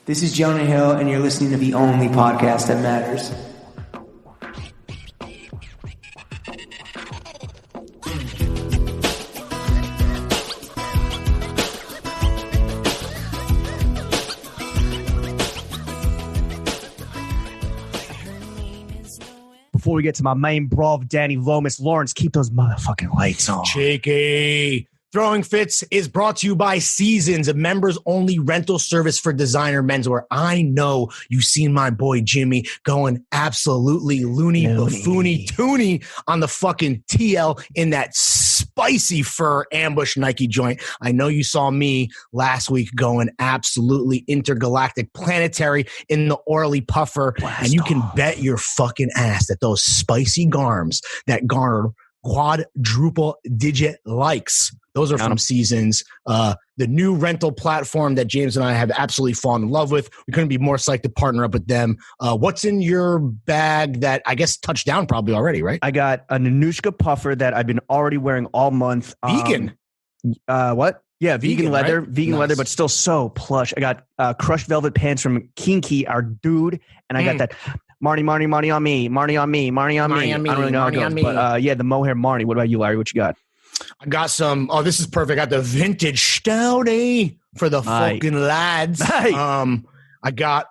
This is Jonah Hill, and you're listening to the only podcast that matters. Before we get to my main brawl of Danny Lomas, Lawrence, keep those motherfucking lights on. Cheeky. Throwing Fits is brought to you by Seasons, a members-only rental service for designer menswear. I know you've seen my boy Jimmy going absolutely loony, buffoony, toony on the fucking TL in that spicy fur ambush Nike joint. I know you saw me last week going absolutely intergalactic planetary in the Orly puffer, and you can bet your fucking ass that those spicy garms that garner quadruple digit likes, those are from Seasons, the new rental platform that James and I have absolutely fallen in love with. We couldn't be more psyched to partner up with them. What's in your bag that I guess touched down probably already, right? I got a Nanushka puffer that I've been already wearing all month. Vegan. What? Yeah, vegan leather. Right? Vegan leather, but still so plush. I got crushed velvet pants from Kinky, our dude, and I got that Marnie on me. I don't really know how it goes, but yeah, the mohair Marnie. What about you, Larry? What you got? I got some. Oh, this is perfect. I got the vintage Stouty for the fucking lads. I got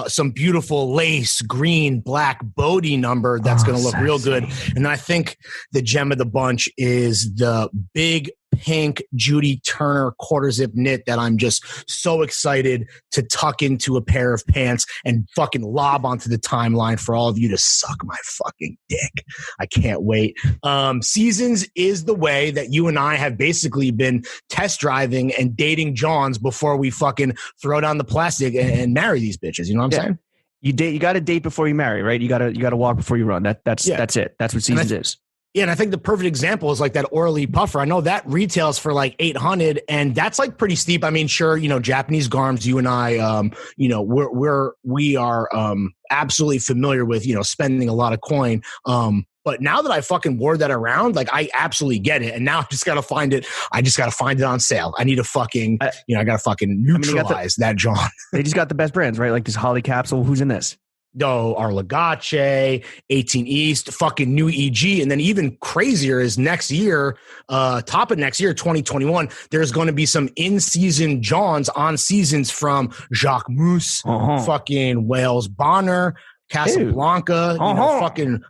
some beautiful lace, green, black Bodie number that's going to look real good. And I think the gem of the bunch is the big pink Judy Turner quarter zip knit that I'm just so excited to tuck into a pair of pants and fucking lob onto the timeline for all of you to suck my fucking dick. I can't wait. Seasons is the way that you and I have basically been test driving and dating Johns before we fucking throw down the plastic and marry these bitches. You know what I'm saying? You got to date before you marry, right? You got to walk before you run. That's it. That's what Seasons is. Yeah, and I think the perfect example is like that Orly puffer. I know that retails for like $800, and that's like pretty steep. I mean, sure, Japanese garms. You and I, we are absolutely familiar with spending a lot of coin. But now that I fucking wore that around, like I absolutely get it, and now I just gotta find it. I just gotta find it on sale. I need to fucking, I gotta fucking neutralize that John. They just got the best brands, right? Like this Holly capsule. Who's in this? Arlagace, 18 East, fucking new EG. And then even crazier is next year, top of next year, 2021, there's going to be some in-season Johns on Seasons from Jacques Mousse, fucking Wales Bonner, Casablanca, fucking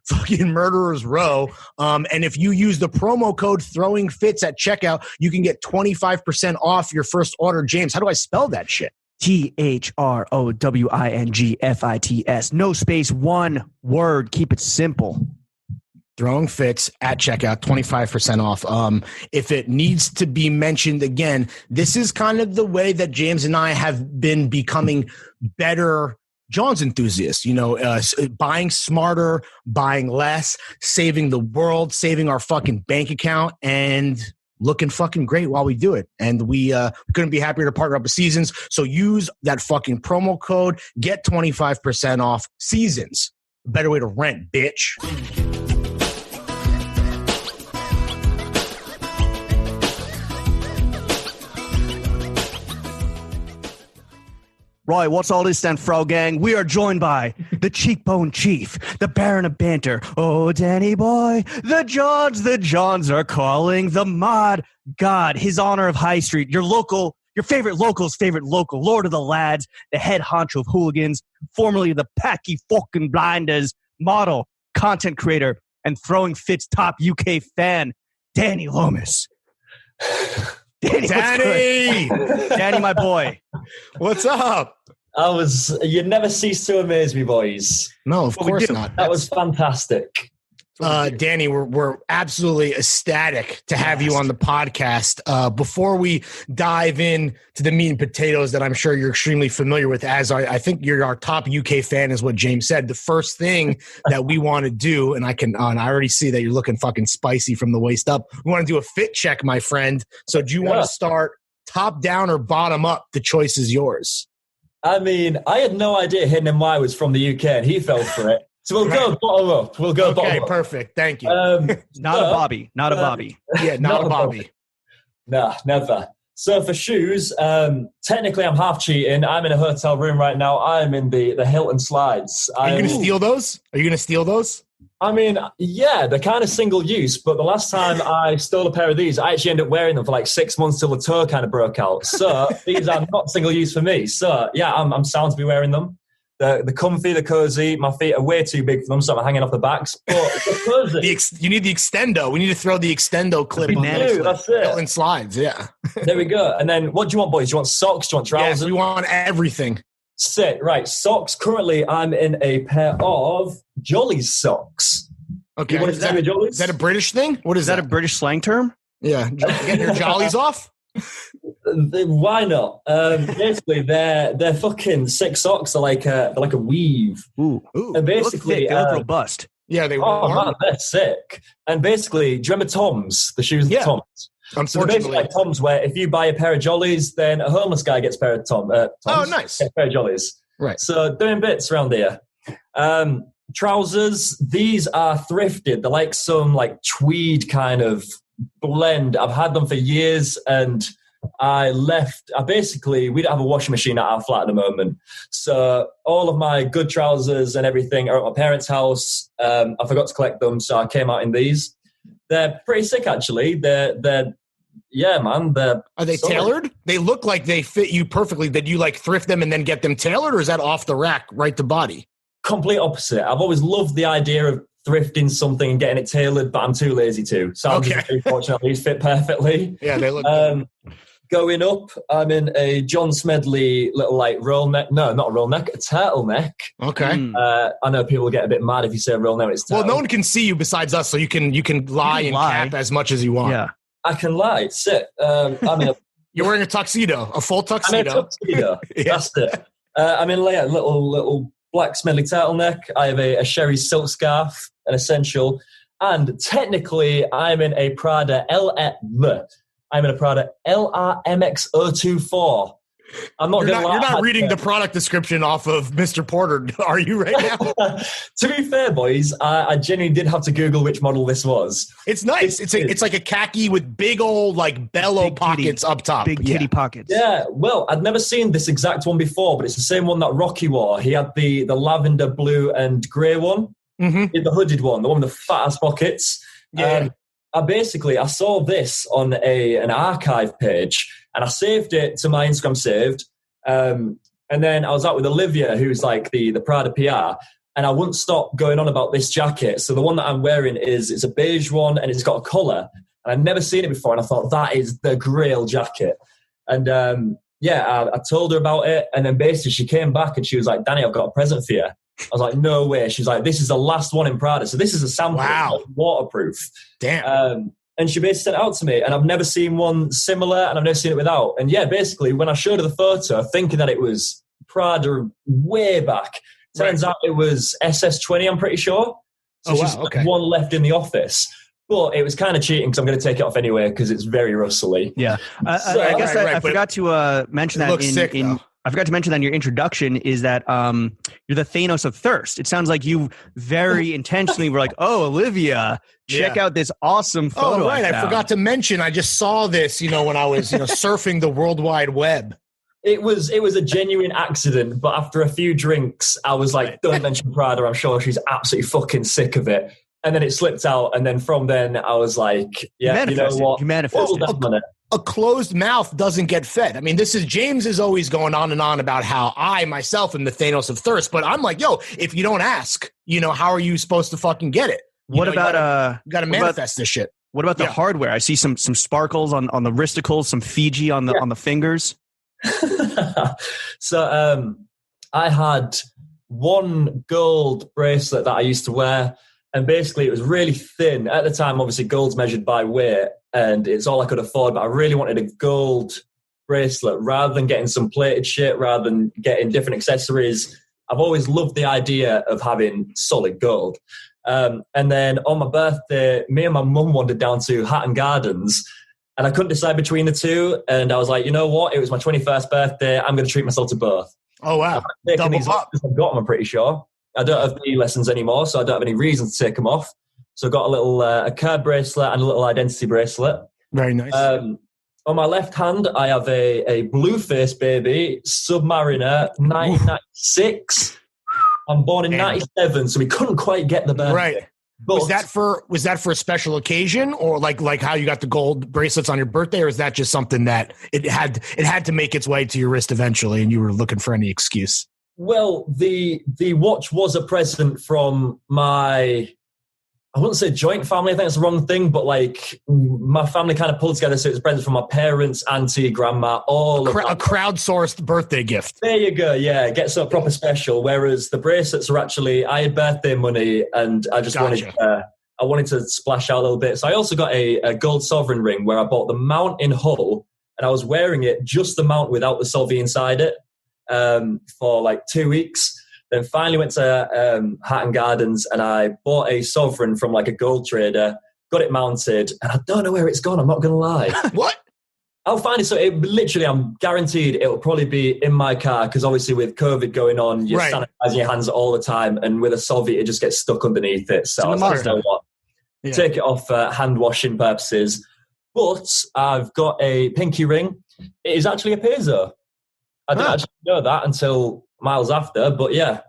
Murderers Row. And if you use the promo code Throwing Fits at checkout, you can get 25% off your first order. James, how do I spell that shit? THROWINGFITS. No space, one word. Keep it simple. Throwing Fits at checkout, 25% off. If it needs to be mentioned again, this is kind of the way that James and I have been becoming better John's enthusiasts, buying smarter, buying less, saving the world, saving our fucking bank account, and looking fucking great while we do it. And we couldn't be happier to partner up with Seasons. So use that fucking promo code, get 25% off. Seasons, a better way to rent, bitch. Roy, what's all this then, Frau Gang? We are joined by the Cheekbone Chief, the Baron of Banter. Oh, Danny boy, the Johns are calling the mod god, his honor of High Street, your favorite local's favorite local, Lord of the Lads, the head honcho of hooligans, formerly the Packy fucking Blinders, model, content creator, and Throwing Fits top UK fan, Danny Lomas. Danny, my boy. What's up? You never cease to amaze me, boys. No, of course not. That was fantastic. Danny, we're absolutely ecstatic to have you on the podcast. Before we dive in to the meat and potatoes that I'm sure you're extremely familiar with, as I think you're our top UK fan is what James said. The first thing that we want to do, and I already see that you're looking fucking spicy from the waist up. We want to do a fit check, my friend. So do you want to start top down or bottom up? The choice is yours. I mean, I had no idea Hidden Y was from the UK, and he fell for it. So we'll go bottom up. Okay, perfect. Thank you. Not a Bobby. Yeah, not a Bobby. Nah, never. So for shoes, technically I'm half cheating. I'm in a hotel room right now. I'm in the Hilton slides. Are you going to steal those? I mean, yeah, they're kind of single use, but the last time I stole a pair of these, I actually ended up wearing them for like 6 months till the toe kind of broke out. So these are not single use for me. So yeah, I'm sound to be wearing them. They're comfy, they're cozy. My feet are way too big for them, so I'm hanging off the backs. But they're cozy. You need the extendo. We need to throw the extendo clip on that's it. Hilton slides, yeah. There we go. And then what do you want, boys? Do you want socks? Do you want trousers? Yes, we want everything. Sick. Right. Socks. Currently, I'm in a pair of Jolly's socks. Okay. Is that a British thing? What is that? A British slang term? Yeah. Getting your jollies off? Why not? Basically, they're fucking sick socks. They're like a weave. Ooh. And basically, they look robust. Yeah, they oh are. Man, they're sick. And basically, do you remember Tom's? The shoes, yeah. Tom's. So basically, like Tom's, where if you buy a pair of Jollies, then a homeless guy gets a pair of Tom's. Oh, nice. Gets a pair of Jollies. Right. So doing bits around here. Trousers. These are thrifted. They're like some like tweed kind of blend. I've had them for years, and we don't have a washing machine at our flat at the moment. So all of my good trousers and everything are at my parents' house. I forgot to collect them, so I came out in these. They're pretty sick, actually. Yeah, man. Are they solid. Tailored? They look like they fit you perfectly. Did you like thrift them and then get them tailored, or is that off the rack, right to body? Complete opposite. I've always loved the idea of thrifting something and getting it tailored, but I'm too lazy to. So I'm just very fortunate these fit perfectly. Yeah, they look Going up, I'm in a John Smedley little like roll neck. No, not a roll neck, a turtleneck. Okay. I know people get a bit mad if you say roll neck. It's well, no one can see you besides us, so you can lie and cap as much as you want. Yeah. I can lie. Sit. You're wearing a tuxedo, a full tuxedo. I'm in a tuxedo. Yeah. That's it. I'm in a little black Smedley turtleneck. I have a Sherry silk scarf, an essential, and technically I'm in a Prada LRMX024. I'm not going to lie. You're not reading the product description off of Mr. Porter, are you right now? To be fair, boys, I genuinely did have to Google which model this was. It's nice. It's like a khaki with big old like bellow pockets up top. Big titty pockets. Yeah, well, I'd never seen this exact one before, but it's the same one that Rocky wore. He had the lavender, blue, and grey one. Mm-hmm. The hooded one, the one with the fat ass pockets. Yeah. I saw this on an archive page, and I saved it to my Instagram saved. And then I was out with Olivia, who's like the Prada PR, and I wouldn't stop going on about this jacket. So the one that I'm wearing it's a beige one, and it's got a collar. And I'd never seen it before, and I thought that is the grail jacket. And I told her about it, and then basically she came back and she was like, "Danny, I've got a present for you." I was like, "No way." She's like, "This is the last one in Prada. So this is a sample. Wow. It's waterproof." Damn. And she basically sent it out to me, and I've never seen one similar, and I've never seen it without. And yeah, basically, when I showed her the photo, thinking that it was Prada way back, turns out it was SS20, I'm pretty sure. So she's one left in the office. But it was kind of cheating because I'm going to take it off anyway because it's very rustly. Yeah. I guess I forgot to mention that I forgot to mention that in your introduction is that you're the Thanos of thirst. It sounds like you very intentionally were like, "Oh, Olivia, check out this awesome photo." Oh, right. I forgot to mention. I just saw this, when I was surfing the World Wide Web. It was a genuine accident, but after a few drinks, I was like, "Don't mention Prada. I'm sure she's absolutely fucking sick of it." And then it slipped out, and then from then I was like, "Yeah, you know what? You manifested. A closed mouth doesn't get fed. I mean, James is always going on and on about how I myself am the Thanos of thirst, but I'm like, yo, if you don't ask, how are you supposed to fucking get it? You got to manifest this shit. What about the hardware? I see some sparkles on the wristicles, some Fiji on the fingers. So I had one gold bracelet that I used to wear, and basically it was really thin. At the time, obviously, gold's measured by weight, and it's all I could afford, but I really wanted a gold bracelet rather than getting some plated shit, rather than getting different accessories. I've always loved the idea of having solid gold. And then on my birthday, me and my mum wandered down to Hatton Gardens, and I couldn't decide between the two. And I was like, you know what? It was my 21st birthday. I'm going to treat myself to both. Oh, wow. Double up. I've got them, I'm pretty sure. I don't have PE lessons anymore, so I don't have any reason to take them off. So I got a little a curb bracelet and a little identity bracelet. Very nice. On my left hand, I have a blue-faced baby, Submariner, 1996. I'm born in 97, so we couldn't quite get the birthday. Right. But Was that for a special occasion, or like how you got the gold bracelets on your birthday, or is that just something that it had to make its way to your wrist eventually, and you were looking for any excuse? Well, the watch was a present from my, I wouldn't say joint family, I think that's the wrong thing, but like my family kind of pulled together, so it was a present from my parents, auntie, grandma, all a crowdsourced birthday gift. There you go, yeah, it gets a proper special, whereas the bracelets are actually, I had birthday money and I just wanted to splash out a little bit. So I also got a gold sovereign ring where I bought the mount in Hull and I was wearing it, just the mount without the Solvay inside it, for like 2 weeks. Then finally went to Hatton Gardens and I bought a sovereign from like a gold trader, got it mounted, and I don't know where it's gone, I'm not going to lie. What? I'll find it. So it literally, I'm guaranteed it will probably be in my car because obviously with COVID going on, you're sanitizing your hands all the time, and with a Solvay, it just gets stuck underneath it. So I was like, you know what? Yeah. Take it off hand washing purposes. But I've got a pinky ring. It is actually a peso. I didn't actually know that until miles after, but yeah.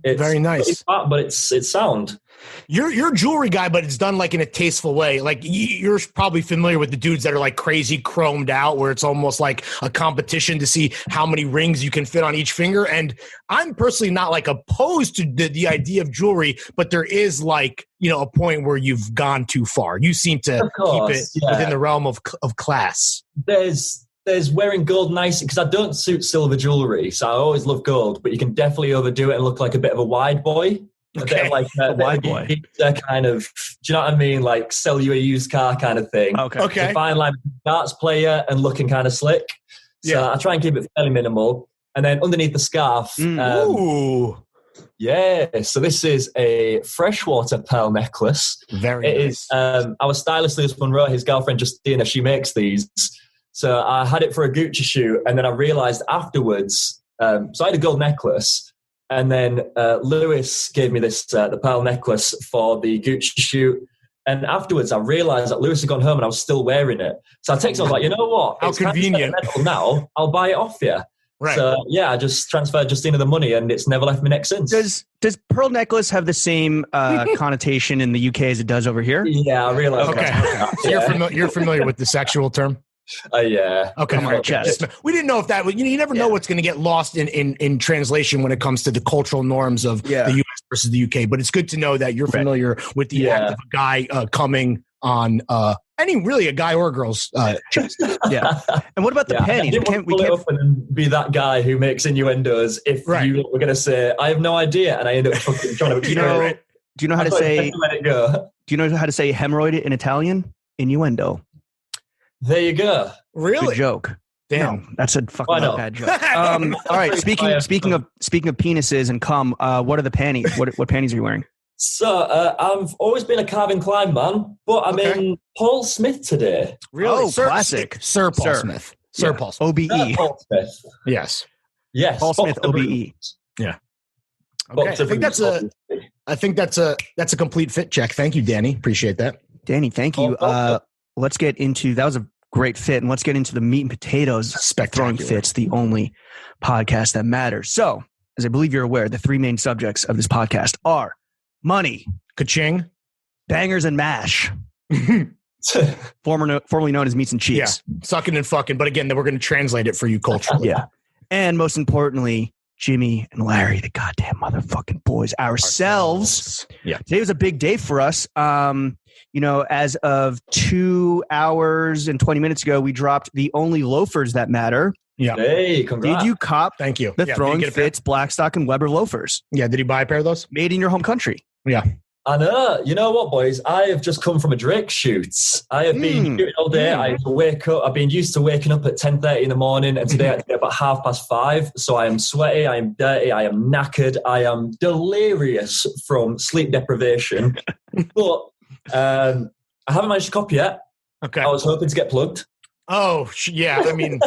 It's very nice. It's fat, but it's sound. You're a jewelry guy, but it's done like in a tasteful way. Like you're probably familiar with the dudes that are like crazy chromed out, where it's almost like a competition to see how many rings you can fit on each finger. And I'm personally not like opposed to the idea of jewelry, but there is like, you know, a point where you've gone too far. You seem to keep it within the realm of class. There's wearing gold nice, because I don't suit silver jewelry, so I always love gold, but you can definitely overdo it and look like a bit of a wide boy. A bit of like a wide boy. Kind of, do you know what I mean? Like sell you a used car kind of thing. Okay. The fine line between darts player and looking kind of slick. So I try and keep it fairly minimal. And then underneath the scarf, ooh. Yeah, so this is a freshwater pearl necklace. Very nice. Our stylist, Lewis Monroe, his girlfriend Justina, she makes these. So I had it for a Gucci shoot, and then I realized afterwards, so I had a gold necklace, and then Lewis gave me this, the pearl necklace for the Gucci shoot. And afterwards, I realized that Lewis had gone home and I was still wearing it. So I texted him, I was like, you know what? How convenient. Now, I'll buy it off you. Right. So yeah, I just transferred Justina the money, and it's never left me neck since. Does pearl necklace have the same connotation in the UK as it does over here? Yeah, I realized. Okay. So you're familiar with the sexual term? Yeah. Okay. We didn't know if that was, you never know what's going to get lost in translation when it comes to the cultural norms of the US versus the UK, but it's good to know that you're familiar with the act of a guy coming on a guy or a girl's chest. Yeah. And what about the pennies? We can't up and be that guy who makes innuendos if you were going to say, I have no idea, and I end up fucking trying to do you know how to say let it go? Do you know how to say hemorrhoid in Italian? Innuendo. There you go. Really? Good joke. Damn, no, that's a fucking bad joke. All right. Speaking of penises and cum, what are the panties? What panties are you wearing? So I've always been a Calvin Klein man, but I'm in Paul Smith today. Really? Oh, classic. Sir Paul Smith. Sir Paul Smith. OBE. Paul Smith. Yes. Paul Smith OBE. Yeah. Okay. I think that's a complete fit check. Thank you, Danny. Appreciate that. Danny, thank you. Let's get into, that was a great fit, and let's get into the meat and potatoes. Throwing Fits, the only podcast that matters. So, as I believe you're aware, the three main subjects of this podcast are money, ka-ching, bangers and mash, formerly known as meats and cheese. Yeah, sucking and fucking. But again, then we're going to translate it for you culturally. Yeah. And most importantly, Jimmy and Larry, the goddamn motherfucking boys, ourselves. Yeah. Today was a big day for us. As of 2 hours and 20 minutes ago, we dropped The Only Loafers That Matter. Yeah. Hey, congrats. Did you cop Thank you. the Throwing Fits Blackstock and Weber loafers? Yeah. Did he buy a pair of those? Made in your home country. Yeah. I know. You know what, boys? I have just come from a Drake shoot. I have been shooting all day. I have to wake up. I've been used to waking up at 10:30 in the morning, and today I had to get up at 5:30. So I am sweaty. I am dirty. I am knackered. I am delirious from sleep deprivation. But I haven't managed to copy yet. Okay. I was hoping to get plugged. Oh, yeah. I mean,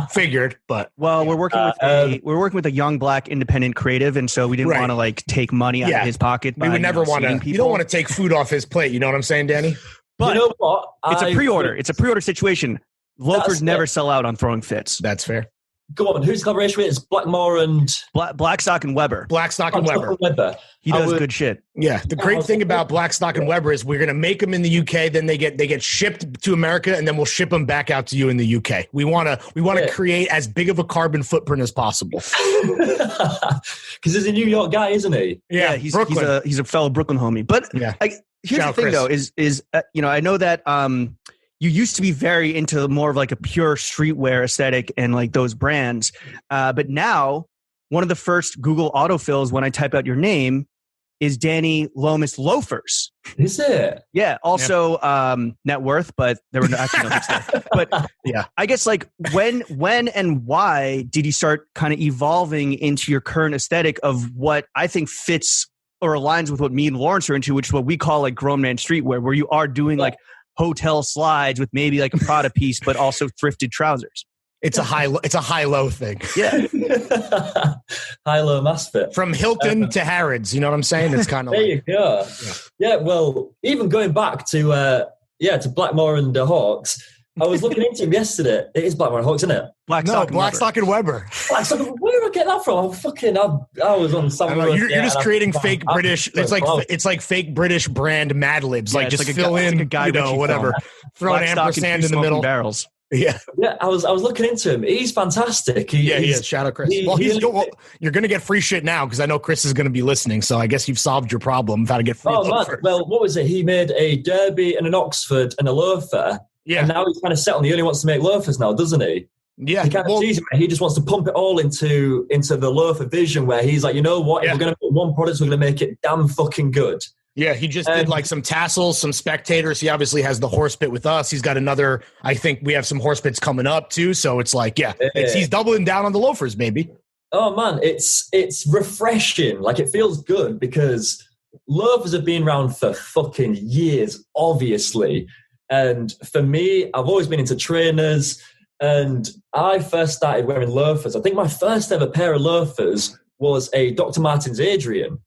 figured, but well, we're working with a young black independent creative, and so we didn't want to take money out of his pocket. We would never want to. You don't want to take food off his plate. You know what I'm saying, Danny? But you know what? It's a pre-order. It's a pre-order situation. Loafers never sell out on throwing fits. That's fair. Go on, who's the collaboration with? It's Blackmore and Blackstock and Weber. Blackstock and Weber. He does good shit. Yeah, the great thing about Blackstock and Weber is we're going to make them in the UK, then they get shipped to America, and then we'll ship them back out to you in the UK. We want to create as big of a carbon footprint as possible. Because he's a New York guy, isn't he? Yeah, he's a fellow Brooklyn homie. But here's the thing, though, is I know that you used to be very into more of like a pure streetwear aesthetic and like those brands. But now one of the first Google autofills when I type out your name is Danny Lomas Loafers. Is it? Yeah. Also net worth, but there were actually no hits there. But yeah, I guess like when and why did you start kind of evolving into your current aesthetic of what I think fits or aligns with what me and Lawrence are into, which is what we call like grown man streetwear, where you are doing like hotel slides with maybe like a Prada piece, but also thrifted trousers. It's a high-low thing. Yeah. High-low mass fit. From Hilton to Harrods, you know what I'm saying? It's kind of there you go. Yeah, well, even going back to Blackmore and the Hawks, I was looking into him yesterday. It is Blackmore and Hawks, isn't it? Blackstock and Weber. Blackstock, where did I get that from? I was on some. You're just creating fake British. It's like fake British brand Mad Libs. Yeah, like just like fill in, like a Guy Ritchie whatever. Throw an ampersand in the middle. Barrels. Yeah. I was looking into him. He's fantastic. He is. Shout out Chris. You're going to get free shit now because I know Chris is going to be listening. So I guess you've solved your problem of how to get free loafers. Well, what was it? He made a Derby and an Oxford and a loafer. Yeah. And now he's kind of settled. He only wants to make loafers now, doesn't he? Yeah. He kind of sees it. He just wants to pump it all into the loafer vision where he's like, you know what? If we're going to put one product, we're going to make it damn fucking good. Yeah, he just did like some tassels, some spectators. He obviously has the horse pit with us. He's got another, I think we have some horse pits coming up too. So it's like, he's doubling down on the loafers, baby. Oh man, it's refreshing. Like it feels good because loafers have been around for fucking years, obviously. And for me, I've always been into trainers and I first started wearing loafers. I think my first ever pair of loafers was a Dr. Martens Adrian.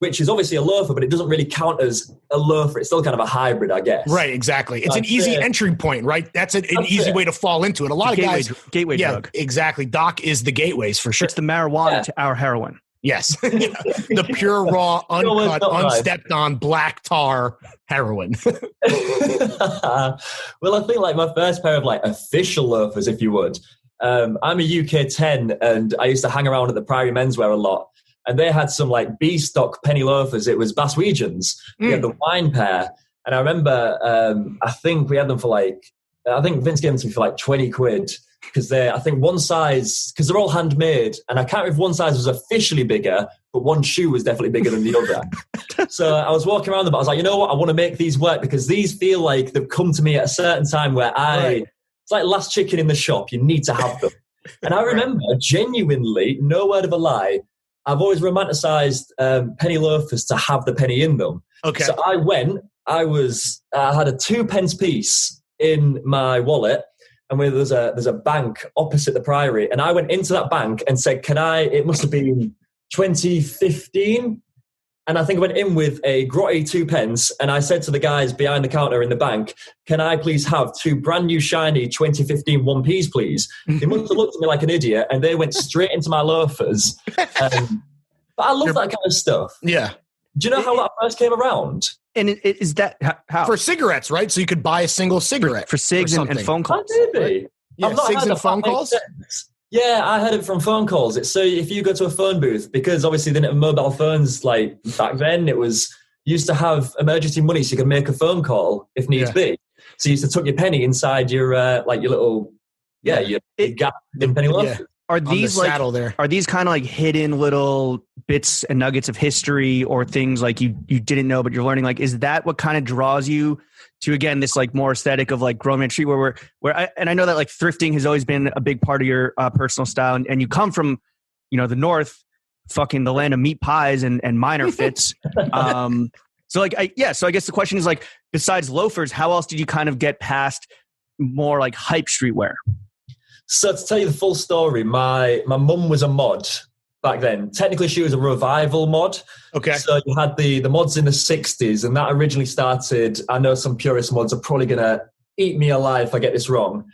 Which is obviously a loafer, but it doesn't really count as a loafer. It's still kind of a hybrid, I guess. Right, exactly. It's an easy entry point, right? That's an easy way to fall into it. A lot of guys... Gateway drug. Exactly. Doc is the gateways, for sure. It's the marijuana to our heroin. Yes. The pure, raw, uncut, unstepped on, black tar heroin. Well, I think like my first pair of like official loafers, if you would. I'm a UK 10 and I used to hang around at the Priory Menswear a lot. And they had some like B-stock penny loafers. It was Baswegians. We had the wine pair. And I remember, I think we had them for I think Vince gave them to me for like 20 quid. Because I think one size, because they're all handmade. And I can't remember if one size was officially bigger, but one shoe was definitely bigger than the other. So I was walking around them, but I was like, you know what? I want to make these work because these feel like they've come to me at a certain time where it's like last chicken in the shop. You need to have them. And I remember genuinely, no word of a lie, I've always romanticized penny loafers to have the penny in them. Okay. So I had a 2p piece in my wallet, and there's a bank opposite the Priory, and I went into that bank and said, it must have been 2015, and I think I went in with a grotty 2p, and I said to the guys behind the counter in the bank, can I please have 2 brand new shiny 2015 1p's, please? They must have looked at me like an idiot, and they went straight into my loafers. But I love that kind of stuff. Yeah. Do you know how that first came around? And is that how? For cigarettes, right? So you could buy a single cigarette. For cigs and phone calls. Maybe. Right? Yeah, cigs and phone calls? Yeah, I heard it from phone calls. It's so if you go to a phone booth, because obviously they didn't have mobile phones like back then, it was used to have emergency money so you could make a phone call if needs be. So you used to tuck your penny inside your your little your gap in penny loaf. Are these are these kind of like hidden little bits and nuggets of history or things like you didn't know but you're learning? Like, is that what kind of draws you to, again, this like more aesthetic of like grown man street where I know that like thrifting has always been a big part of your personal style, and you come from the north, fucking the land of meat pies and minor fits. So I guess the question is like, besides loafers, how else did you kind of get past more like hype streetwear? So to tell you the full story, my mum was a mod back then. Technically, she was a revival mod. Okay. So you had the mods in the 60s, and that originally started, I know some purist mods are probably going to eat me alive if I get this wrong,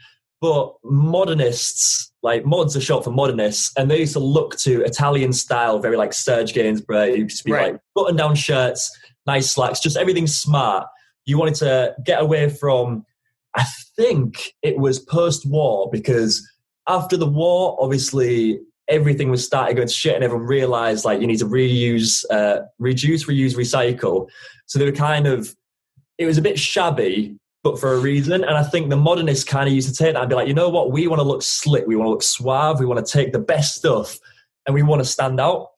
but modernists, like mods are short for modernists, and they used to look to Italian style, very like Serge Gainsbourg. It used to be like button down shirts, nice slacks, just everything smart. You wanted to get away from, I think it was post-war, because after the war, obviously everything was starting going to shit, and everyone realized like you need to reduce, reuse, recycle. So they were kind of, it was a bit shabby, but for a reason. And I think the modernists kind of used to take that and be like, you know what, we want to look slick, we want to look suave, we want to take the best stuff, and we want to stand out.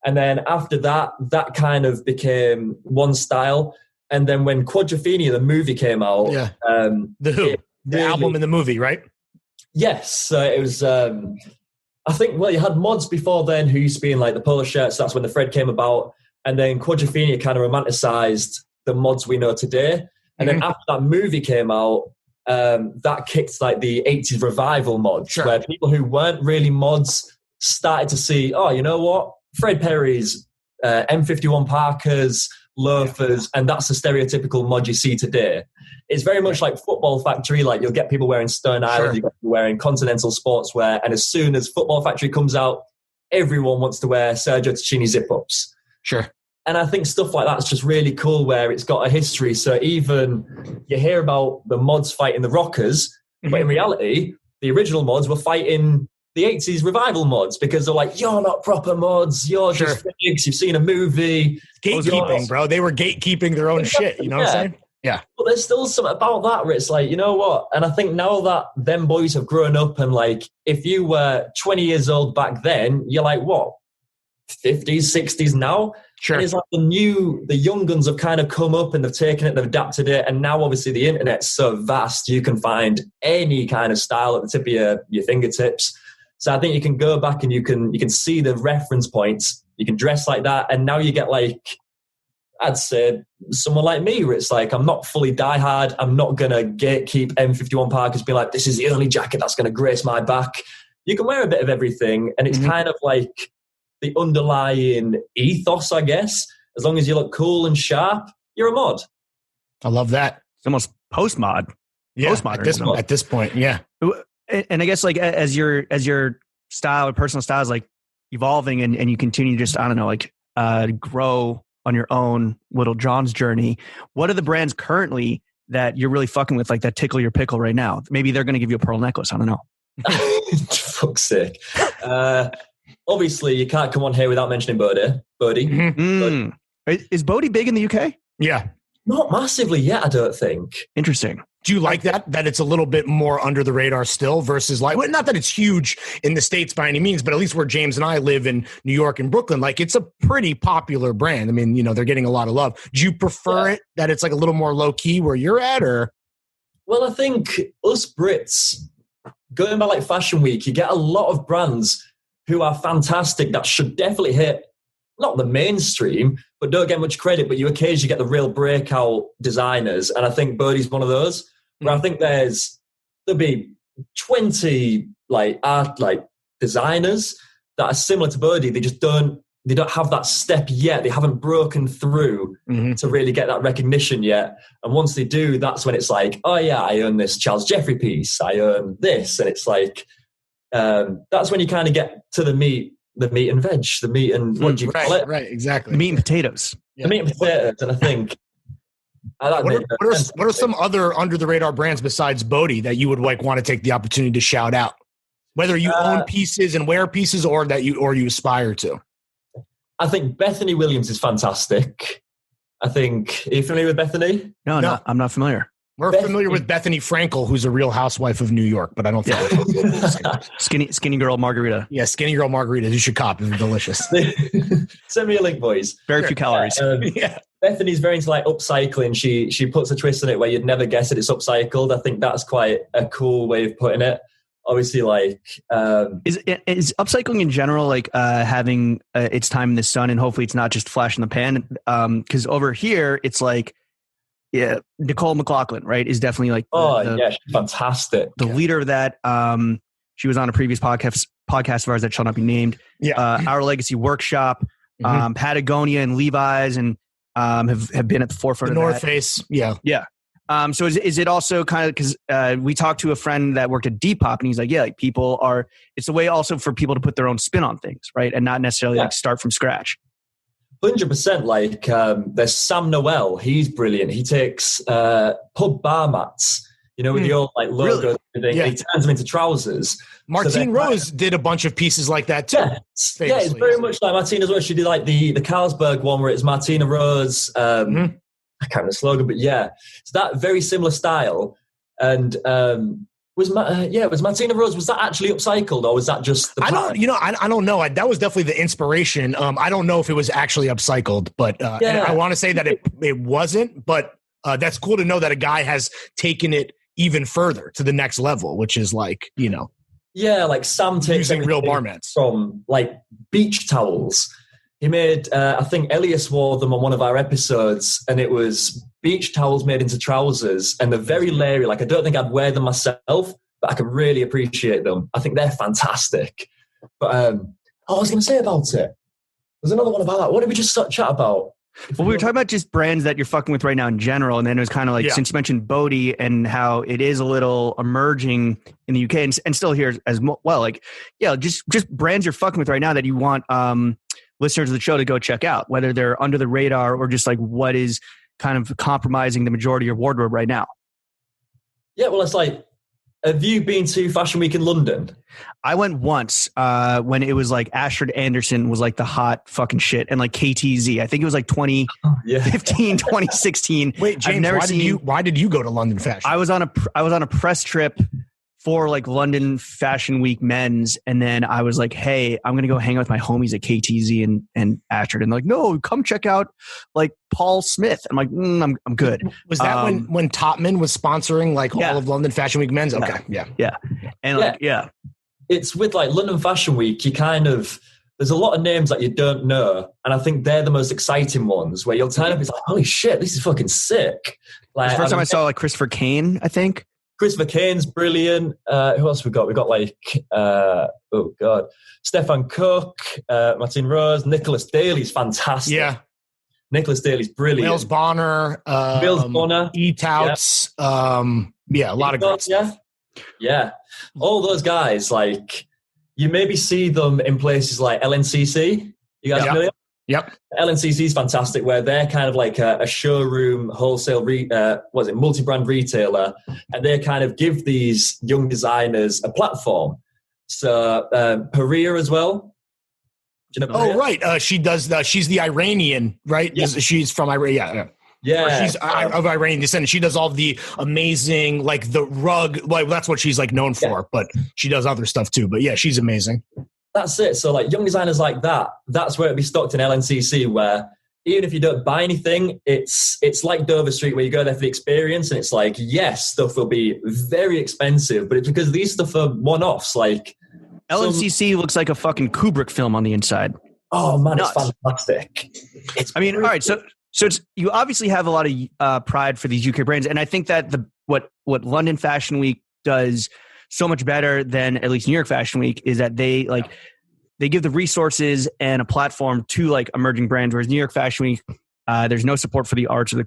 And then after that, that kind of became one style. And then when Quadrophenia, the movie, came out, The Who, the album in the movie, right? Yes, it was. I think, well, you had mods before then who used to be in like the polo shirts. That's when the thread came about. And then Quadrophenia kind of romanticized the mods we know today. And then after that movie came out, that kicked like the 80s revival mods, where people who weren't really mods started to see, oh, you know what? Fred Perry's, M51 Parkers, loafers, and that's the stereotypical mod you see today. It's very much like Football Factory. Like you'll get people wearing Stone Island, you'll get people wearing Continental sportswear, and as soon as Football Factory comes out, everyone wants to wear Sergio Tacchini zip-ups. Sure. And I think stuff like that's just really cool, where it's got a history. So even you hear about the mods fighting the rockers, but in reality, the original mods were fighting the 80s revival mods, because they're like, you're not proper mods, you're just fakes, you've seen a movie. Gatekeeping, bro. They were gatekeeping their own shit, you know what I'm saying? Yeah. But there's still something about that where it's like, you know what? And I think now that them boys have grown up, and like, if you were 20 years old back then, you're like, what, 50s, 60s now? Sure. And it's like the young guns have kind of come up and they've taken it, they've adapted it. And now obviously the internet's so vast, you can find any kind of style at the tip of your fingertips. So I think you can go back and you can see the reference points. You can dress like that. And now you get like, I'd say someone like me, where it's like, I'm not fully diehard. I'm not going to gatekeep M51 Parkers, be like, this is the only jacket that's going to grace my back. You can wear a bit of everything. And it's kind of like the underlying ethos, I guess. As long as you look cool and sharp, you're a mod. I love that. It's almost post-mod. Yeah, Postmodern. at this point, yeah. And I guess like as your style or personal style is like evolving and you continue just, I don't know, like grow on your own little John's journey, what are the brands currently that you're really fucking with, like that tickle your pickle right now? Maybe they're going to give you a pearl necklace. I don't know. Fuck's sake. Obviously, you can't come on here without mentioning Puberty. Is Bodhi big in the UK? Yeah. Not massively yet, I don't think. Interesting. Do you like that it's a little bit more under the radar still versus like, well, not that it's huge in the States by any means, but at least where James and I live in New York and Brooklyn, like it's a pretty popular brand. I mean, you know, they're getting a lot of love. Do you prefer it that it's like a little more low key where you're at, or? Well, I think us Brits, going by like Fashion Week, you get a lot of brands who are fantastic that should definitely hit not the mainstream, but don't get much credit, but you occasionally get the real breakout designers. And I think Birdie's one of those, where I think there'll be 20 like art, like designers that are similar to Birdie. They just don't have that step yet. They haven't broken through to really get that recognition yet. And once they do, that's when it's like, oh yeah, I own this Charles Jeffrey piece. I own this. And it's like, that's when you kind of get to the meat and veg, the meat and what do you call it? Right, exactly. The meat and potatoes. The meat and potatoes. And I think what are some other under the radar brands besides Bodhi that you would like want to take the opportunity to shout out? Whether you own pieces and wear pieces, or that you aspire to. I think Bethany Williams is fantastic. Are you familiar with Bethany? No, I'm not familiar. We're familiar with Bethany Frankel, who's a Real Housewife of New York, but I don't think skinny girl margarita. Yeah, skinny girl margarita. You should cop. It's delicious. Send me a link, boys. Very few calories. Bethany's very into like upcycling. She puts a twist on it where you'd never guess that it's upcycled. I think that's quite a cool way of putting it. Obviously, like is upcycling in general like having its time in the sun, and hopefully it's not just flash in the pan. Because over here it's like. Yeah, Nicole McLaughlin, right, is definitely like she's fantastic. The leader of that. She was on a previous podcast of ours that shall not be named. Yeah, Our Legacy Workshop, Patagonia and Levi's, and have been at the forefront. The of North Face, yeah. So is it also kind of because we talked to a friend that worked at Depop and he's like, yeah, like it's a way also for people to put their own spin on things, right? And not necessarily like start from scratch. 100%. Like there's Sam Noel. He's brilliant. He takes pub bar mats, with the old like logo and everything. Yeah. He turns them into trousers. Martine Rose did a bunch of pieces like that too. Yeah, it's very much like Martina Rose. She did like the Carlsberg one where it's Martina Rose. I can't remember the slogan, but yeah, it's that very similar style. And was Martina Rose, was that actually upcycled or was that just the I don't know. That was definitely the inspiration. I don't know if it was actually upcycled, but and I want to say that it wasn't, but that's cool to know that a guy has taken it even further to the next level, which is like, yeah, like Sam takes using real bar mats from like beach towels. He made, I think Elias wore them on one of our episodes, and it was beach towels made into trousers, and they're very leery. Like, I don't think I'd wear them myself, but I can really appreciate them. I think they're fantastic. But I was going to say about it. There's another one about that. What did we just chat about? Well, we were talking about just brands that you're fucking with right now in general, and then it was kind of like, since you mentioned Bodhi and how it is a little emerging in the UK and still here as well, like, just brands you're fucking with right now that you want listeners of the show to go check out, whether they're under the radar or just like what is kind of compromising the majority of your wardrobe right now. Yeah, well, it's like, have you been to Fashion Week in London? I went once when it was like Ashford Anderson was like the hot fucking shit, and like KTZ. I think it was like 2015, 2016. Wait, James, why did you go to London Fashion? I was on a press trip for like London Fashion Week men's, and then I was like, hey, I'm gonna go hang out with my homies at KTZ and Ashford, and they're like, no, come check out like Paul Smith. I'm like, I'm good. Was that when Topman was sponsoring like all of London Fashion Week men's? Okay, yeah. And it's with like London Fashion Week, there's a lot of names that you don't know, and I think they're the most exciting ones where you'll turn up, it's like, holy shit, this is fucking sick. Like, the first time I saw like Christopher Kane, I think. Christopher Kane's brilliant. Who else we got? We got like, Stefan Cook, Martin Rose, Nicholas Daly's fantastic. Yeah. Nicholas Daly's brilliant. Wales Bonner. E-Touts. Yeah. A lot of great stuff. Yeah. All those guys, like, you maybe see them in places like LNCC. You guys familiar? Yep. LNCC is fantastic, where they're kind of like a showroom wholesale, multi-brand retailer, and they kind of give these young designers a platform. So Perea as well. Do you know Perea? Oh, right. She does. She's the Iranian, right? Yeah. She's from Iran. Yeah. She's of Iranian descent. She does all the amazing, like the rug. Like that's what she's like known for. But she does other stuff too. But yeah, she's amazing. That's it. So like young designers like that, that's where it'd be stocked in LNCC, where even if you don't buy anything, it's like Dover Street, where you go there for the experience, and it's like, yes, stuff will be very expensive, but it's because these stuff are one-offs. Like LNCC looks like a fucking Kubrick film on the inside. Oh man, it's fantastic. All right, so it's, you obviously have a lot of pride for these UK brands, and I think that what London Fashion Week does so much better than at least New York Fashion Week is that they give the resources and a platform to like emerging brands, whereas New York Fashion Week, there's no support for the arts or the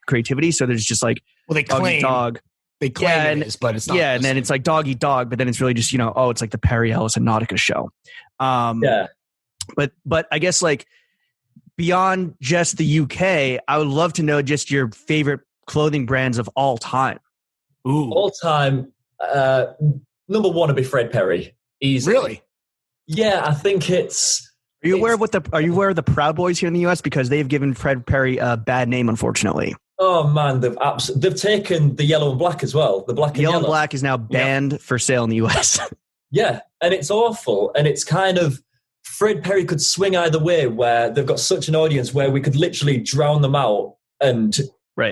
creativity. So there's just like, they claim dog. They claim it is, but it's not. Yeah, and then it's like dog eat dog, but then it's really just, it's like the Perry Ellis and Nautica show. But I guess like beyond just the UK, I would love to know just your favorite clothing brands of all time. Ooh. All time. Number one would be Fred Perry. Easily. Really? Yeah, I think it's. Are you aware of the Proud Boys here in the US? Because they've given Fred Perry a bad name, unfortunately. Oh man, they've taken the yellow and black as well. The black and yellow. And black is now banned for sale in the US. Yeah, and it's awful, and it's kind of Fred Perry could swing either way, where they've got such an audience where we could literally drown them out and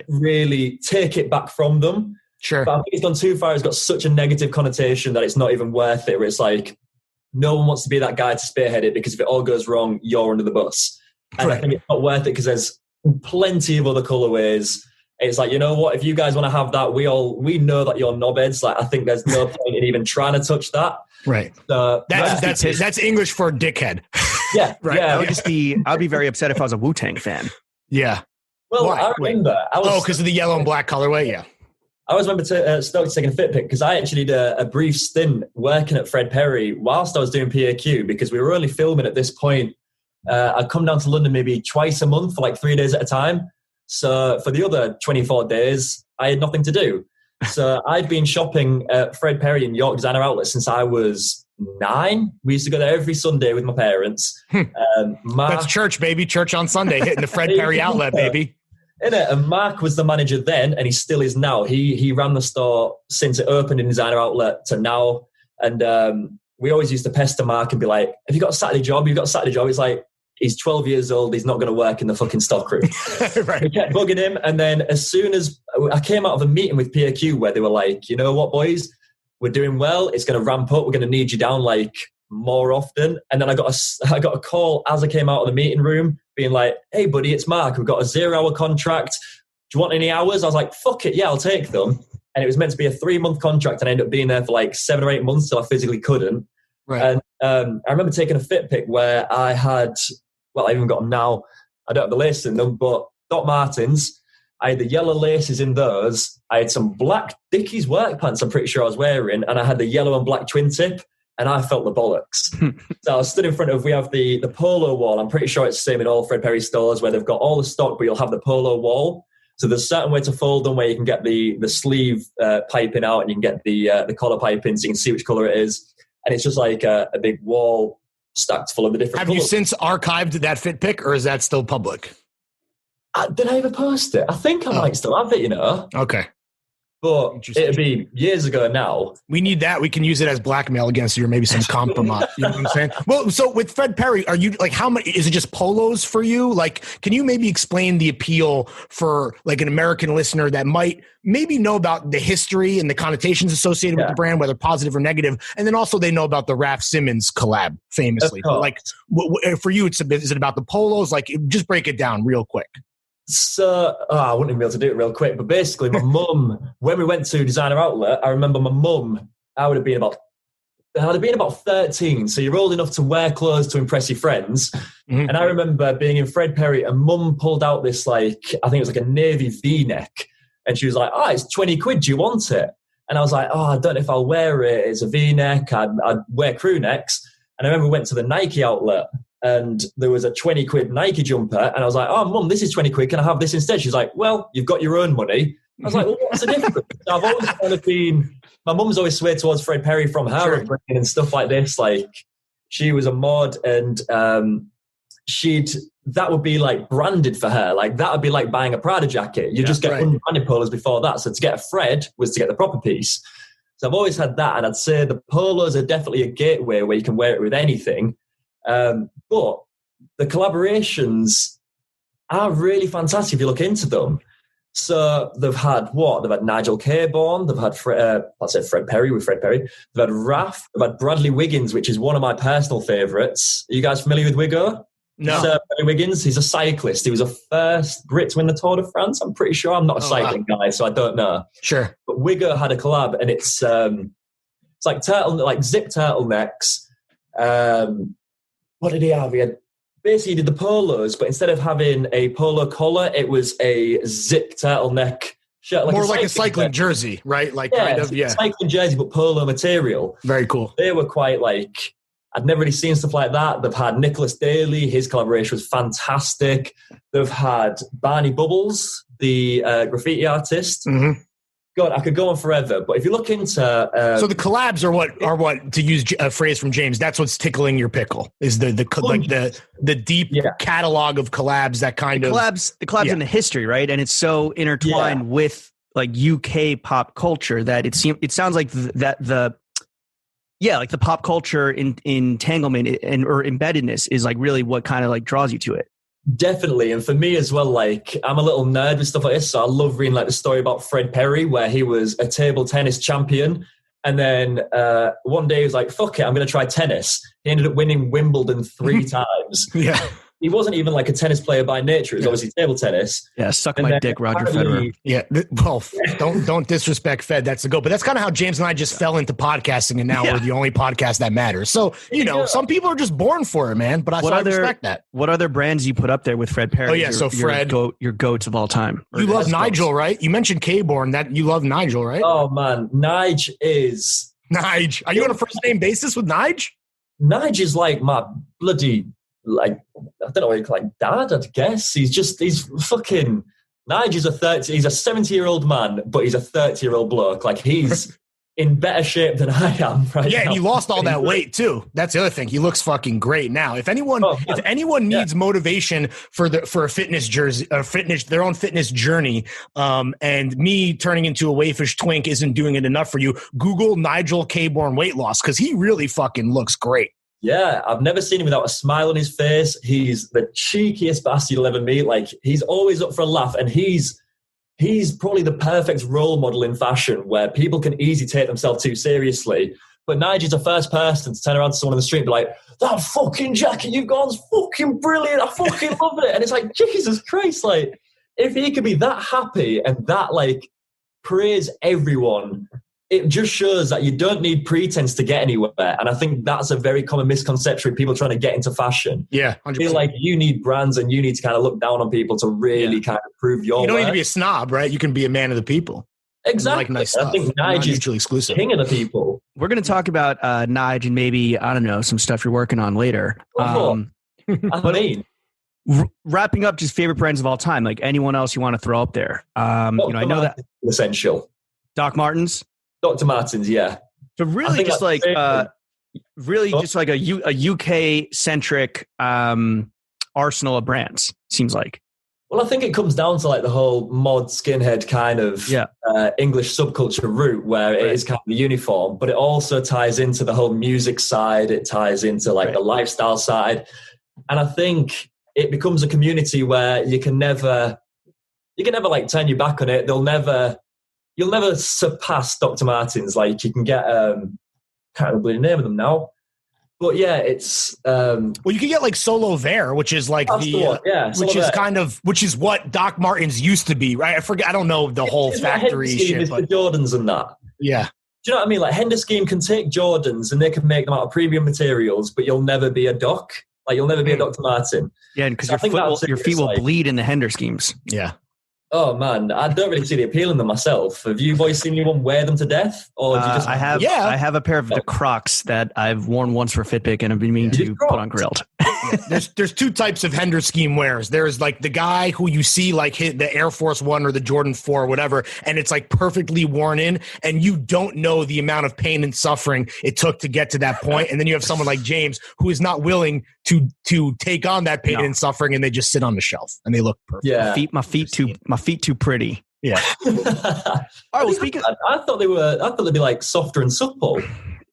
really take it back from them. Sure. But I think it's gone too far. It's got such a negative connotation that it's not even worth it. Where it's like, no one wants to be that guy to spearhead it, because if it all goes wrong, you're under the bus. And I think it's not worth it because there's plenty of other colorways. It's like, you know what? If you guys want to have that, we know that you're knobheads. Like, I think there's no point in even trying to touch that. Right. That's English for dickhead. Yeah. Right. Yeah. I'd be very upset if I was a Wu-Tang fan. Yeah. Well, Why? I remember. Because of the yellow and black colorway? Yeah. I always remember Stokes taking a fit pic because I actually did a brief stint working at Fred Perry whilst I was doing PAQ because we were only filming at this point. I'd come down to London maybe twice a month for like 3 days at a time. So for the other 24 days, I had nothing to do. So I'd been shopping at Fred Perry in York Designer Outlet since I was 9. We used to go there every Sunday with my parents. That's church, baby. Church on Sunday, hitting the Fred Perry Outlet, baby. And Mark was the manager then, and he still is now. He ran the store since it opened in Designer Outlet to now. And we always used to pester Mark and be like, have you got a Saturday job? You've got a Saturday job? He's like, he's 12 years old. He's not going to work in the fucking stock room. Right. We kept bugging him. And then as soon as I came out of a meeting with PAQ where they were like, you know what, boys, we're doing well. It's going to ramp up. We're going to need you down like more often. And then I got a call as I came out of the meeting room being like, hey, buddy, it's Mark. We've got a 0-hour contract. Do you want any hours? I was like, fuck it. Yeah, I'll take them. And it was meant to be a 3-month contract. And I ended up being there for like 7 or 8 months till I physically couldn't. Right. And I remember taking a fit pic where I had, well, I even got them now. I don't have the laces in them, but Doc Martens, I had the yellow laces in those. I had some black Dickies work pants I'm pretty sure I was wearing. And I had the yellow and black twin tip. And I felt the bollocks. So I was stood in front of, we have the polo wall. I'm pretty sure it's the same in all Fred Perry stores where they've got all the stock, but you'll have the polo wall. So there's a certain way to fold them where you can get the sleeve piping out and you can get the collar piping so you can see which color it is. And it's just like a big wall stacked full of the different colors. You since archived that fit pic or is that still public? Did I ever post it? I think I might still have it, you know. Okay. But it'd be years ago now. We need that. We can use it as blackmail against you or maybe some compromise. You know what I'm saying? Well, so with Fred Perry, are you like, how many, is it just polos for you? Like, can you maybe explain the appeal for like an American listener that might maybe know about the history and the connotations associated with the brand, whether positive or negative, and then also they know about the Raph Simmons collab famously. Like for you, is it about the polos? Like just break it down real quick. So, I wouldn't even be able to do it real quick, but basically my mum, when we went to Designer Outlet, I remember my mum, I'd have been about 13. So you're old enough to wear clothes to impress your friends. Mm-hmm. And I remember being in Fred Perry and mum pulled out this, like, I think it was like a navy V-neck. And she was like, it's 20 quid. Do you want it? And I was like, I don't know if I'll wear it. It's a V-neck. I'd wear crew necks. And I remember we went to the Nike outlet. And there was a 20 quid Nike jumper. And I was like, Mum, this is 20 quid. Can I have this instead? She's like, well, you've got your own money. I was like, well, what's the difference? I've always kind of been, my mum's always swayed towards Fred Perry from her upbringing and stuff like this. Like, she was a mod and that would be like branded for her. Like, that would be like buying a Prada jacket. You just get unbranded polos before that. So to get a Fred was to get the proper piece. So I've always had that. And I'd say the polos are definitely a gateway where you can wear it with anything. But the collaborations are really fantastic if you look into them. So they've had They've had Nigel Caborn. They've had Fred Perry with Fred Perry. They've had Raph. They've had Bradley Wiggins, which is one of my personal favourites. Are you guys familiar with Wiggo? No. Bradley Wiggins, he's a cyclist. He was the first Brit to win the Tour de France. I'm pretty sure. I'm not a cycling guy, so I don't know. Sure. But Wiggo had a collab, and it's like zip turtlenecks. What did he have? He did the polos, but instead of having a polo collar, it was a zip turtleneck shirt. More like a cycling jersey, right? Like cycling jersey, but polo material. Very cool. They were quite like, I'd never really seen stuff like that. They've had Nicholas Daly. His collaboration was fantastic. They've had Barney Bubbles, the graffiti artist. Mm-hmm. God, I could go on forever, but if you look into so the collabs are what to use a phrase from James. That's what's tickling your pickle is the deep catalog of collabs that the collabs in the history, right? And it's so intertwined with like UK pop culture that it sounds like the pop culture entanglement or embeddedness is like really what kind of like draws you to it. Definitely. And for me as well, like I'm a little nerd with stuff like this. So I love reading like the story about Fred Perry, where he was a table tennis champion. And then one day he was like, fuck it, I'm going to try tennis. He ended up winning Wimbledon 3 times. Yeah. he wasn't even like a tennis player by nature. It was obviously table tennis. Yeah, suck And my then dick, Roger apparently- Federer. Yeah, well, don't disrespect Fed. That's the goal. But that's kind of how James and I just fell into podcasting, and now we're the only podcast that matters. So some people are just born for it, man. But I respect that. What other brands you put up there with Fred Perry? Oh yeah, so Fred, your goats of all time. You love Nigel, right? You mentioned K-Born. That you love Nigel, right? Oh man, Nige is Nige. Are you on a first name basis with Nige? Nige is like my bloody, like, I don't know what you call, like, dad, I'd guess. He's fucking, Nige is he's a 70-year-old man, but he's a 30-year-old bloke. Like, he's in better shape than I am right now. Yeah, and he lost all that weight too. That's the other thing. He looks fucking great now. If anyone needs motivation for a fitness jersey, their own fitness journey, and me turning into a wayfish twink isn't doing it enough for you, Google Nigel K-Born weight loss, because he really fucking looks great. Yeah, I've never seen him without a smile on his face. He's the cheekiest bastard you'll ever meet. Like, he's always up for a laugh, and he's probably the perfect role model in fashion where people can easily take themselves too seriously. But Nigel's the first person to turn around to someone on the street and be like, that fucking jacket you've got is fucking brilliant. I fucking love it. And it's like, Jesus Christ, like, if he could be that happy and that, like, praise everyone, it just shows that you don't need pretense to get anywhere. And I think that's a very common misconception with people trying to get into fashion. Yeah, 100%. I feel like you need brands and you need to kind of look down on people to really kind of prove your You don't worth. need to be a snob, right? You can be a man of the people. Exactly. Like nice stuff. I think Nige is mutually exclusive. king of the people. We're going to talk about Nige and maybe, I don't know, some stuff you're working on later. Wrapping up just favorite brands of all time, like anyone else you want to throw up there. I know that essential. Doc Martens. Dr. Martens, yeah. So really just like just like a UK centric arsenal of brands, seems like. Well, I think it comes down to like the whole mod skinhead kind of English subculture route where it is kind of the uniform, but it also ties into the whole music side. It ties into like the lifestyle side. And I think it becomes a community where you can never like turn your back on it. You'll never surpass Dr. Martens. Like you can get, can't remember the name of them now. But yeah, it's well, you can get like Solo Vert, which is like which is what Doc Martens used to be, right? I forget. I don't know the whole factory shit, but the Jordans and that. Yeah, do you know what I mean? Like Hender Scheme can take Jordans and they can make them out of premium materials, but you'll never be a Doc. Like you'll never be a Dr. Marten. Yeah, because your feet will bleed in the Hender Schemes. Yeah. Oh man, I don't really see the appeal in them myself. Have you boys seen anyone wear them to death, or do you just? I have a pair of the Crocs that I've worn once for Fitbit and I've been meaning to put on grilled. There's two types of Hender Scheme wearers. There's like the guy who you see like hit the Air Force One or the Jordan 4 or whatever, and it's like perfectly worn in, and you don't know the amount of pain and suffering it took to get to that point. And then you have someone like James who is not willing to take on that pain and suffering, and they just sit on the shelf and they look perfect. Yeah, my feet too pretty. Yeah. All right. Well, speaking, I thought they'd be like softer and supple.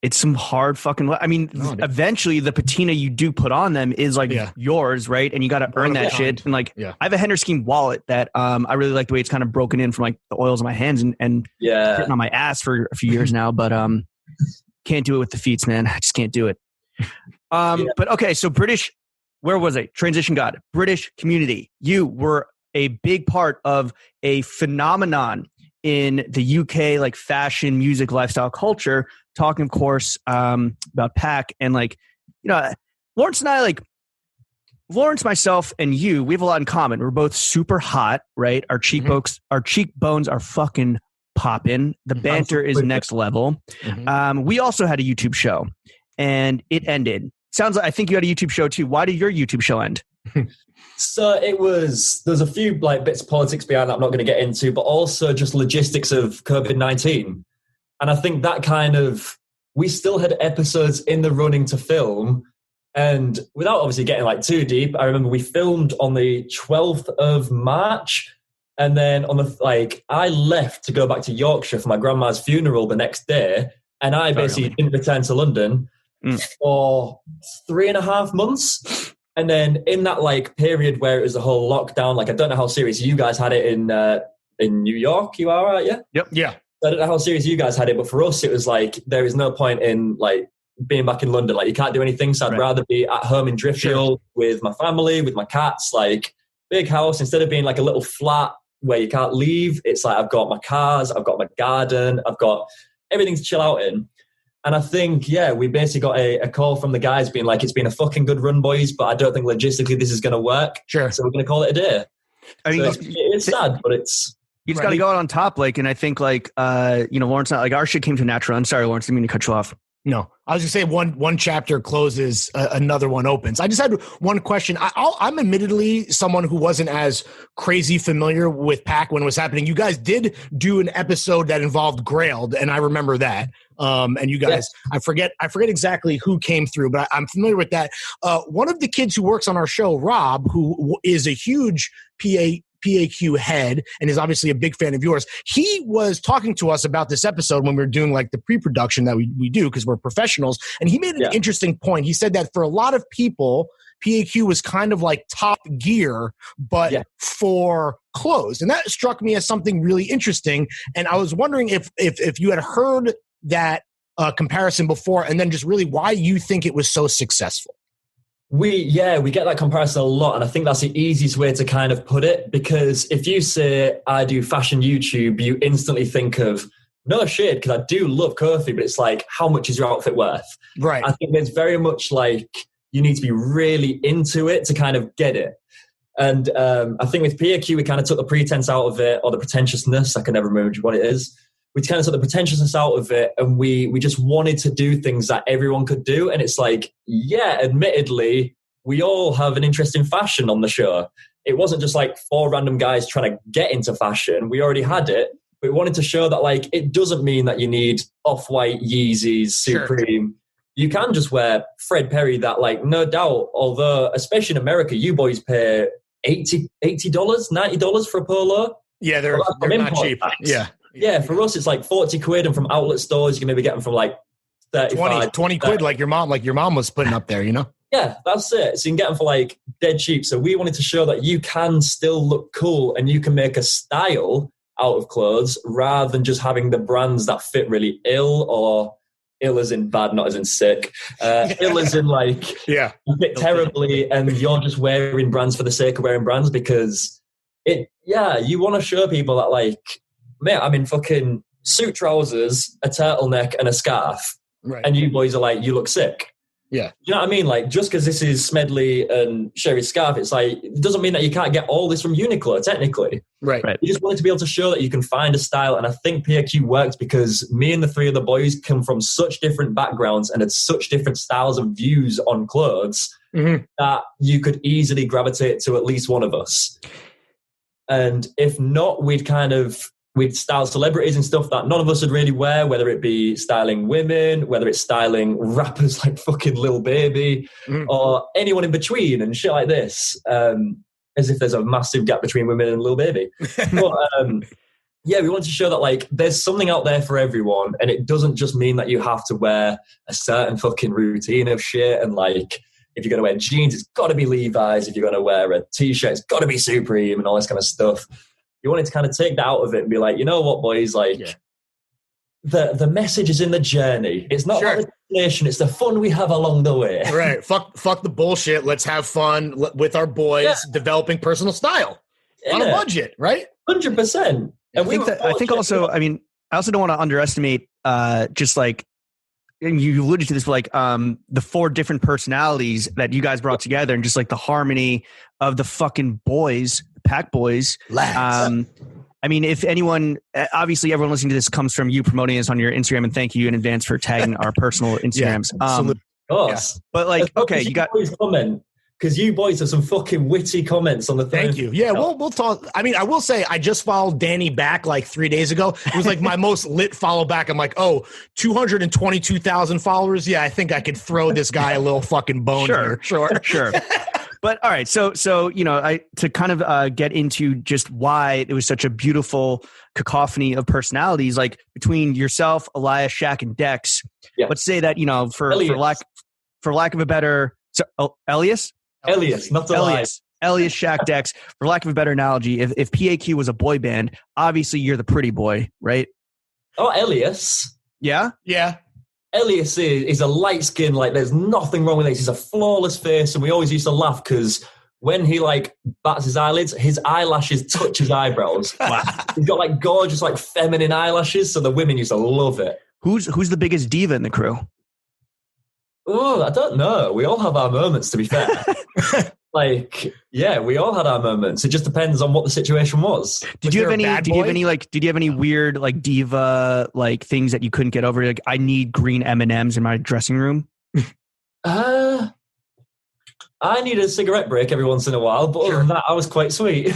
It's some hard fucking. I mean, eventually the patina you do put on them is like yours, right? And you got to earn that shit. And like, I have a Hender Scheme wallet that I really like the way it's kind of broken in from like the oils on my hands and sitting on my ass for a few years now. But can't do it with the feet, man. I just can't do it. But okay, so British. Where was I? Transition God. British community. You were a big part of a phenomenon in the UK, like fashion, music, lifestyle, culture. Talking, of course, about Pac and like, Lawrence and I, like Lawrence, myself, and you, we have a lot in common. We're both super hot, right? Our cheekbones are fucking popping. The banter is next level. We also had a YouTube show, and it ended. Sounds like I think you had a YouTube show too. Why did your YouTube show end? So there's a few like bits of politics behind that I'm not going to get into, but also just logistics of COVID-19. And I think that we still had episodes in the running to film. And without obviously getting like too deep, I remember we filmed on the 12th of March. And then I left to go back to Yorkshire for my grandma's funeral the next day. And I basically didn't return to London for 3.5 months. And then in that like period where it was the whole lockdown, like I don't know how serious you guys had it in New York. You are, right? Yeah. Yep. Yeah. I don't know how serious you guys had it, but for us, it was like there is no point in like being back in London. Like, you can't do anything, so I'd rather be at home in Driffield with my family, with my cats. Like, big house, instead of being like a little flat where you can't leave, it's like I've got my cars, I've got my garden, I've got everything to chill out in. And I think, we basically got a call from the guys being like, it's been a fucking good run, boys, but I don't think logistically this is going to work. Sure. So we're going to call it a day. I mean, so it's sad, but it's... You just got to go out on top, like, and I think, like, Lawrence, like, our shit came to natural. I'm sorry, Lawrence, didn't mean to cut you off. No, I was going to say one chapter closes, another one opens. I just had one question. I'm admittedly someone who wasn't as crazy familiar with PAC when it was happening. You guys did do an episode that involved Grailed, and I remember that. And you guys, I forget exactly who came through, but I'm familiar with that. One of the kids who works on our show, Rob, who is a huge PAQ head and is obviously a big fan of yours. He was talking to us about this episode when we were doing like the pre-production that we do because we're professionals. And he made an interesting point. He said that for a lot of people, PAQ was kind of like Top Gear, but for clothes. And that struck me as something really interesting. And I was wondering if you had heard that comparison before, and then just really why you think it was so successful. We get that comparison a lot, and I think that's the easiest way to kind of put it, because if you say I do fashion YouTube, you instantly think of, no shit, because I do love Kofi, but it's like, how much is your outfit worth? Right. I think there's very much like, you need to be really into it to kind of get it. And I think with PAQ, we kind of took the pretense out of it, or the pretentiousness, I can never remember what it is. We kind of took the pretentiousness out of it, and we just wanted to do things that everyone could do. And it's like, admittedly, we all have an interest in fashion on the show. It wasn't just like 4 random guys trying to get into fashion. We already had it. We wanted to show that, like, it doesn't mean that you need Off-White, Yeezys, Supreme. Sure. You can just wear Fred Perry that, like, no doubt, although, especially in America, you boys pay $80, $90 for a polo. Yeah, they're not cheap. Packs. Yeah, for us, it's like 40 quid, and from outlet stores, you can maybe get them from like 35, 20 quid, like your mom was putting up there, you know? Yeah, that's it. So you can get them for like dead cheap. So we wanted to show that you can still look cool and you can make a style out of clothes rather than just having the brands that fit really ill, or ill as in bad, not as in sick. Ill as in like you fit terribly and you're just wearing brands for the sake of wearing brands, because you want to show people that, like, mate, I'm in fucking suit trousers, a turtleneck, and a scarf. Right. And you boys are like, you look sick. Yeah. You know what I mean? Like, just because this is Smedley and Sherry's scarf, it's like, it doesn't mean that you can't get all this from Uniqlo, technically. Right. You just wanted to be able to show that you can find a style. And I think PAQ works because me and the 3 of the boys come from such different backgrounds and had such different styles and views on clothes that you could easily gravitate to at least one of us. And if not, we'd style celebrities and stuff that none of us would really wear, whether it be styling women, whether it's styling rappers like fucking Lil Baby, or anyone in between and shit like this. As if there's a massive gap between women and Lil Baby. But we want to show that, like, there's something out there for everyone, and it doesn't just mean that you have to wear a certain fucking routine of shit. And like, if you're going to wear jeans, it's got to be Levi's. If you're going to wear a t-shirt, it's got to be Supreme and all this kind of stuff. You wanted to kind of take that out of it and be like, you know what, boys, like, the message is in the journey. It's not about the destination, it's the fun we have along the way. Right. Fuck the bullshit. Let's have fun with our boys developing personal style on a budget, right? 100%. And I think also, I mean, I also don't want to underestimate just like, and you alluded to this, like the 4 different personalities that you guys brought together, and just like the harmony of the fucking boys, PAC boys. I mean, if anyone, obviously everyone listening to this comes from you promoting this on your Instagram, and thank you in advance for tagging our personal Instagrams. Of course. But like, okay, you got... comment. Because you boys have some fucking witty comments on the thing. Thank you. Yeah, we'll talk. I mean, I will say I just followed Danny back like 3 days ago. It was like my most lit follow back. I'm like, 222,000 followers. Yeah, I think I could throw this guy a little fucking bone here. Sure. But all right, so to kind of get into just why it was such a beautiful cacophony of personalities, like between yourself, Elias, Shaq, and Dex. Yeah. Let's say that for lack of a better, Elias, not Elias. Elias, Shaq, Dex. For lack of a better analogy, if PAQ was a boy band, obviously you're the pretty boy, right? Oh, Elias. Yeah. Elias is a light skin, like there's nothing wrong with this. He's a flawless face, and we always used to laugh because when he like bats his eyelids, his eyelashes touch his eyebrows. Wow. He's got like gorgeous, like feminine eyelashes, so the women used to love it. Who's the biggest diva in the crew? Oh, I don't know. We all have our moments, to be fair. Like, yeah, we all had our moments. It just depends on what the situation was. Did you have any weird like diva like things that you couldn't get over? Like, I need green M&Ms in my dressing room. I need a cigarette break every once in a while, but other than that, I was quite sweet.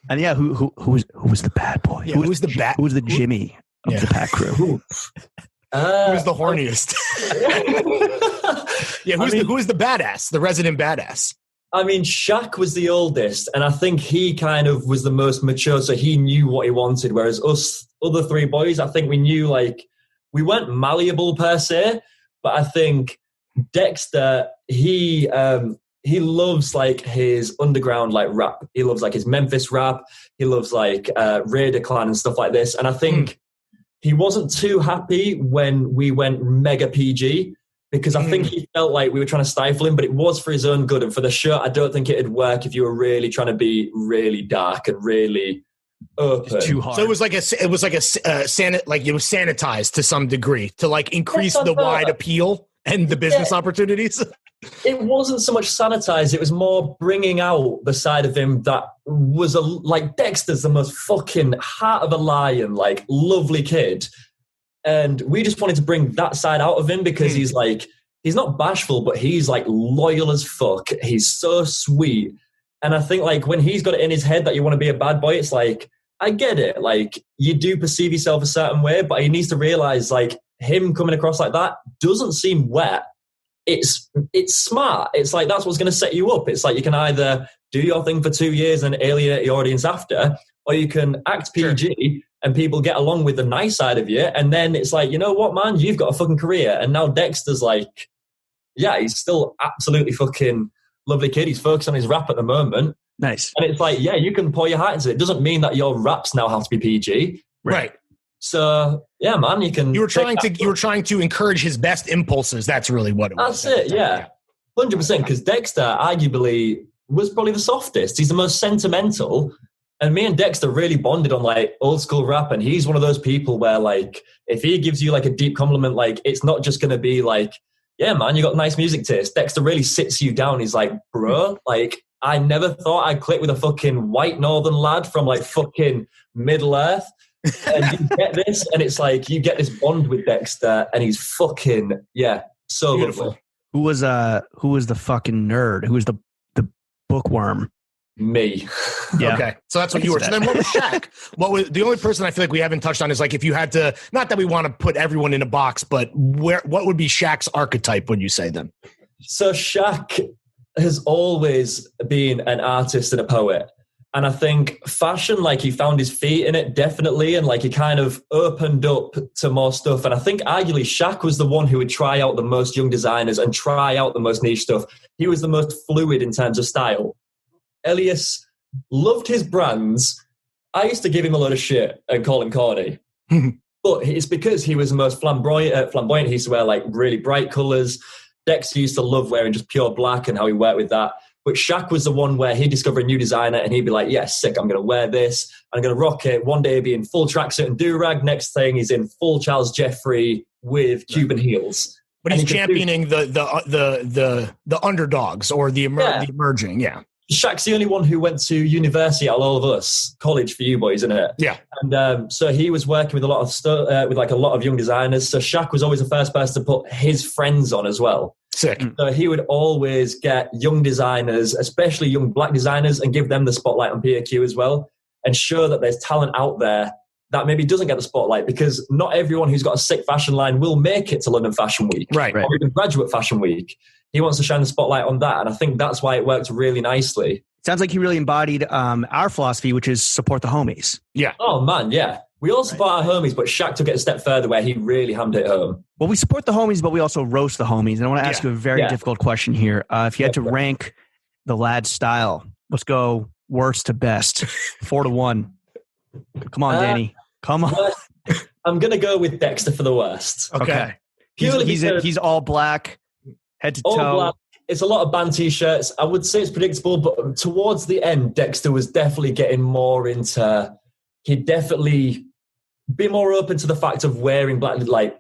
And yeah, who was the bad boy? Yeah, who was the Jimmy of the pack crew? Who was the horniest? Yeah, who was the badass? The resident badass? I mean, Shaq was the oldest, and I think he kind of was the most mature, so he knew what he wanted, whereas us other three boys, I think we knew, like, we weren't malleable per se, but I think Dexter, he loves, like, his underground, like, rap. He loves, like, his Memphis rap. He loves, like, Raider Clan and stuff like this, and I think he wasn't too happy when we went mega PG, because I think he felt like we were trying to stifle him, but it was for his own good. And for the show, I don't think it'd work if you were really trying to be really dark and really open. It's too hard. So it was like it was sanitized to some degree to like increase the wide appeal and the business opportunities. It wasn't so much sanitized. It was more bringing out the side of him that was like Dexter's the most fucking heart of a lion, like lovely kid. And we just wanted to bring that side out of him because he's not bashful, but he's like loyal as fuck. He's so sweet. And I think like when he's got it in his head that you want to be a bad boy, it's like, I get it. Like you do perceive yourself a certain way, but he needs to realize like him coming across like that doesn't seem wet. It's smart. It's like, that's what's going to set you up. It's like you can either do your thing for 2 years and alienate your audience after, or you can act PG and people get along with the nice side of you. And then it's like, you know what, man, you've got a fucking career. And now Dexter's like, yeah, he's still absolutely fucking lovely kid. He's focused on his rap at the moment. Nice. And it's like, yeah, you can pour your heart into it. It doesn't mean that your raps now have to be PG. Right. So yeah, man, you can. You were trying to encourage his best impulses. That's really what it was. That's it. Yeah. 100%. Because Dexter arguably was probably the softest. He's the most sentimental. And me and Dexter really bonded on like old school rap. And he's one of those people where like, if he gives you like a deep compliment, like it's not just going to be like, yeah, man, you got nice music taste. Dexter really sits you down. He's like, bro, like I never thought I'd click with a fucking white northern lad from like fucking Middle Earth. And you get this, and it's like you get this bond with Dexter, and he's fucking so beautiful. Lovely. Who was the fucking nerd? Who was the bookworm? Me. Yeah. Okay. So that's what you were. So then what was Shaq? What was the only person I feel like we haven't touched on is like if you had to, not that we want to put everyone in a box, but what would be Shaq's archetype when you say them? So Shaq has always been an artist and a poet. And I think fashion, like he found his feet in it, definitely. And like he kind of opened up to more stuff. And I think arguably Shaq was the one who would try out the most young designers and try out the most niche stuff. He was the most fluid in terms of style. Elias loved his brands. I used to give him a lot of shit and call him corny. But it's because he was the most flamboyant. He used to wear like really bright colors. Dex used to love wearing just pure black and how he worked with that. But Shaq was the one where he'd discover a new designer and he'd be like, yeah, sick, I'm going to wear this. I'm going to rock it. One day he'd be in full tracksuit and do-rag. Next thing he's in full Charles Jeffrey with Cuban heels. But he's championing the underdogs or the emerging, yeah. Shaq's the only one who went to university out of all of us. College for you boys, isn't it? Yeah. And so he was working with a lot of stuff, with like a lot of young designers. So Shaq was always the first person to put his friends on as well. Sick. So he would always get young designers, especially young black designers, and give them the spotlight on PAQ as well, and show that there's talent out there that maybe doesn't get the spotlight, because not everyone who's got a sick fashion line will make it to London Fashion Week, right. Or even Graduate Fashion Week. He wants to shine the spotlight on that, and I think that's why it worked really nicely. Sounds like he really embodied our philosophy, which is support the homies. Yeah. Oh man, yeah. We all support our homies, but Shaq took it a step further where he really hammed it home. Well, we support the homies, but we also roast the homies. And I want to ask you a very difficult question here. If you had to rank the lad's style, let's go worst to best, 4-1. Come on, Danny. Come on. I'm going to go with Dexter for the worst. Okay. Purely because He's all black, head to all toe. black. It's a lot of band t-shirts. I would say it's predictable, but towards the end, Dexter was definitely getting more into. He'd definitely be more open to the fact of wearing black, like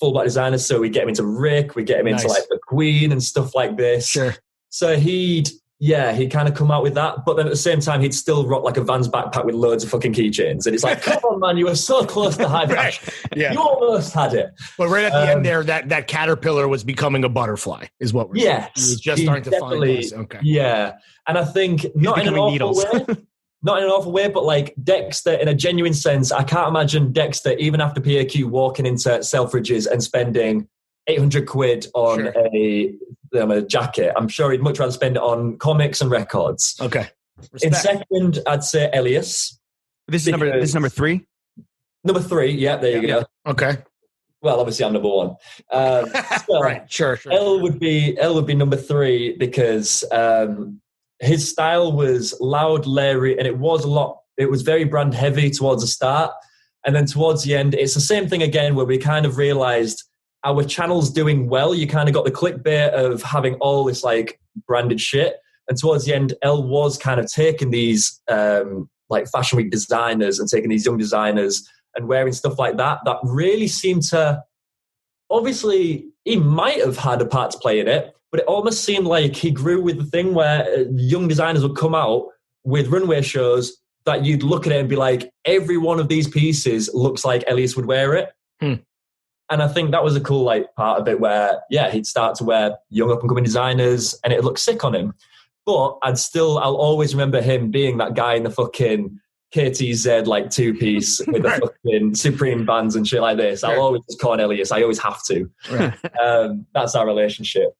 full black designers. So we get him into Rick, we get him into like the Queen and stuff like this. Sure. So he'd kind of come out with that, but then at the same time, he'd still rock like a Vans backpack with loads of fucking keychains. And it's like, come on, man, you were so close to high fashion. Yeah. You almost had it. But right at the end there, that caterpillar was becoming a butterfly, is what we're saying. He was just starting to find us. Okay. Yeah. And I think not in an awful way. Not in an awful way, but like Dexter, in a genuine sense, I can't imagine Dexter, even after PAQ, walking into Selfridges and spending 800 quid on a jacket. I'm sure he'd much rather spend it on comics and records. Okay. Respect. In second, I'd say Elias. This is number 3? Number 3, yeah, there you go. Okay. Well, obviously I'm number 1. So right, sure. L would be number 3 because his style was loud, leery, and it was very brand heavy towards the start. And then towards the end, it's the same thing again, where we kind of realized our channel's doing well. You kind of got the clickbait of having all this like branded shit. And towards the end, L was kind of taking these like Fashion Week designers and taking these young designers and wearing stuff like that really seemed to, obviously he might have had a part to play in it, but it almost seemed like he grew with the thing where young designers would come out with runway shows that you'd look at it and be like, every one of these pieces looks like Elias would wear it. And I think that was a cool like part of it where, he'd start to wear young up and coming designers and it looked sick on him. But I'll always remember him being that guy in the fucking KTZ like 2-piece with the fucking Supreme bands and shit like this. I'll always just call him Elias. I always have to. That's our relationship.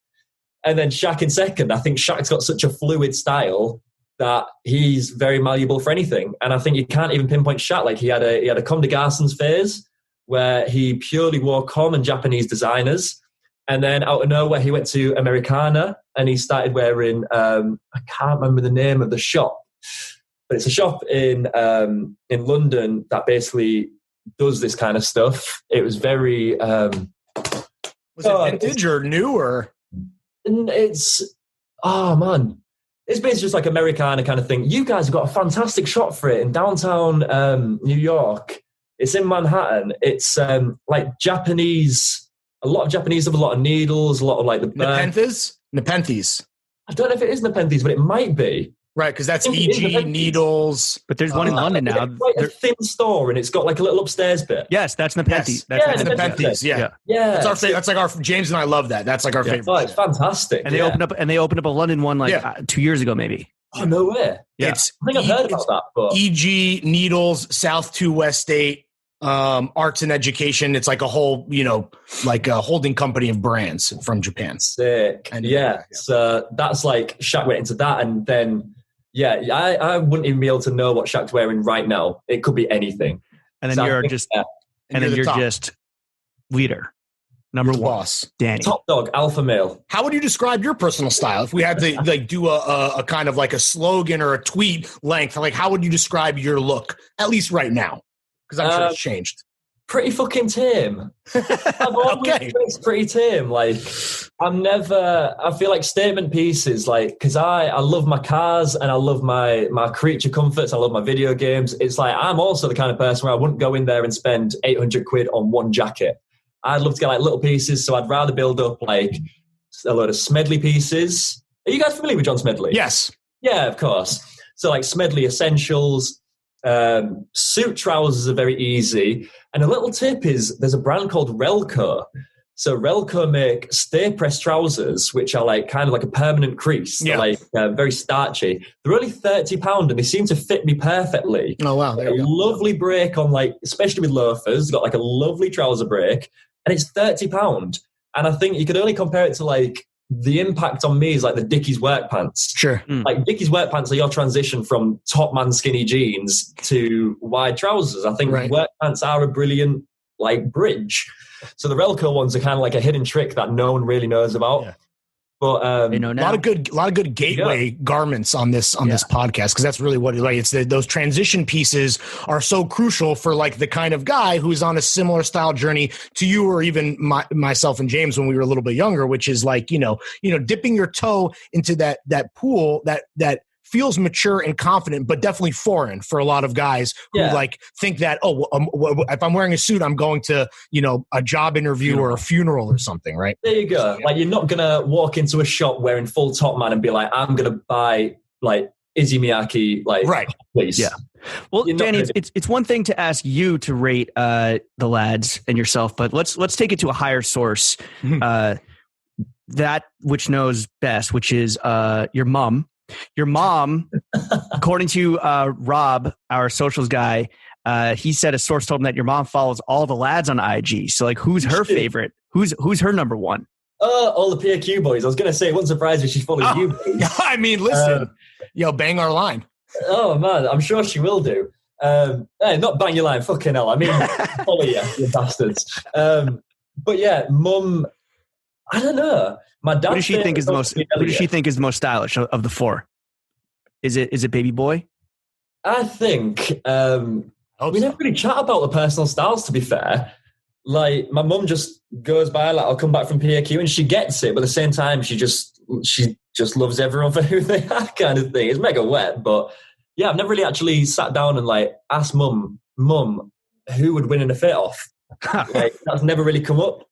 And then Shaq in second. I think Shaq's got such a fluid style that he's very malleable for anything. And I think you can't even pinpoint Shaq. Like he had a Comme des Garçons phase where he purely wore common Japanese designers. And then out of nowhere, he went to Americana and he started wearing, I can't remember the name of the shop, but it's a shop in London that basically does this kind of stuff. It was very... was it vintage or new or... It's basically just like Americana kind of thing. You guys have got a fantastic shop for it in downtown New York. It's in Manhattan. It's like Japanese, a lot of Japanese stuff, a lot of needles, a lot of like the Nepenthes. I don't know if it is Nepenthes, but it might be. Right, because that's EG, needles. But there's one in London now. It's quite a thin store, and it's got like a little upstairs bit. Yes, that's Nepenthes. That's Nepenthes. Yeah. That's our favorite. That's like our James and I love that. That's like our favorite. Oh, it's fantastic. And they opened up a London one like 2 years ago, maybe. Oh no way! Yeah. I think I've heard about that. But EG, Needles, South 2 West 8, Arts and Education. It's like a whole, like a holding company of brands from Japan. Sick. And so that's like Shaq went into that, and then. Yeah, I wouldn't even be able to know what Shaq's wearing right now. It could be anything. And then you're just leader. Number 1, boss. Danny. Top dog, alpha male. How would you describe your personal style? If we had to like do a kind of like a slogan or a tweet length, like how would you describe your look, at least right now? Because I'm sure it's changed. Pretty fucking tame. I've always been pretty tame. Like, I feel like statement pieces, like, because I love my cars and I love my creature comforts. I love my video games. It's like, I'm also the kind of person where I wouldn't go in there and spend 800 quid on one jacket. I'd love to get like little pieces. So I'd rather build up like a load of Smedley pieces. Are you guys familiar with John Smedley? Yes. Yeah, of course. So like Smedley Essentials, suit trousers are very easy. And a little tip is there's a brand called Relco. So Relco make stay press trousers, which are like kind of like a permanent crease. Yeah. They're like very starchy. They're only £30 and they seem to fit me perfectly. Oh, wow. There you go. Lovely break on like, especially with loafers, got like a lovely trouser break and it's £30. And I think you could only compare it to like, the impact on me is like the Dickies work pants. Sure. Like Dickies work pants are your transition from top man skinny jeans to wide trousers. I think work pants are a brilliant like bridge. So the Relco ones are kind of like a hidden trick that no one really knows about. Yeah. But You know, A now. lot of good gateway garments on this podcast, because that's really what it, like. It's those transition pieces are so crucial for like the kind of guy who's on a similar style journey to you, or even myself and James when we were a little bit younger, which is like dipping your toe into that pool that feels mature and confident, but definitely foreign for a lot of guys who like think that, if I'm wearing a suit, I'm going to, a job interview or a funeral or something, right? There you go. Like, you're not going to walk into a shop wearing full top, man, and be like, I'm going to buy like Izzy Miyake, like, right. Please. Yeah. Well, Danny, it's one thing to ask you to rate the lads and yourself, but let's take it to a higher source, that which knows best, which is your mom. Your mom, according to Rob, our socials guy, he said a source told him that your mom follows all the lads on IG. So, like, who's her favorite? Who's her number one? All the PAQ boys. I was going to say, it wouldn't surprise me if she follows you boys. I mean, listen, bang our line. Oh, man, I'm sure she will do. Hey, not bang your line, fucking hell. I mean, follow you bastards. But yeah, mum, I don't know. My dad. Who does she think is the most? Who does she think is the most stylish of the four? Is it Baby Boy? I think we never really chat about the personal styles. To be fair, like my mum just goes by like, I'll come back from PAQ and she gets it, but at the same time she just loves everyone for who they are, kind of thing. It's mega wet, but yeah, I've never really actually sat down and like asked mum, who would win in a fit off. Like, that's never really come up.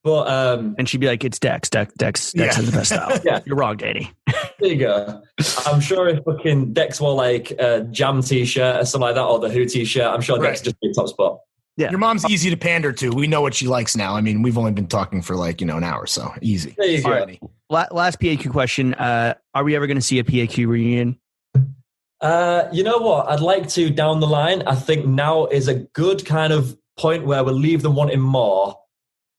But and she'd be like, "It's Dex. Dex has the best style." Yeah, you're wrong, Danny. There you go. I'm sure if fucking Dex wore like a Jam t-shirt or something like that, or the Who t-shirt, I'm sure Dex just be top spot. Yeah, your mom's easy to pander to. We know what she likes now. I mean, we've only been talking for like an hour, so easy. There you go. Right. Last PAQ question: are we ever going to see a PAQ reunion? You know what? I'd like to down the line. I think now is a good kind of point where we'll leave them wanting more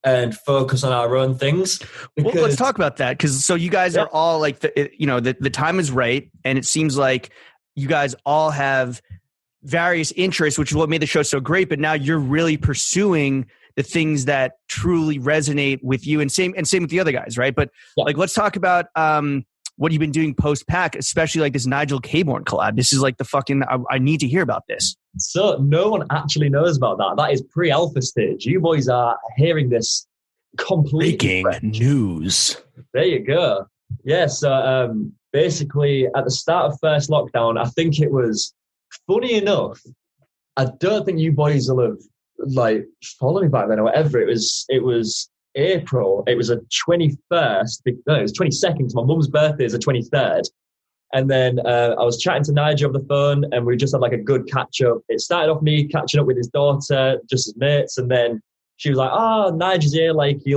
and focus on our own things. Well, let's talk about that, because so you guys are all like the time is right, and it seems like you guys all have various interests, which is what made the show so great. But now you're really pursuing the things that truly resonate with you, and same with the other guys, right? But like, let's talk about what you've been doing post pack, especially like this Nigel Caborn collab. This is like the fucking I need to hear about this. So no one actually knows about that. That is pre-alpha stage. You boys are hearing this completely breaking news. There you go. Yeah, so basically at the start of first lockdown, I think it was, funny enough, I don't think you boys will have like followed me back then or whatever. It was April. It was a 21st. No, it was 22nd because my mum's birthday is the 23rd. And then I was chatting to Nigel over the phone, and we just had like a good catch up. It started off me catching up with his daughter, just as mates, and then she was like, "Oh, Nigel's here. Like he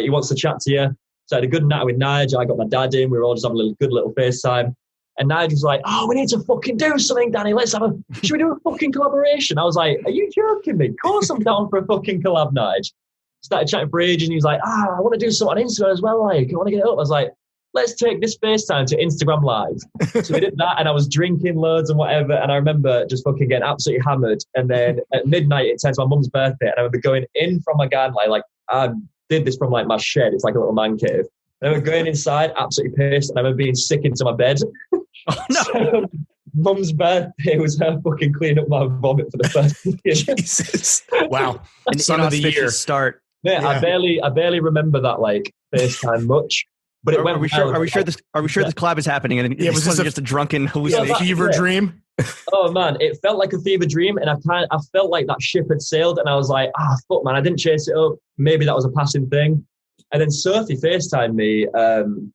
wants to chat to you." So I had a good night with Nigel. I got my dad in. We were all just having a good little FaceTime. And Nigel was like, "Oh, we need to fucking do something, Danny. Should we do a fucking collaboration?" I was like, "Are you joking me? Of course I'm down for a fucking collab, Nigel." Started chatting for ages, and he was like, "I want to do something on Instagram as well. Like, I want to get it up." I was like, "Let's take this FaceTime to Instagram Live." So we did that, and I was drinking loads and whatever, and I remember just fucking getting absolutely hammered. And then at midnight, it turns my mum's birthday, and I remember going in from my garden, like I did this from like my shed. It's like a little man cave. And I remember going inside, absolutely pissed, and I remember being sick into my bed. Oh, no. So, mum's birthday was her fucking cleaning up my vomit for the first weekend. Jesus. Wow. An Son of the year. Start. Yeah, I barely remember that like FaceTime much. But it went. Are we sure this collab is happening? And it was just a drunken hallucination, fever dream. Oh man, it felt like a fever dream, and I felt like that ship had sailed, and I was like, fuck man, I didn't chase it up. Maybe that was a passing thing. And then Sophie FaceTimed me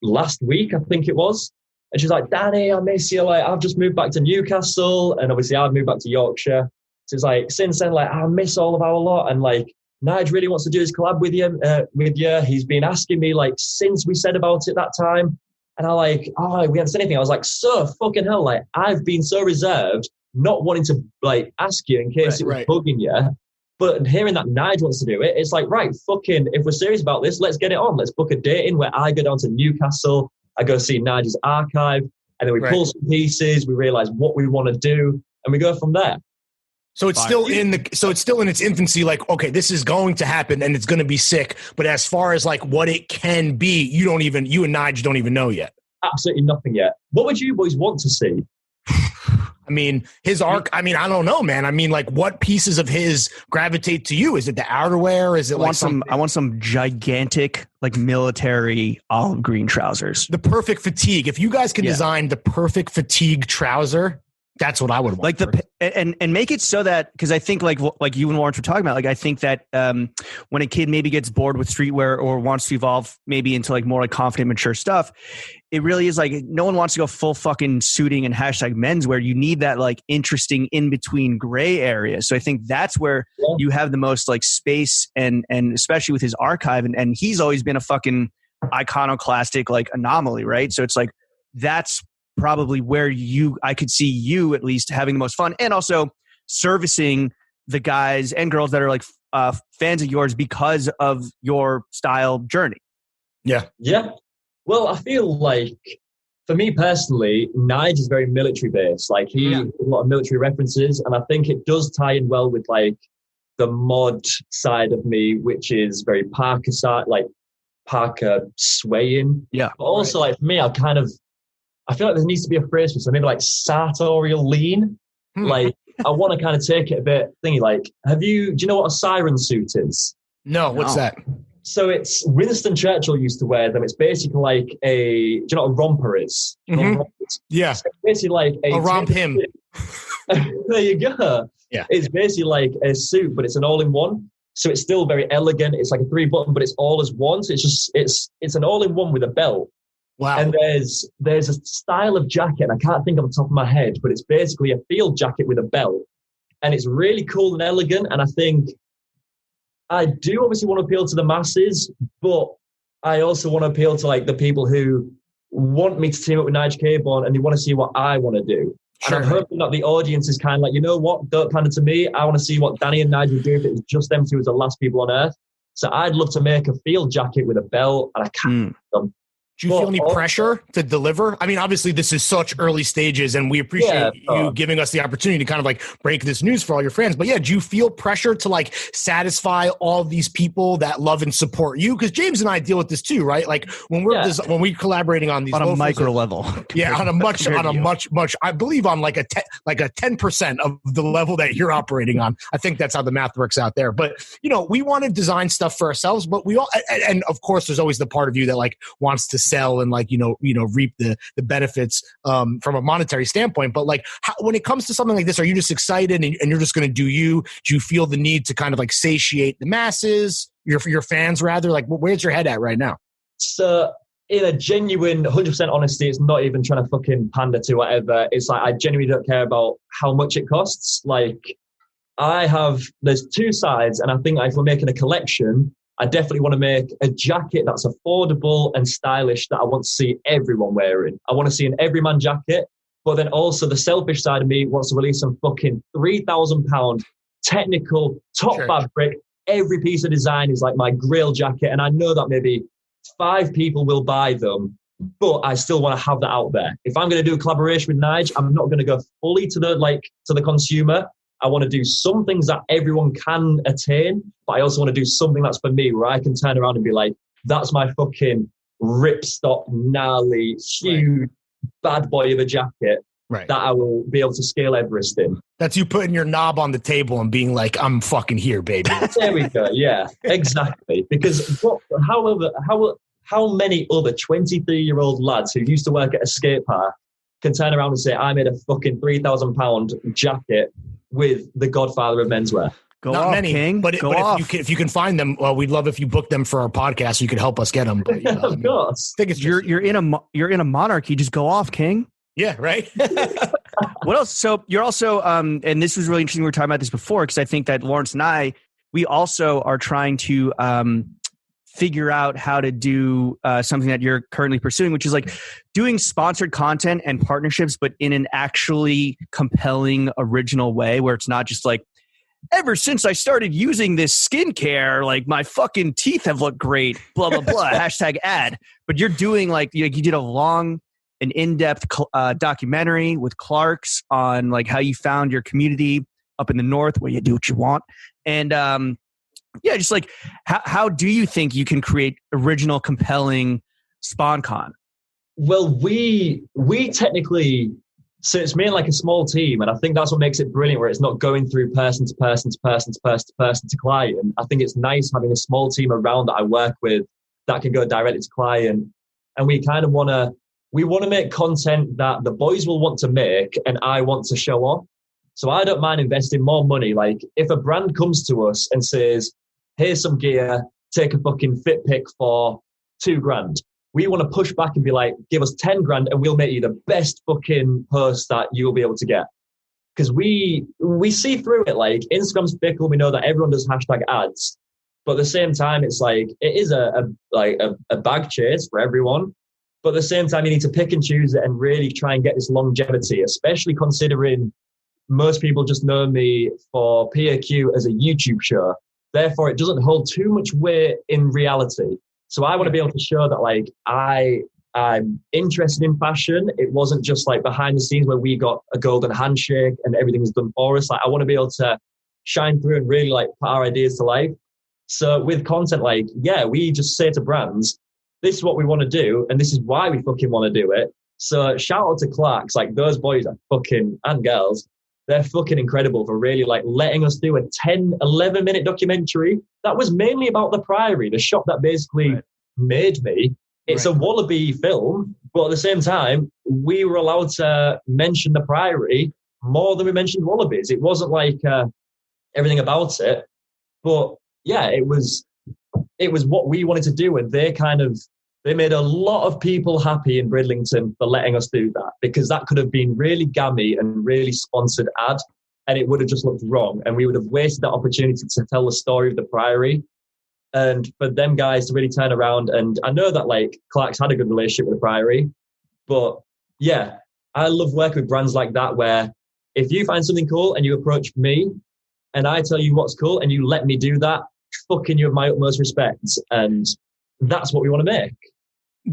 last week, I think it was, and she's like, "Danny, I miss you. Like, I've just moved back to Newcastle, and obviously I've moved back to Yorkshire. So it's like since then, like I miss all of our lot, and like." Nige really wants to do his collab with you. He's been asking me like since we said about it that time. And I like, we haven't said anything. I was like, so fucking hell, like I've been so reserved, not wanting to like ask you in case it was bugging you. But hearing that Nige wants to do it, it's like, right, fucking, if we're serious about this, let's get it on. Let's book a date in where I go down to Newcastle. I go see Nige's archive, and then we pull some pieces. We realize what we want to do, and we go from there. So it's still in its infancy. Like, okay, this is going to happen and it's going to be sick. But as far as like what it can be, you and Nige don't even know yet. Absolutely nothing yet. What would you boys want to see? I mean, his arc. I mean, I don't know, man. I mean, like, what pieces of his gravitate to you? Is it the outerwear? Is it I want some gigantic, like, military olive green trousers. The perfect fatigue. If you guys can design the perfect fatigue trouser, that's what I would want. Like and make it so that, because I think like you and Lawrence were talking about, like I think that when a kid maybe gets bored with streetwear or wants to evolve maybe into like more like confident, mature stuff, it really is like no one wants to go full fucking suiting and hashtag menswear. You need that like interesting in between gray area. So I think that's where you have the most like space and especially with his archive and he's always been a fucking iconoclastic like anomaly, right? So it's like that's probably where I could see you at least having the most fun and also servicing the guys and girls that are like fans of yours because of your style journey. Yeah. Yeah. Well, I feel like for me personally, Nige is very military based. Like he has a lot of military references and I think it does tie in well with like the mod side of me, which is very Parker side, like Parker swaying. Yeah. But also like for me, I feel like there needs to be a phrase for something like sartorial lean. Like, I want to kind of take it a bit thingy. Like, do you know what a siren suit is? No, what's that? So it's Winston Churchill used to wear them. It's basically like do you know what a romper is? Mm-hmm. Yeah. So it's basically like a romp him. There you go. Yeah. It's basically like a suit, but it's an all-in-one. So it's still very elegant. It's like a 3-button, but it's all as one. So it's an all-in-one with a belt. Wow. And there's a style of jacket, and I can't think off the top of my head, but it's basically a field jacket with a belt. And it's really cool and elegant. And I think I do obviously want to appeal to the masses, but I also want to appeal to like the people who want me to team up with Nige K-Born and they want to see what I want to do. Sure. And I'm hoping that the audience is kind of like, you know what, don't pander to me. I want to see what Danny and Nige would do if it was just them two as the last people on earth. So I'd love to make a field jacket with a belt, and I can't. Do you feel any pressure to deliver? I mean, obviously this is such early stages and we appreciate you giving us the opportunity to kind of like break this news for all your fans. But yeah, do you feel pressure to like satisfy all these people that love and support you? Because James and I deal with this too, right? Like when we're collaborating on these on a micro level. Yeah, on a much, I believe on like a 10% of the level that you're operating on. I think that's how the math works out there. But you know, we want to design stuff for ourselves, but we all, and of course there's always the part of you that like wants to sell and like, you know, reap the benefits from a monetary standpoint. But like when it comes to something like this, are you just excited and you're just going to do you? Do you feel the need to kind of like satiate the masses, your fans rather? Like where's your head at right now? So in a genuine 100% honesty, it's not even trying to fucking pander to whatever. It's like, I genuinely don't care about how much it costs. Like there's two sides. And I think if we're making a collection, I definitely want to make a jacket that's affordable and stylish that I want to see everyone wearing. I want to see an everyman jacket, but then also the selfish side of me wants to release some fucking £3,000 technical top fabric. Every piece of design is like my grail jacket. And I know that maybe 5 people will buy them, but I still want to have that out there. If I'm going to do a collaboration with Nige, I'm not going to go fully to the consumer. I want to do some things that everyone can attain, but I also want to do something that's for me, where I can turn around and be like, that's my fucking ripstop, gnarly, huge bad boy of a jacket that I will be able to scale Everest in. That's you putting your knob on the table and being like, I'm fucking here, baby. There we go. Yeah, exactly. Because how many other 23-year-old lads who used to work at a skate park can turn around and say, I made a fucking £3,000 jacket with the godfather of menswear? Not many, King. But if you can find them, well, we'd love if you book them for our podcast so you could help us get them. But, you know, of course. I think it's you're in a monarchy. Just go off, King. Yeah, right. What else? So you're also, and this was really interesting. We were talking about this before because I think that Lawrence and I, we also are trying to figure out how to do something that you're currently pursuing, which is like doing sponsored content and partnerships, but in an actually compelling, original way where it's not just like, ever since I started using this skincare, like my fucking teeth have looked great, blah, blah, blah, hashtag ad. But you're doing like, you did an in-depth documentary with Clark's on like how you found your community up in the north where you do what you want. And yeah, just like how do you think you can create original, compelling SpawnCon? Well, we technically, so it's mainly like a small team, and I think that's what makes it brilliant, where it's not going through person to person to person to person to person to client. I think it's nice having a small team around that I work with that can go directly to client, and we kind of want to make content that the boys will want to make and I want to show off. So I don't mind investing more money. Like if a brand comes to us and says, here's some gear, take a fucking fit pick for $2,000. We want to push back and be like, give us 10 grand and we'll make you the best fucking post that you'll be able to get. Because we see through it. Like Instagram's fickle. We know that everyone does hashtag ads, but at the same time, it's like, it is a bag chase for everyone. But at the same time, you need to pick and choose it and really try and get this longevity, especially considering most people just know me for PAQ as a YouTube show. Therefore, it doesn't hold too much weight in reality. So I want to be able to show that like I'm interested in fashion. It wasn't just like behind the scenes where we got a golden handshake and everything was done for us. Like I want to be able to shine through and really like put our ideas to life. So with content, like, yeah, we just say to brands, this is what we want to do. And this is why we fucking want to do it. So shout out to Clarks. Like those boys are fucking, and girls, they're fucking incredible for really like letting us do a 10, 11 minute documentary that was mainly about the Priory, the shop that basically made me. It's a Wallaby film, but at the same time, we were allowed to mention the Priory more than we mentioned Wallabies. It wasn't like everything about it, but yeah, it was what we wanted to do, and they made a lot of people happy in Bridlington for letting us do that, because that could have been really gammy and really sponsored ad, and it would have just looked wrong, and we would have wasted that opportunity to tell the story of the Priory. And for them guys to really turn around, and I know that like Clark's had a good relationship with the Priory, but yeah, I love working with brands like that, where if you find something cool and you approach me and I tell you what's cool and you let me do that, fucking you have my utmost respect. And that's what we want to make.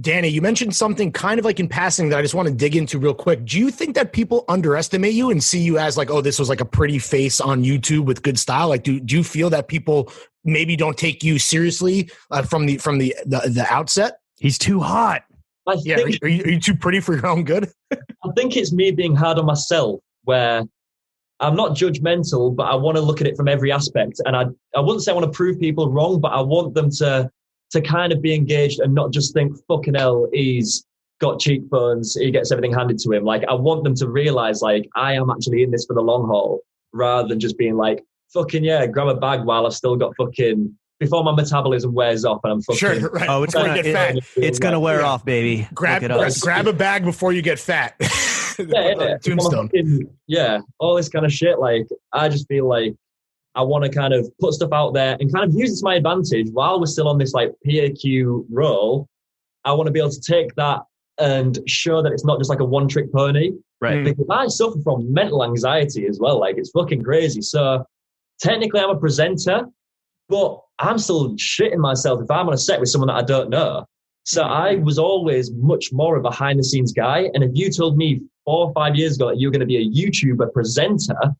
Danny, you mentioned something kind of like in passing that I just want to dig into real quick. Do you think that people underestimate you and see you as like, oh, this was like a pretty face on YouTube with good style? Like, do you feel that people maybe don't take you seriously from the outset? He's too hot. Are you too pretty for your own good? I think it's me being hard on myself, where I'm not judgmental, but I want to look at it from every aspect. And I wouldn't say I want to prove people wrong, but I want them to kind of be engaged and not just think, fucking hell, he's got cheekbones, he gets everything handed to him. Like, I want them to realize, like, I am actually in this for the long haul, rather than just being like, fucking yeah, grab a bag while I've still got fucking, before my metabolism wears off and I'm fucking... Sure, right. Oh, it's gonna wear off, baby. Grab a bag before you get fat. Tombstone. All this kind of shit. Like, I just feel like I want to kind of put stuff out there and kind of use it to my advantage while we're still on this like PAQ roll. I want to be able to take that and show that it's not just like a one-trick pony. Right. Because I suffer from mental anxiety as well. Like, it's fucking crazy. So technically I'm a presenter, but I'm still shitting myself if I'm on a set with someone that I don't know. So I was always much more a behind-the-scenes guy. And if you told me 4 or 5 years ago that you were going to be a YouTuber presenter,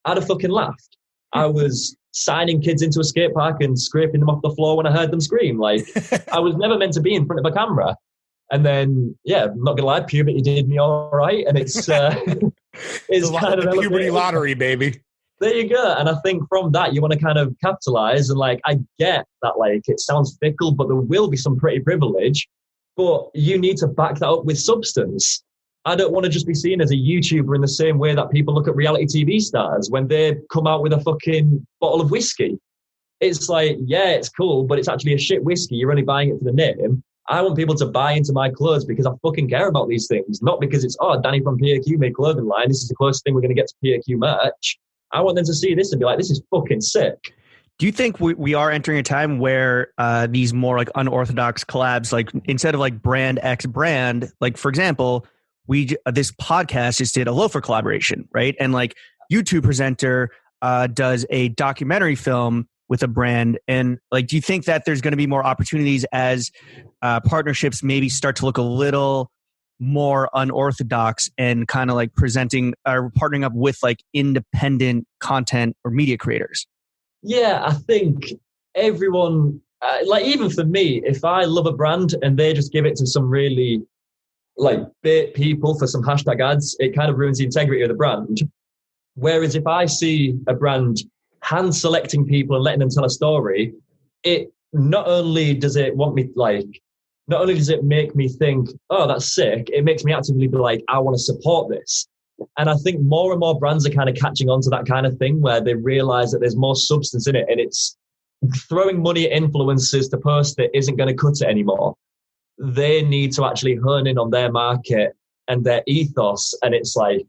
I'd have fucking laughed. I was signing kids into a skate park and scraping them off the floor when I heard them scream. Like, I was never meant to be in front of a camera. And then, yeah, I'm not going to lie, puberty did me all right. And it's kind of the puberty lottery, baby. There you go. And I think from that, you want to kind of capitalize. And like, I get that, like, it sounds fickle, but there will be some pretty privilege. But you need to back that up with substance. I don't want to just be seen as a YouTuber in the same way that people look at reality TV stars when they come out with a fucking bottle of whiskey. It's like, yeah, it's cool, but it's actually a shit whiskey. You're only buying it for the name. I want people to buy into my clothes because I fucking care about these things, not because it's, oh, Danny from PAQ made clothing line. This is the closest thing we're going to get to PAQ merch. I want them to see this and be like, this is fucking sick. Do you think we are entering a time where these more like unorthodox collabs, like instead of like brand X brand, like for example, this podcast just did a loafer collaboration, right? And like YouTube presenter does a documentary film with a brand. And like, do you think that there's going to be more opportunities as partnerships maybe start to look a little more unorthodox and kind of like presenting or partnering up with like independent content or media creators? Yeah, I think everyone, like even for me, if I love a brand and they just give it to some really like bait people for some hashtag ads, it kind of ruins the integrity of the brand. Whereas if I see a brand hand selecting people and letting them tell a story, it not only does it make me think, oh, that's sick, it makes me actively be like, I want to support this. And I think more and more brands are kind of catching on to that kind of thing where they realize that there's more substance in it, and it's throwing money at influencers to post it isn't going to cut it anymore. They need to actually hone in on their market and their ethos. And it's like,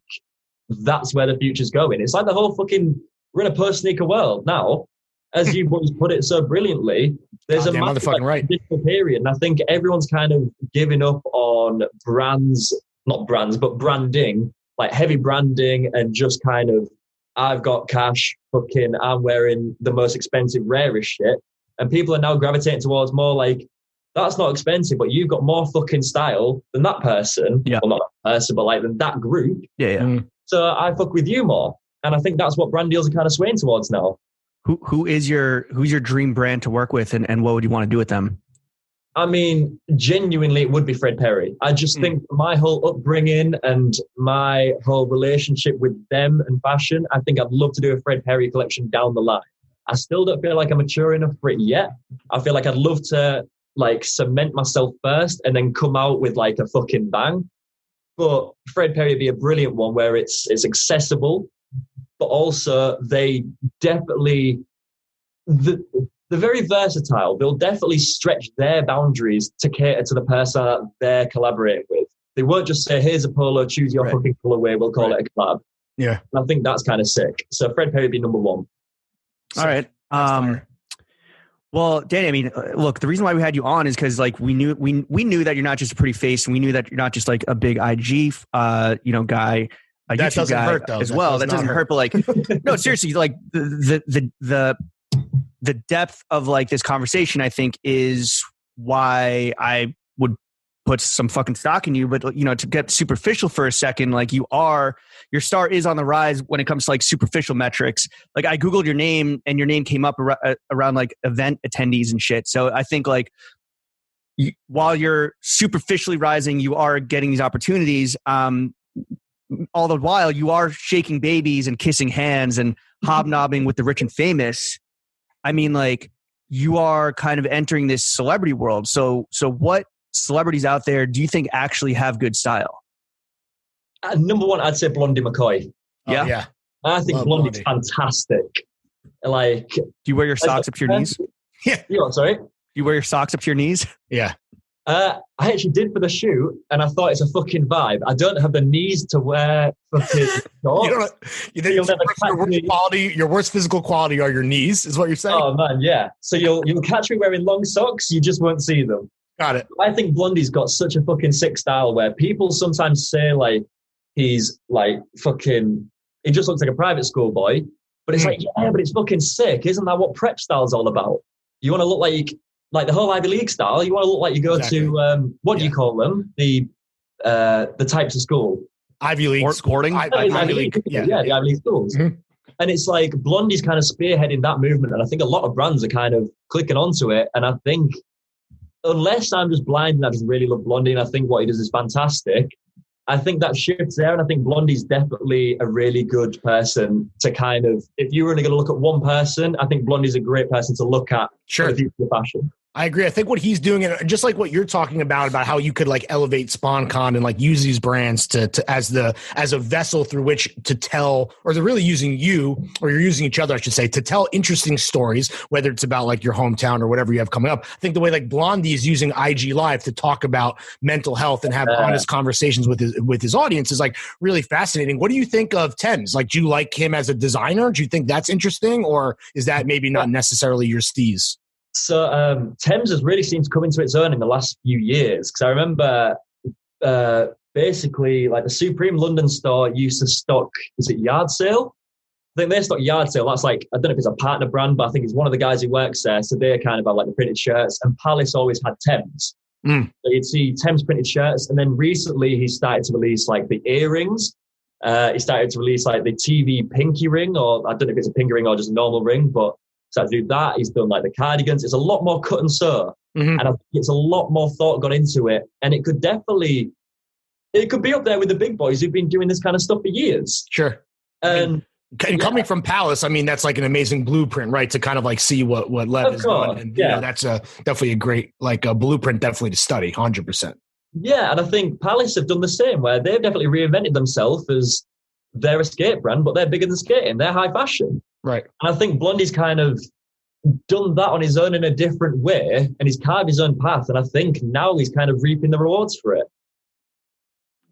that's where the future's going. It's like the whole fucking, we're in a post-sneaker world now. As you boys put it so brilliantly, there's a massive transitional period. And I think everyone's kind of giving up on branding, like heavy branding and just kind of, I've got cash, fucking, I'm wearing the most expensive, rarest shit. And people are now gravitating towards more like, that's not expensive, but you've got more fucking style than that person. Yeah. Well, not that person, but like than that group. Yeah. So I fuck with you more. And I think that's what brand deals are kind of swaying towards now. Who's your dream brand to work with, and what would you want to do with them? I mean, genuinely, it would be Fred Perry. I just think my whole upbringing and my whole relationship with them and fashion, I think I'd love to do a Fred Perry collection down the line. I still don't feel like I'm mature enough for it yet. I feel like I'd love to like cement myself first and then come out with like a fucking bang. But Fred Perry would be a brilliant one where it's accessible, but also they definitely, they're very versatile. They'll definitely stretch their boundaries to cater to the person that they're collaborating with. They won't just say, here's a polo, choose your fucking colorway, we'll call it a collab. Yeah. And I think that's kind of sick. So Fred Perry would be number one. All right. Well, Danny, I mean, look, the reason why we had you on is because like we knew that you're not just a pretty face, and we knew that you're not just like a big IG, guy, a that YouTube doesn't guy hurt though. as well. That doesn't hurt, but like, no, seriously, like the depth of like this conversation, I think, is why I would put some fucking stock in you. But to get superficial for a second, like your star is on the rise when it comes to like superficial metrics. Like I Googled your name and your name came up around like event attendees and shit. So I think like while you're superficially rising, you are getting these opportunities. All the while you are shaking babies and kissing hands and hobnobbing with the rich and famous. I mean, like you are kind of entering this celebrity world. So what celebrities out there do you think actually have good style? Number one, I'd say Blondie McCoy. Yeah. Yeah. I think Blondie's fantastic. Like, do you wear your socks up to your knees? Yeah. Sorry? Do you wear your socks up to your knees? Yeah. I actually did for the shoot, and I thought it's a fucking vibe. I don't have the knees to wear fucking shorts. Your worst physical quality are your knees, is what you're saying? Oh man, yeah. So you'll catch me wearing long socks, you just won't see them. Got it. I think Blondie's got such a fucking sick style where people sometimes say like he's like fucking, he just looks like a private school boy, but it's like, yeah, but it's fucking sick. Isn't that what prep style's all about? You want to look like the whole Ivy League style. You want to look like you go to, what do you call them? The types of school. Ivy League sporting? Ivy League. Yeah, the Ivy League schools. Mm-hmm. And it's like Blondie's kind of spearheading that movement. And I think a lot of brands are kind of clicking onto it. And I think unless I'm just blind and I just really love Blondie and I think what he does is fantastic, I think that shifts there. And I think Blondie's definitely a really good person to kind of, if you were only going to look at one person, I think Blondie's a great person to look at for the future of fashion. I agree. I think what he's doing, and just like what you're talking about how you could like elevate SpawnCon and like use these brands to as a vessel through which to tell, or they're really using you, or you're using each other, I should say, to tell interesting stories, whether it's about like your hometown or whatever you have coming up. I think the way like Blondie is using IG Live to talk about mental health and have honest conversations with his audience is like really fascinating. What do you think of Thames? Like, do you like him as a designer? Do you think that's interesting, or is that maybe not necessarily your steez? So Thames has really seemed to come into its own in the last few years, because I remember basically like the Supreme London store used to stock, is it Yard Sale? I think they stock Yard Sale. That's like, I don't know if it's a partner brand, but I think it's one of the guys who works there. So they kind of have like the printed shirts, and Palace always had Thames. Mm. So you'd see Thames printed shirts, and then recently he started to release like the earrings. He started to release like the TV pinky ring, or I don't know if it's a pinky ring or just a normal ring, but started to do that. He's done like the cardigans. It's a lot more cut and sew, and I think it's a lot more thought gone into it. And it could be up there with the big boys who've been doing this kind of stuff for years. Sure. And coming from Palace, I mean, that's like an amazing blueprint, right? To kind of like see what Lev has done. And, you know, that's definitely a great, like a blueprint, definitely to study, 100%. Yeah, and I think Palace have done the same, where they've definitely reinvented themselves as their skate brand, but they're bigger than skating. They're high fashion. Right. And I think Blondie's kind of done that on his own in a different way, and he's carved his own path. And I think now he's kind of reaping the rewards for it.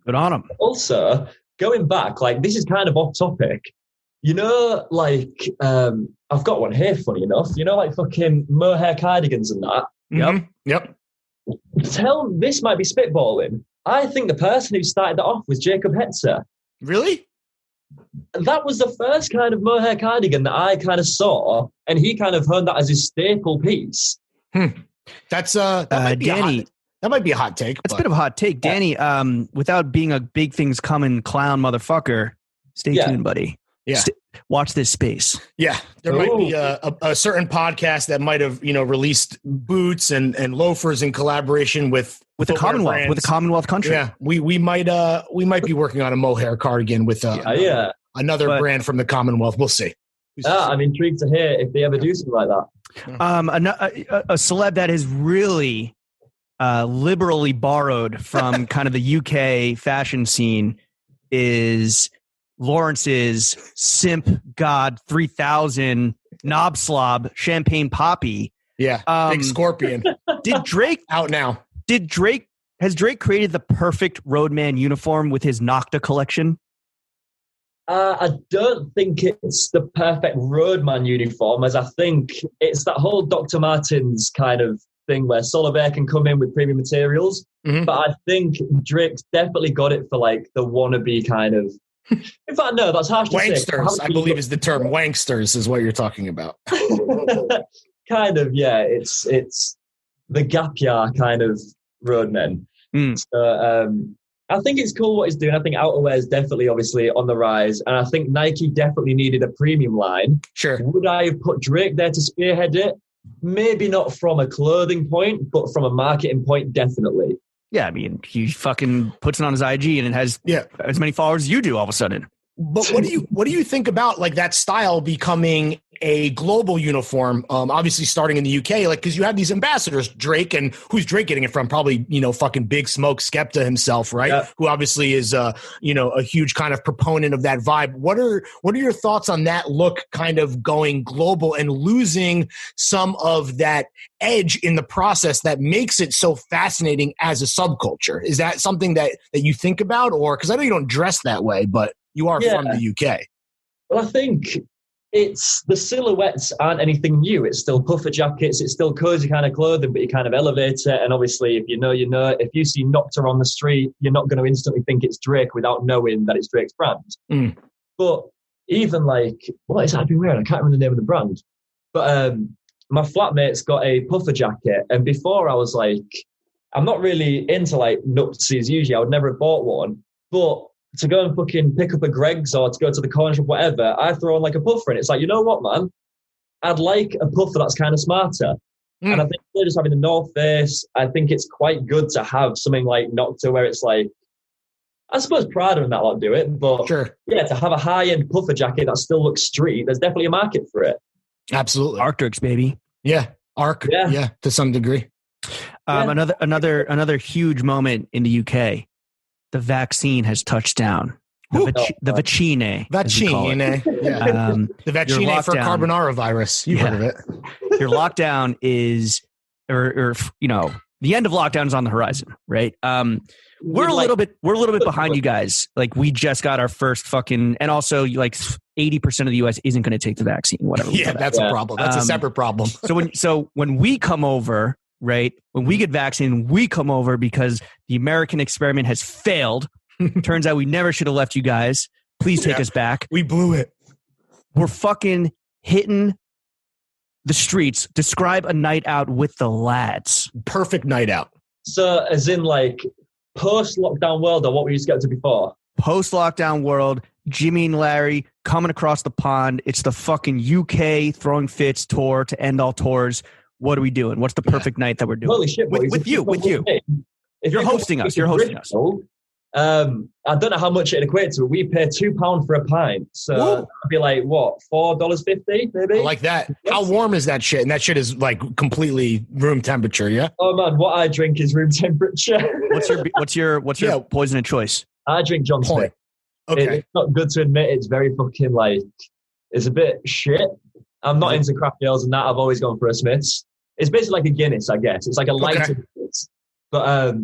Good on him. Also, going back, like this is kind of off topic. You know, like I've got one here, funny enough. You know, like fucking mohair cardigans and that. Yep. This might be spitballing. I think the person who started that off was Jacob Hetzer. Really? That was the first kind of mohair cardigan that I kind of saw, and he kind of honed that as his staple piece. That's Danny. That might be a hot take. It's a bit of a hot take, Danny. Without being a big things coming clown motherfucker, stay tuned, buddy. Yeah. Watch this space. Yeah. There might be a certain podcast that might have, released boots and loafers in collaboration with the Commonwealth, brands. with the Commonwealth country. Yeah. We might be working on a mohair cardigan with another brand from the Commonwealth. We'll see. I'm intrigued to hear if they ever do something like that. A celeb that has really liberally borrowed from kind of the UK fashion scene is Lawrence's Simp God 3000 Knob Slob Champagne Poppy. Yeah, big scorpion. Did Drake out now? Has Drake created the perfect roadman uniform with his Nocta collection? I don't think it's the perfect roadman uniform, as I think it's that whole Dr. Martens kind of thing where Solitaire can come in with premium materials. But I think Drake's definitely got it for like the wannabe kind of. In fact, no, that's harsh to say. Wanksters, I believe is the term. Wanksters is what you're talking about. Kind of, yeah. It's the gap year kind of roadmen. So I think it's cool what he's doing. I think outerwear is definitely, obviously, on the rise. And I think Nike definitely needed a premium line. Sure. Would I have put Drake there to spearhead it? Maybe not from a clothing point, but from a marketing point, definitely. Yeah, I mean, he fucking puts it on his IG and it has as many followers as you do all of a sudden. But what do you think about like that style becoming a global uniform? Obviously starting in the UK, like because you have these ambassadors, Drake, and who's Drake getting it from? Probably fucking Big Smoke Skepta himself, right? Yeah. Who obviously is a huge kind of proponent of that vibe. What are your thoughts on that look kind of going global and losing some of that edge in the process that makes it so fascinating as a subculture? Is that something that you think about, or because I know you don't dress that way, but you are from the UK. Well, I think it's the silhouettes aren't anything new. It's still puffer jackets. It's still cozy kind of clothing, but you kind of elevate it. And obviously, if you know, if you see Nocta on the street, you're not going to instantly think it's Drake without knowing that it's Drake's brand. But even like, what is that I've been wearing? I can't remember the name of the brand. But my flatmate's got a puffer jacket. And before I was like, I'm not really into like Nuptsies usually. I would never have bought one. But to go and fucking pick up a Greg's or to go to the corner shop, whatever, I throw on like a puffer and it's like, you know what, man? I'd like a puffer that's kind of smarter. And I think they're just having the North Face. I think it's quite good to have something like Nocta where it's like, I suppose Prada and that lot do it, but yeah, to have a high-end puffer jacket that still looks street, there's definitely a market for it. Absolutely. Arcturix, baby. Yeah. Yeah, to some degree. Another huge moment in the UK. The vaccine has touched down. The vaccine. Yeah. The vaccine for carbonara virus. You've heard of it. Your lockdown is, or the end of lockdown is on the horizon, right? We're a little bit behind you guys. Like we just got our first and also like 80% of the US isn't going to take the vaccine, whatever. Yeah, that's a problem. That's a separate problem. So when we come over, right? When we get vaccinated, we come over because the American experiment has failed. Turns out we never should have left you guys. Please take us back. We blew it. We're fucking hitting the streets. Describe a night out with the lads. Perfect night out. So, as in like post-lockdown world, or what we used to get to before? Post-lockdown world, Jimmy and Larry coming across the pond. It's the fucking UK Throwing Fits tour to end all tours. What are we doing? What's the perfect night that we're doing? Holy shit, boys. With you. If You're hosting us. I don't know how much it equates to. We pay £2 for a pint. So that'd be like, what, $4.50 maybe? I like that. How warm is that shit? And that shit is like completely room temperature, yeah? Oh man, what I drink is room temperature. What's your poison of choice? I drink John Smith. Okay. It's not good to admit, it's very fucking like, it's a bit shit. I'm not into craft ales and that. I've always gone for a Smith's. It's basically like a Guinness, I guess. It's like a lighter Guinness. But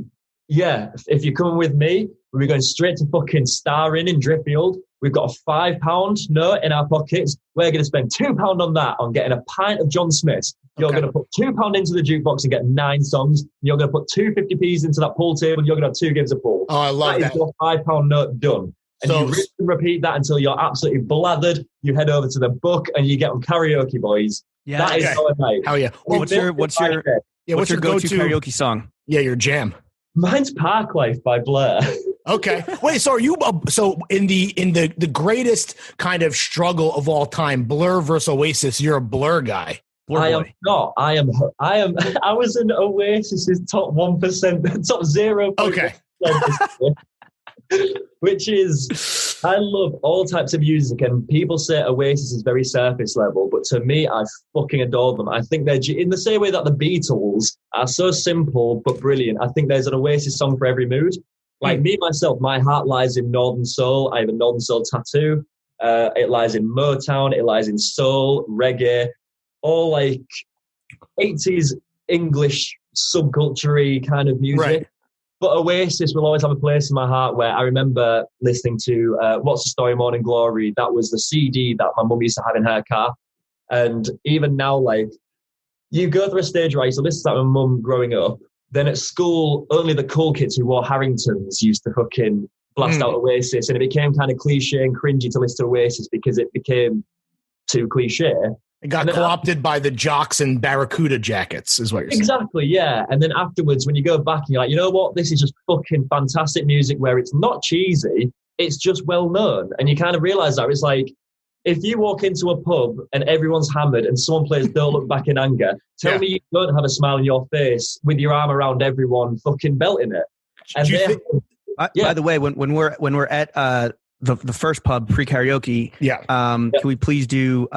yeah, if you're coming with me, we're going straight to fucking Star Inn in Driffield. We've got a £5 note in our pockets. We're going to spend £2 on that, on getting a pint of John Smith's. You're going to put £2 into the jukebox and get 9 songs. You're going to put 250p's into that pool table. You're going to have 2 gigs of pool. Oh, I love that. That is your £5 note done. And you really repeat that until you're absolutely blathered. You head over to the book and you get on karaoke, boys. Yeah, that is our night. Hell yeah. Well, what's your go-to karaoke song? Yeah, your jam. Mine's Park Life by Blur. Okay. Wait, so are you so in the greatest kind of struggle of all time, Blur versus Oasis, you're a Blur guy. I am not. I was in Oasis's top 1%, top 0. Okay. Which is, I love all types of music, and people say Oasis is very surface level, but to me, I fucking adore them. I think they're, in the same way that the Beatles are so simple but brilliant, I think there's an Oasis song for every mood. Like me, myself, my heart lies in Northern Soul. I have a Northern Soul tattoo. It lies in Motown. It lies in soul, reggae, all like 80s English subculture kind of music. Right. But Oasis will always have a place in my heart, where I remember listening to What's the Story, Morning Glory. That was the CD that my mum used to have in her car. And even now, like, you go through a stage where I used to listen to that with my mum growing up. Then at school, only the cool kids who wore Harringtons used to fucking blast out Oasis. And it became kind of cliche and cringy to listen to Oasis because it became too cliche. It got co-opted by the jocks and Barracuda jackets, is what you're saying. Exactly, yeah. And then afterwards, when you go back and you're like, you know what? This is just fucking fantastic music where it's not cheesy. It's just well known. And you kind of realize that. It's like, if you walk into a pub and everyone's hammered and someone plays Don't Look Back in Anger, tell me you don't have a smile on your face with your arm around everyone fucking belting it. And by the way, when we're at the first pub pre-karaoke, can we please do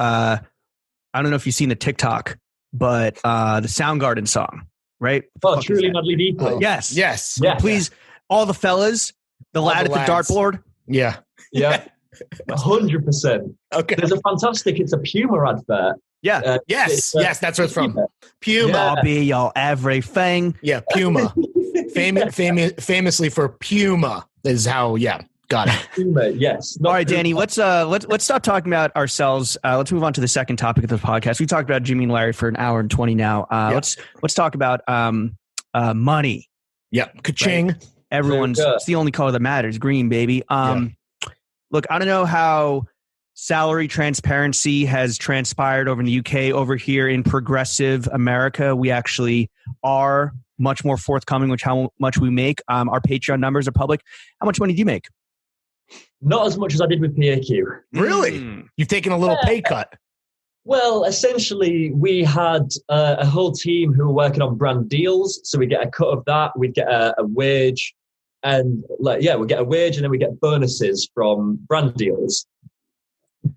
I don't know if you've seen the TikTok, but the Soundgarden song, right? Oh, Truly Madly Deeply. Yes. Yeah. Please, all the fellas, the lad at the dartboard. Yeah. 100%. Okay. There's a fantastic, it's a Puma advert. Yeah. Yes, that's where it's from. Puma. I'll be your everything. Yeah, Puma. Famously for Puma is how, got it. Puma, yes. All right, Danny, let's stop talking about ourselves. Let's move on to the second topic of the podcast. We talked about Jimmy and Larry for an hour and 20 now. Let's talk about money. Yep. Ka-ching. Right? It's the only color that matters. Green, baby. Look, I don't know how salary transparency has transpired over in the UK. Over here in progressive America, we actually are much more forthcoming with how much we make. Our Patreon numbers are public. How much money do you make? Not as much as I did with PAQ. Really? You've taken a little pay cut. Well, essentially, we had a whole team who were working on brand deals. So we get a cut of that. We'd get a wage. And we get a wage, and then we get bonuses from brand deals.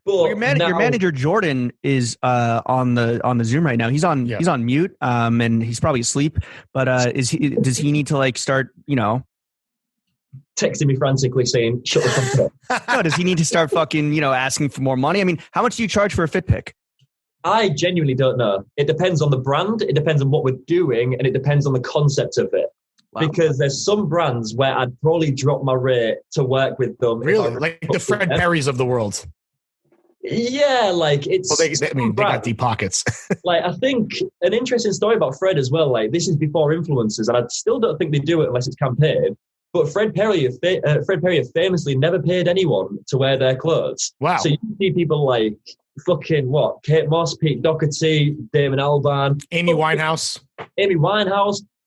But your manager Jordan is on the Zoom right now. He's on mute, and he's probably asleep. But does he need to like start texting me frantically saying shut the fuck up? No, does he need to start fucking asking for more money? I mean, how much do you charge for a fit pick? I genuinely don't know. It depends on the brand, it depends on what we're doing, and it depends on the concept of it. Wow. Because there's some brands where I'd probably drop my rate to work with them. Really? Like the Fred Perrys of the world. Yeah, like it's... Well, they got deep pockets. Like, I think an interesting story about Fred as well, like this is before influencers, and I still don't think they do it unless it's campaign. But Fred Perry have famously never paid anyone to wear their clothes. Wow. So you see people like fucking Kate Moss, Pete Doherty, Damon Albarn. Amy Winehouse.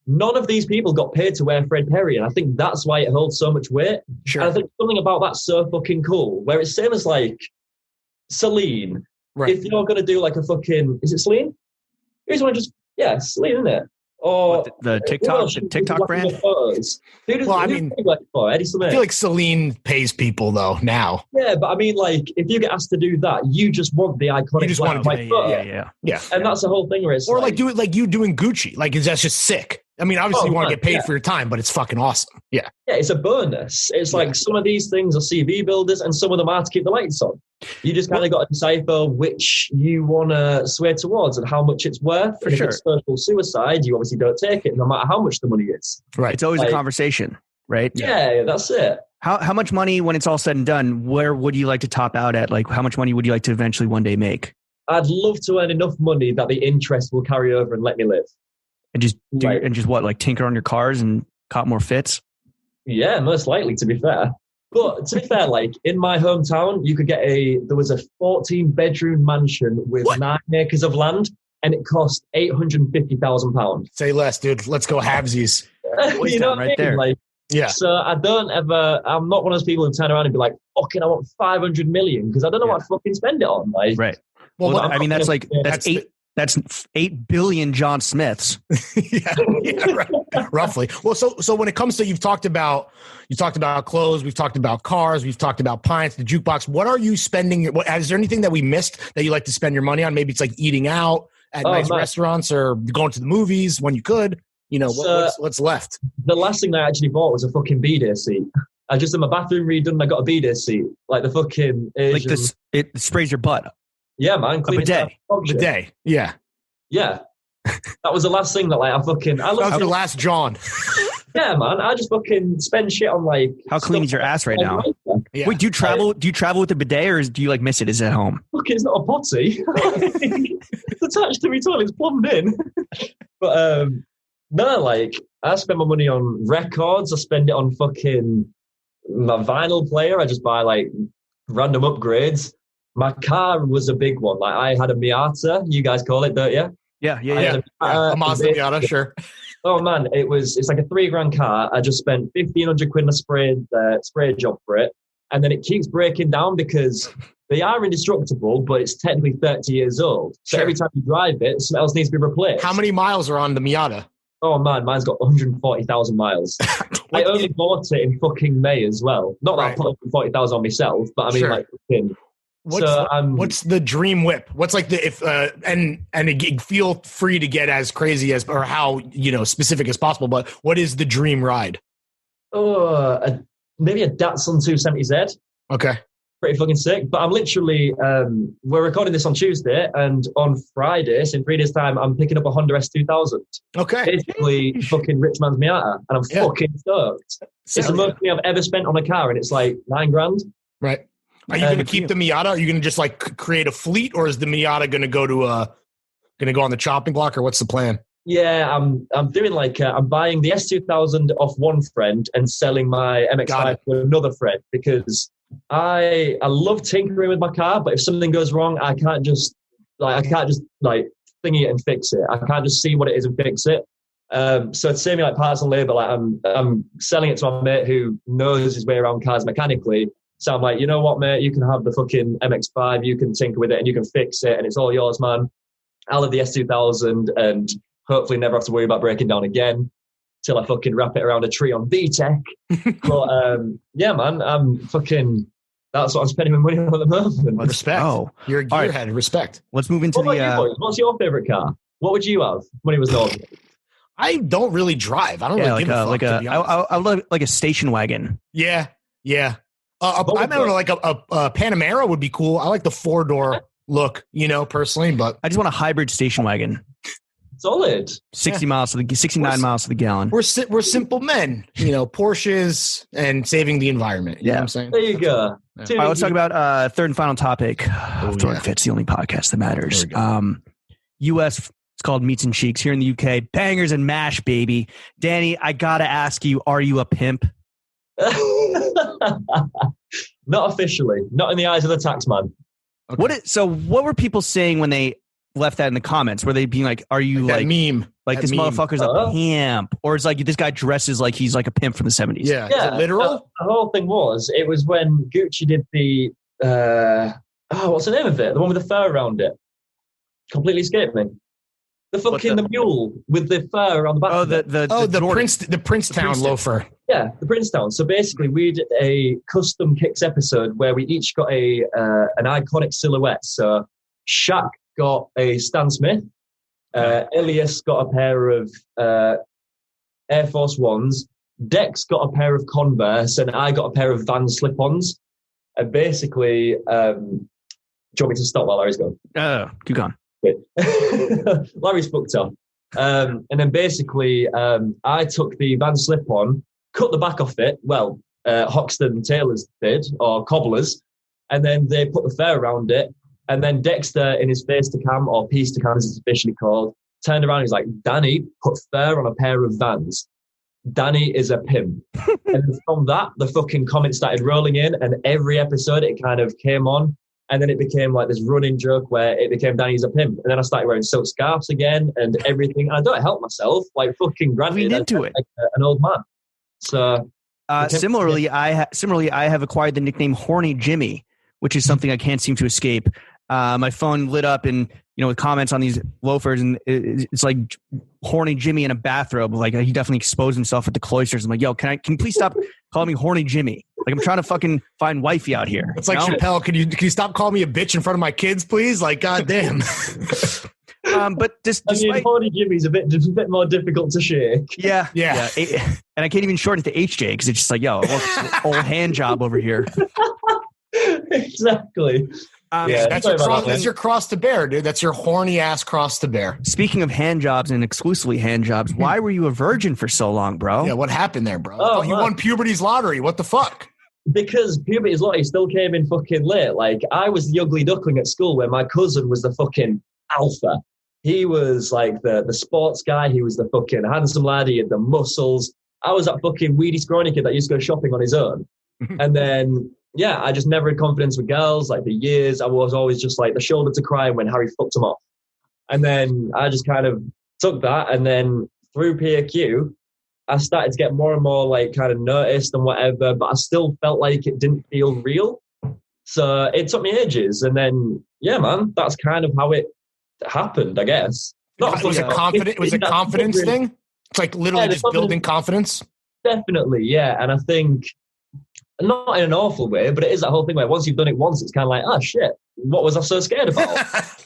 none of these people got paid to wear Fred Perry, and I think that's why it holds so much weight. Sure. And I think something about that's so fucking cool, where it's same as like Celine. Right. If you're gonna do like a fucking, is it Celine? Who's one just Celine, isn't it? Or What, the TikTok brand? Who does Eddie Celine. I feel like Celine pays people though now. Yeah, but I mean, like, if you get asked to do that, you just want the iconic. You just want to yeah. And that's the whole thing where it's or like do it like you doing Gucci. Like that's just sick. I mean, obviously you want to get paid for your time, but it's fucking awesome. Yeah. Yeah, it's a bonus. It's like some of these things are CV builders and some of them are to keep the lights on. You just kind of got to decipher which you want to sway towards and how much it's worth. For and sure. If it's social suicide, you obviously don't take it, no matter how much the money is. Right. It's always a conversation, right? Yeah, that's it. How much money, when it's all said and done, where would you like to top out at? Like, how much money would you like to eventually one day make? I'd love to earn enough money that the interest will carry over and let me live. And just tinker on your cars and cop more fits? Yeah, most likely, to be fair. But to be fair, like in my hometown, you could get there was a 14-bedroom mansion with 9 acres of land, and it cost £850,000. Say less, dude. Let's go halvesies. You know what I mean? there. Like, Yeah. So I'm not one of those people who turn around and be like, fucking, I want 500 million, because I don't know what to fucking spend it on. Like, Right. Well, I mean, that's 8 billion John Smiths. yeah, right. Roughly. Well, so when it comes to, you talked about clothes, we've talked about cars, we've talked about pints, the jukebox. What are you spending? Is there anything that we missed that you like to spend your money on? Maybe it's like eating out at nice restaurants or going to the movies when you could. You know, what's left? The last thing I actually bought was a fucking B-day seat. I just had my bathroom redone and I got a B-day seat. Like the fucking Asian... Like this, it sprays your butt. Yeah, man. A bidet. Bidet. Yeah. Yeah. That was the last thing that like that was your last John. Yeah, man. I just fucking spend shit on like... How clean is your ass right now? Yeah. Wait, do you travel with the bidet or do you like miss it? Is it at home? Fuck, it's not a potty. It's attached to my toilet. It's plumbed in. But no, like I spend my money on records. I spend it on fucking my vinyl player. I just buy like random upgrades. My car was a big one. Like I had a Miata. You guys call it, don't you? Yeah. A Mazda Miata, sure. Oh man, it's like a $3,000 car. I just spent 1,500 quid on a spray job for it, and then it keeps breaking down because they are indestructible, but it's technically 30 years old. So every time you drive it, something else needs to be replaced. How many miles are on the Miata? Oh man, mine's got 140,000 miles. I only bought it in fucking May as well. Not that I put 140,000 on myself, but I mean like fucking. What's the dream whip? What's like and feel free to get as crazy as or how specific as possible. But what is the dream ride? Maybe a Datsun 270Z. Okay, pretty fucking sick. But I'm literally we're recording this on Tuesday, and on Friday, so in 3 days' time, I'm picking up a Honda S2000. Okay, basically fucking rich man's Miata, and I'm fucking stoked. It's the most money I've ever spent on a car, and it's like $9,000. Right. Are you going to keep the Miata? Are you going to just like create a fleet, or is the Miata going to go on the chopping block, or what's the plan? Yeah, I'm doing like I'm buying the S2000 off one friend and selling my MX-5 to another friend because I love tinkering with my car, but if something goes wrong, I can't just thingy it and fix it. I can't just see what it is and fix it. So to save me like parts and labor, like I'm selling it to my mate who knows his way around cars mechanically. So I'm like, you know what, mate? You can have the fucking MX-5. You can tinker with it and you can fix it, and it's all yours, man. I'll have the S2000 and hopefully never have to worry about breaking down again till I fucking wrap it around a tree on VTech. But yeah, man, that's what I'm spending my money on at the moment. Respect. Oh, you're a gearhead. Respect. Let's move into what's your favorite car? What would you have when it was normal? I don't really drive. I don't really give a fuck. I love like a station wagon. Yeah. I don't know, like a Panamera would be cool. I like the 4-door look, personally, but I just want a hybrid station wagon. Solid. 69 miles to the gallon. We're simple men, Porsches and saving the environment. You know what I'm saying? There you go. Yeah. All right, let's talk about third and final topic. Throwing Fits, the only podcast that matters. U.S. It's called Meats and Cheeks here in the UK. Bangers and mash, baby. Danny, I gotta ask you, are you a pimp? Not officially, not in the eyes of the tax man. Okay. What were people saying when they left that in the comments where they'd be like, "Are you That like meme? Like that this meme. motherfucker's a pimp," or it's like this guy dresses like he's like a pimp from the 70s. Yeah, is it literal? The whole thing was when Gucci did the what's the name of it? The one with the fur around it. Completely escaped me. The mule with the fur around the back. Oh, the Princetown loafer. Yeah, the Princetown. So basically, we did a custom kicks episode where we each got an iconic silhouette. So Shaq got a Stan Smith. Elias got a pair of Air Force Ones. Dex got a pair of Converse, and I got a pair of Vans slip-ons. And basically, do you want me to stop while Larry's going? Keep going. Larry's fucked up. And then basically, I took the Vans slip-on, cut the back off it. Well, Hoxton Taylors did, or Cobblers, and then they put the fur around it. And then Dexter, in his face to cam, or piece to cam as it's officially called, turned around and he's like, "Danny, put fur on a pair of Vans. Danny is a pimp." And from that, the fucking comments started rolling in, and every episode it kind of came on. And then it became like this running joke where it became Danny's a pimp. And then I started wearing silk scarves again and everything. And I don't help myself, like fucking granted. Leaned into it. Like an old man. So similarly, I have acquired the nickname Horny Jimmy, which is something I can't seem to escape. My phone lit up and, with comments on these loafers, and it's like Horny Jimmy in a bathrobe. Like he definitely exposed himself at the cloisters. I'm like, yo, can you please stop calling me Horny Jimmy? Like I'm trying to fucking find wifey out here. It's like, Chappelle, can you stop calling me a bitch in front of my kids, please? Like, goddamn. But despite Horny Jimmy's a bit more difficult to shake. Yeah. And I can't even shorten it to HJ because it's just like, yo, old hand job over here. Exactly. That's your cross to bear, dude. That's your horny ass cross to bear. Speaking of hand jobs and exclusively hand jobs, why were you a virgin for so long, bro? Yeah, what happened there, bro? You won Puberty's lottery. What the fuck? Because Puberty's lottery still came in fucking late. Like, I was the ugly duckling at school where my cousin was the fucking alpha. He was like the sports guy. He was the fucking handsome lad. He had the muscles. I was that fucking weedy, scrawny kid that used to go shopping on his own. And then... yeah, I just never had confidence with girls. Like, for years, I was always just like the shoulder to cry when Harry fucked him off. And then I just kind of took that. And then through PAQ, I started to get more and more like kind of noticed and whatever, but I still felt like it didn't feel real. So it took me ages. And then, yeah, man, that's kind of how it happened, I guess. Was it a confidence thing? It's like literally just building confidence? Definitely, yeah. And I think... not in an awful way, but it is that whole thing where once you've done it once, it's kind of like, oh shit, what was I so scared about?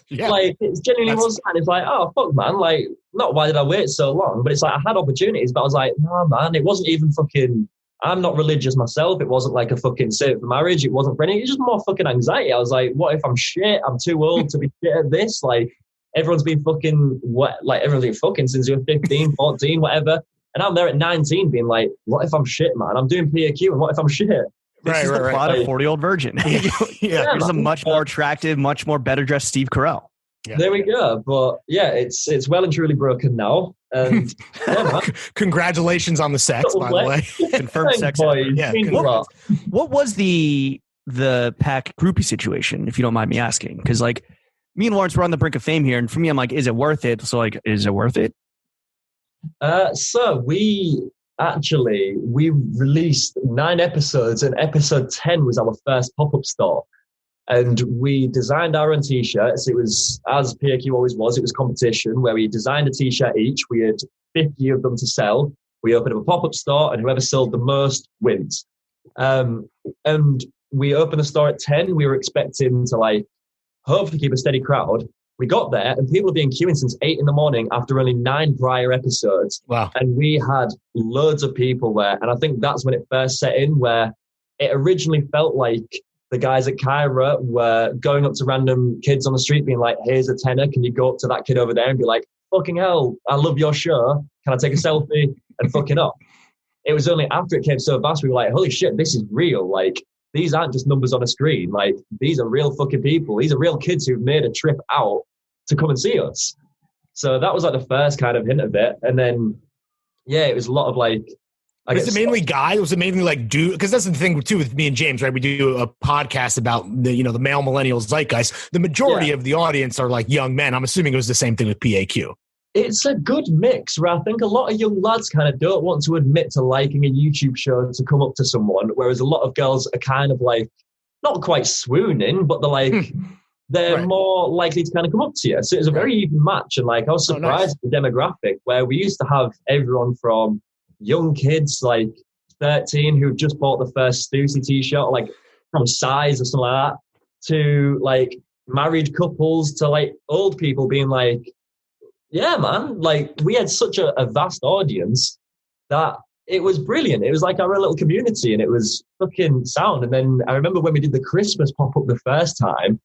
Yeah. Like, it genuinely was, and it's like, oh fuck, man, like, not why did I wait so long, but it's like I had opportunities, but I was like, no, man, it wasn't even fucking. I'm not religious myself. It wasn't like a fucking save for marriage. It wasn't for anything. It's just more fucking anxiety. I was like, what if I'm shit? I'm too old to be shit at this. Like, everyone's been fucking everyone's been fucking since you were 15, 14, whatever. And I'm there at 19 being like, what if I'm shit, man? I'm doing PAQ, and what if I'm shit? This is the plot of 40-Year-Old Virgin. Here's a much more attractive, much more better dressed Steve Carell. Yeah. There we go. But yeah, it's well and truly broken now. And congratulations on the sex, by the way. Confirmed sex. Yeah. What was the pack groupie situation, if you don't mind me asking? Because like me and Lawrence were on the brink of fame here, and for me, I'm like, is it worth it? So like, is it worth it? So we released 9 episodes, and episode 10 was our first pop-up store. And we designed our own t-shirts. It was, as PAQ always was, it was competition where we designed a t-shirt each. We had 50 of them to sell. We opened up a pop-up store, and whoever sold the most wins. And we opened the store at 10. We were expecting to like hopefully keep a steady crowd. We got there, and people have been queuing since 8 a.m. after only 9 prior episodes. Wow. And we had loads of people there. And I think that's when it first set in, where it originally felt like the guys at Kyra were going up to random kids on the street being like, here's a tenner. Can you go up to that kid over there and be like, fucking hell, I love your show. Can I take a selfie? And fuck it up. It was only after it came so fast, we were like, holy shit, this is real. Like, these aren't just numbers on a screen. Like, these are real fucking people. These are real kids who've made a trip out to come and see us. So that was like the first kind of hint of it. And then, yeah, it was a lot of like Was it mainly guy? Was it mainly like dude? Because that's the thing too with me and James, right? We do a podcast about the male millennial zeitgeist. The majority of the audience are like young men. I'm assuming it was the same thing with PAQ. It's a good mix where I think a lot of young lads kind of don't want to admit to liking a YouTube show to come up to someone, whereas a lot of girls are kind of like not quite swooning, but they're like they're more likely to kind of come up to you. So it was a very even match, and like I was surprised at the demographic where we used to have everyone from young kids like 13 who just bought the first Stussy t-shirt, like from Size or something like that, to like married couples, to like old people being like, yeah, man, like we had such a vast audience that it was brilliant. It was like our little community, and it was fucking sound. And then I remember when we did the Christmas pop-up the first time,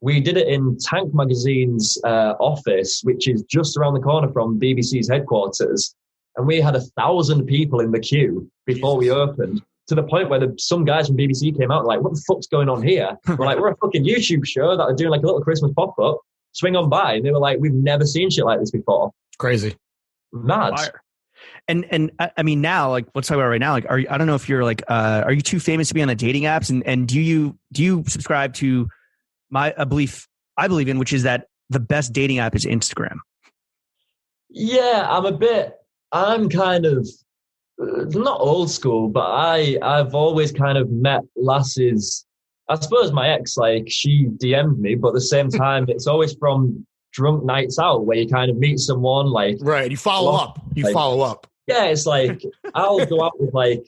we did it in Tank Magazine's office, which is just around the corner from BBC's headquarters. And we had 1,000 people in the queue before we opened, to the point where some guys from BBC came out and like, what the fuck's going on here? We're like, we're a fucking YouTube show that are doing like a little Christmas pop-up. Swing on by. And they were like, we've never seen shit like this before. Crazy. Mad. Fire. And I mean, now, like, let's talk about right now. Like, I don't know if you're like, are you too famous to be on the dating apps? And do you subscribe to a belief I believe in, which is that the best dating app is Instagram? Yeah, I'm kind of not old school, but I've always kind of met lasses. I suppose my ex, like, she DM'd me, but at the same time, it's always from drunk nights out where you kind of meet someone, like, right. You follow up. Yeah, it's like I'll go out with, like,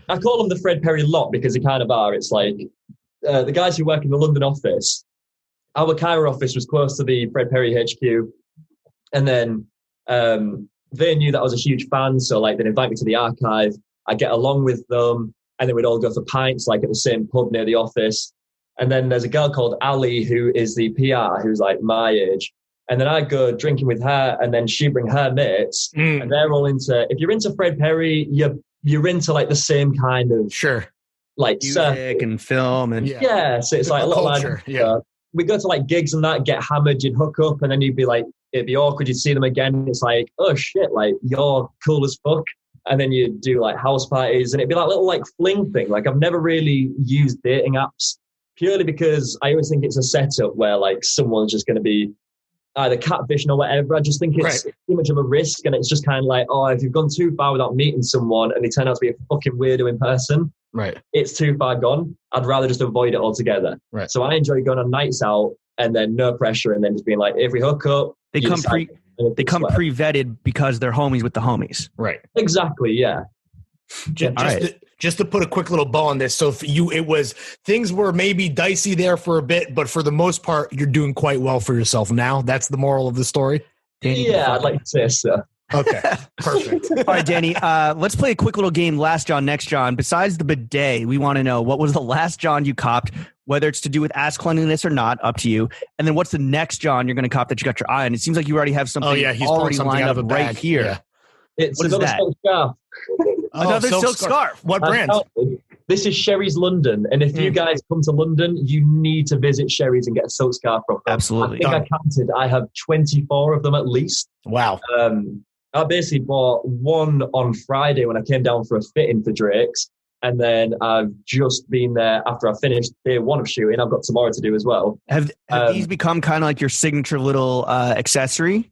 I call them the Fred Perry lot because they kind of are. It's like the guys who work in the London office. Our Cairo office was close to the Fred Perry HQ, and then they knew that I was a huge fan, so like they'd invite me to the archive. I'd get along with them, and then we'd all go for pints, like at the same pub near the office. And then there's a girl called Ali who is the PR, who's like my age. And then I'd go drinking with her, and then she'd bring her mates, and they're all into. If you're into Fred Perry, you're into like the same kind of like music and film and so it's like a little culture. We go to like gigs and that, get hammered, you'd hook up, and then you'd be like, it'd be awkward, you'd see them again, it's like, oh shit, like you're cool as fuck. And then you'd do like house parties, and it'd be like little like fling thing. Like I've never really used dating apps purely because I always think it's a setup where like someone's just going to be either catfishing or whatever. I just think it's too much of a risk, and it's just kind of like, oh, if you've gone too far without meeting someone and they turn out to be a fucking weirdo in person, it's too far gone. I'd rather just avoid it altogether. So I enjoy going on nights out and then no pressure, and then just being like, if we hook up, they come pre-vetted because they're homies with the homies. Right. Exactly. Yeah. Just to put a quick little bow on this. So things were maybe dicey there for a bit, but for the most part, you're doing quite well for yourself now. That's the moral of the story. Danny, I'd like to say so. Okay, perfect. All right, Danny, let's play a quick little game. Last John, next John. Besides the bidet, we want to know what was the last John you copped, whether it's to do with ass cleanliness or not, up to you. And then what's the next John you're going to cop that you got your eye on? It seems like you already have something he's already something lined out up of a right bag. here. Yeah. It's what is another that? silk scarf. Another silk scarf. What brand? This is Sherry's London, and if you guys come to London, you need to visit Sherry's and get a silk scarf from them. Absolutely. I think I counted. I have 24 of them at least. Wow. I basically bought one on Friday when I came down for a fitting for Drake's, and then I've just been there after I finished day one of shooting. I've got tomorrow to do as well. Have these become kind of like your signature little accessory?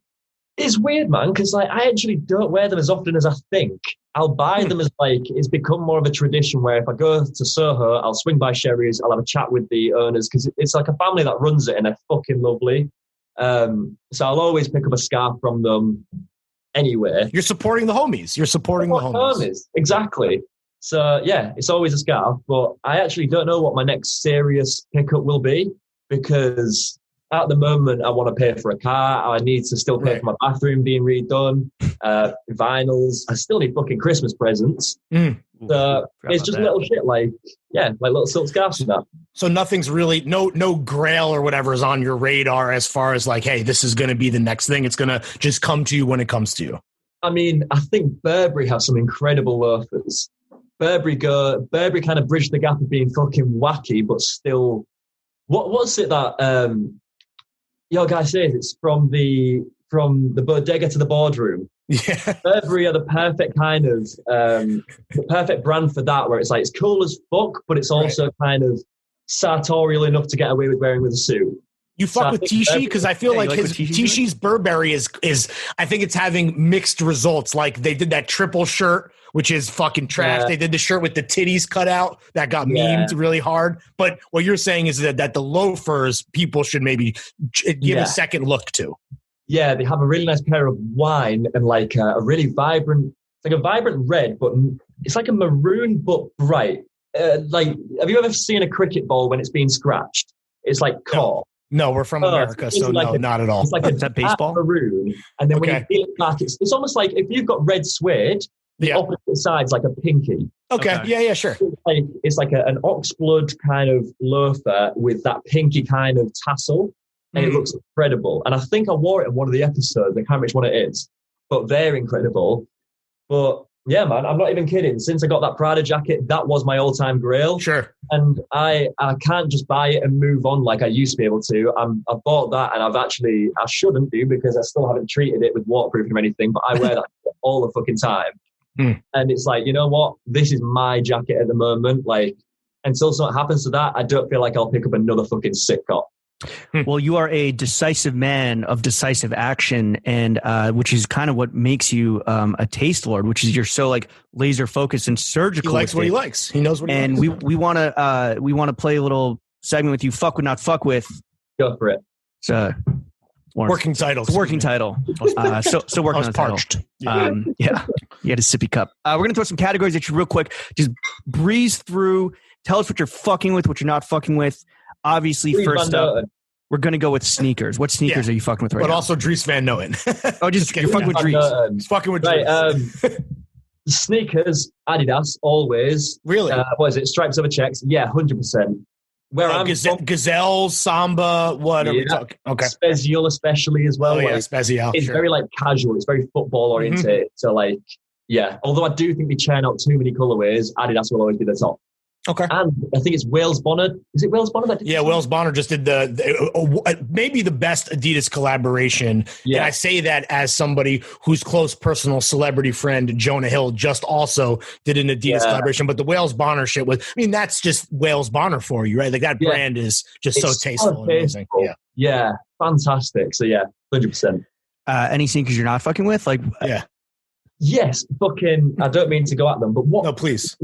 It's weird, man, because like I actually don't wear them as often as I think. I'll buy them as like, it's become more of a tradition where if I go to Soho, I'll swing by Sherry's, I'll have a chat with the owners because it's like a family that runs it and they're fucking lovely. So I'll always pick up a scarf from them anyway. You're supporting the homies. Exactly. So yeah, it's always a scarf, but I actually don't know what my next serious pickup will be because at the moment I want to pay for a car. I need to still pay for my bathroom being redone, vinyls. I still need fucking Christmas presents. So it's just little shit like little silk scarves and that. So nothing's really, no grail or whatever is on your radar as far as like, hey, this is going to be the next thing. It's going to just come to you when it comes to you. I mean, I think Burberry have some incredible loafers. Burberry kind of bridged the gap of being fucking wacky, but still, what's it that your guy says? It's from the bodega to the boardroom. Yeah. Burberry are the perfect kind of the perfect brand for that, where it's like it's cool as fuck, but it's also kind of sartorial enough to get away with wearing with a suit. You fuck with Tishy? Because I feel like his Tishy's Burberry is I think it's having mixed results. Like they did that triple shirt, which is fucking trash. Yeah. They did the shirt with the titties cut out that got memed really hard. But what you're saying is that the loafers people should maybe give a second look to. Yeah, they have a really nice pair of wine and like a really vibrant, like a vibrant red, but it's like a maroon but bright. Like, have you ever seen a cricket ball when it's been scratched? It's like core. No, we're from America, so like not at all. It's like a baseball maroon, and then when you peel it back, it's almost like if you've got red suede, the opposite side's like a pinky. Okay. Yeah, sure. It's like an oxblood kind of loafer with that pinky kind of tassel, and it looks incredible. And I think I wore it in one of the episodes. I can't remember which one it is, but they're incredible. But yeah, man, I'm not even kidding. Since I got that Prada jacket, that was my all-time grail. Sure. And I can't just buy it and move on like I used to be able to. I bought that, and I shouldn't do because I still haven't treated it with waterproofing or anything, but I wear that all the fucking time. And it's like, you know what? This is my jacket at the moment. Like, until something happens to that, I don't feel like I'll pick up another fucking sick cop. Well, you are a decisive man of decisive action, and which is kind of what makes you a taste lord, which is you're so like laser focused and surgical. He likes what he likes. He knows what he likes. And we want to play a little segment with you. Fuck with, not fuck with. Go for it. It's working title. It's a working title. So working on the parched. Title. Yeah. You had a sippy cup. We're gonna throw some categories at you real quick. Just breeze through. Tell us what you're fucking with, what you're not fucking with. Obviously, first up, we're going to go with sneakers. What sneakers are you fucking with right now? But also Dries Van Noten. You're fucking with Dries. He's fucking with Dries. Sneakers, Adidas, always. Really? What is it? Stripes over checks? Yeah, 100%. Where I'm Gazelle, Samba, what are we talking? Okay. Spezial especially as well. Oh, yeah, Spezial. It's very like casual. It's very football oriented. So like, yeah. Although I do think they churn out too many colorways, Adidas will always be the top. Okay. And I think it's Wales Bonner. Is it Wales Bonner? Wales Bonner just did maybe the best Adidas collaboration. Yeah. And I say that as somebody whose close personal celebrity friend, Jonah Hill, just also did an Adidas collaboration. But the Wales Bonner shit that's just Wales Bonner for you, right? Like that brand is just so tasteful and amazing. Yeah. Fantastic. So yeah, 100%. Any sneakers you're not fucking with? Like, yes, fucking, I don't mean to go at them, but what? No, please.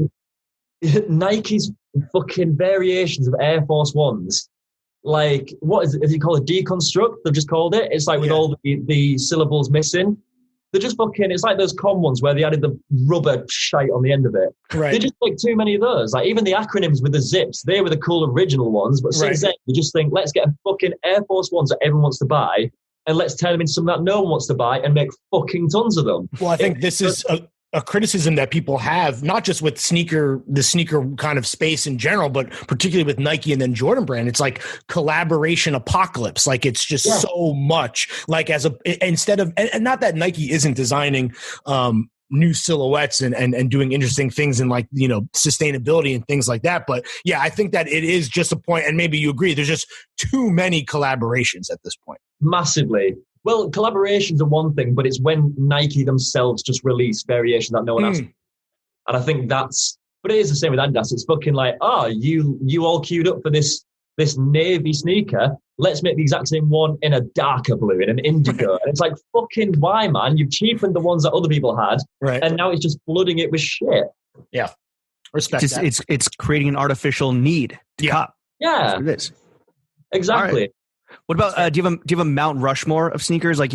Nike's fucking variations of Air Force Ones. Like, what is it called? A deconstruct? They've just called it. It's like with all the syllables missing. They're just fucking, it's like those com ones where they added the rubber shite on the end of it. Right. They just like too many of those. Like even the acronyms with the zips, they were the cool original ones. But since then, you just think, let's get a fucking Air Force Ones that everyone wants to buy and let's turn them into something that no one wants to buy and make fucking tons of them. Well, I think this is a criticism that people have, not just with the sneaker kind of space in general, but particularly with Nike and then Jordan Brand. It's like collaboration apocalypse. Like it's just so much like instead of, and not that Nike isn't designing, new silhouettes and doing interesting things in like, sustainability and things like that. But yeah, I think that it is just a point, and maybe you agree, there's just too many collaborations at this point. Massively. Well, collaborations are one thing, but it's when Nike themselves just release variation that no one asked. And I think but it is the same with Adidas. It's fucking like, you all queued up for this navy sneaker. Let's make the exact same one in a darker blue, in an indigo. And it's like, fucking why, man? You've cheapened the ones that other people had. Right. And now it's just flooding it with shit. Yeah. Respect that. It's creating an artificial need to cop. Yeah. That's what it is. Exactly. Right. What about do you have a Mount Rushmore of sneakers? Like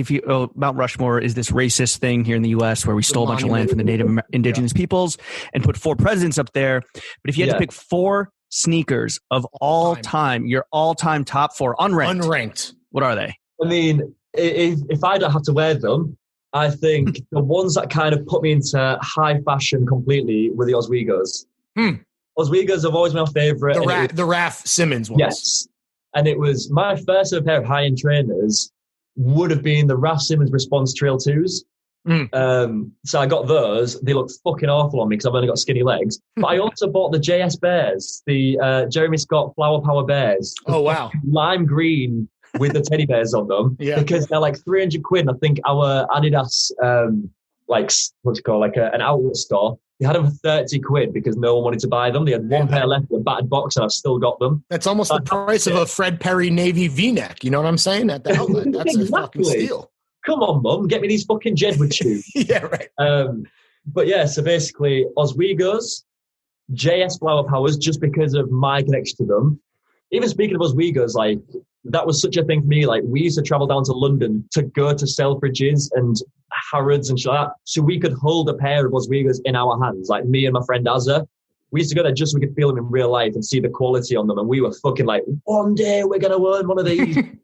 Mount Rushmore is this racist thing here in the U.S. where we stole a bunch of land from the Native indigenous peoples and put 4 presidents up there. But if you had to pick 4 sneakers of all time, your all-time top 4 unranked, what are they? I mean, if I don't have to wear them, I think the ones that kind of put me into high fashion completely were the Oswego's. Oswego's have always been my favorite. The Raf Simmons ones. Yes. And it was my first ever pair of high-end trainers would have been the Raf Simmons Response Trail 2s. So I got those. They looked fucking awful on me because I've only got skinny legs. But I also bought the JS Bears, the Jeremy Scott Flower Power Bears. Oh, wow. Lime green with the teddy bears on them. Because they're like 300 quid. And I think our Adidas like what's it called, like an outlet store. They had them for 30 quid because no one wanted to buy them. They had one pair left in a battered box, and I've still got them. That's almost the price of a Fred Perry Navy V-neck. You know what I'm saying? At the outlet, that's a fucking steal. Come on, mum, get me these fucking Jedward shoes. Yeah, right. But yeah, so basically, Oswego's, JS Flower Powers, just because of my connection to them. Even speaking of Oswego's, like, that was such a thing for me. Like, we used to travel down to London to go to Selfridges and Harrods and shit like that, so we could hold a pair of Oswego's in our hands. Like, me and my friend Azza, we used to go there just so we could feel them in real life and see the quality on them. And we were fucking like, one day we're going to own one of these. And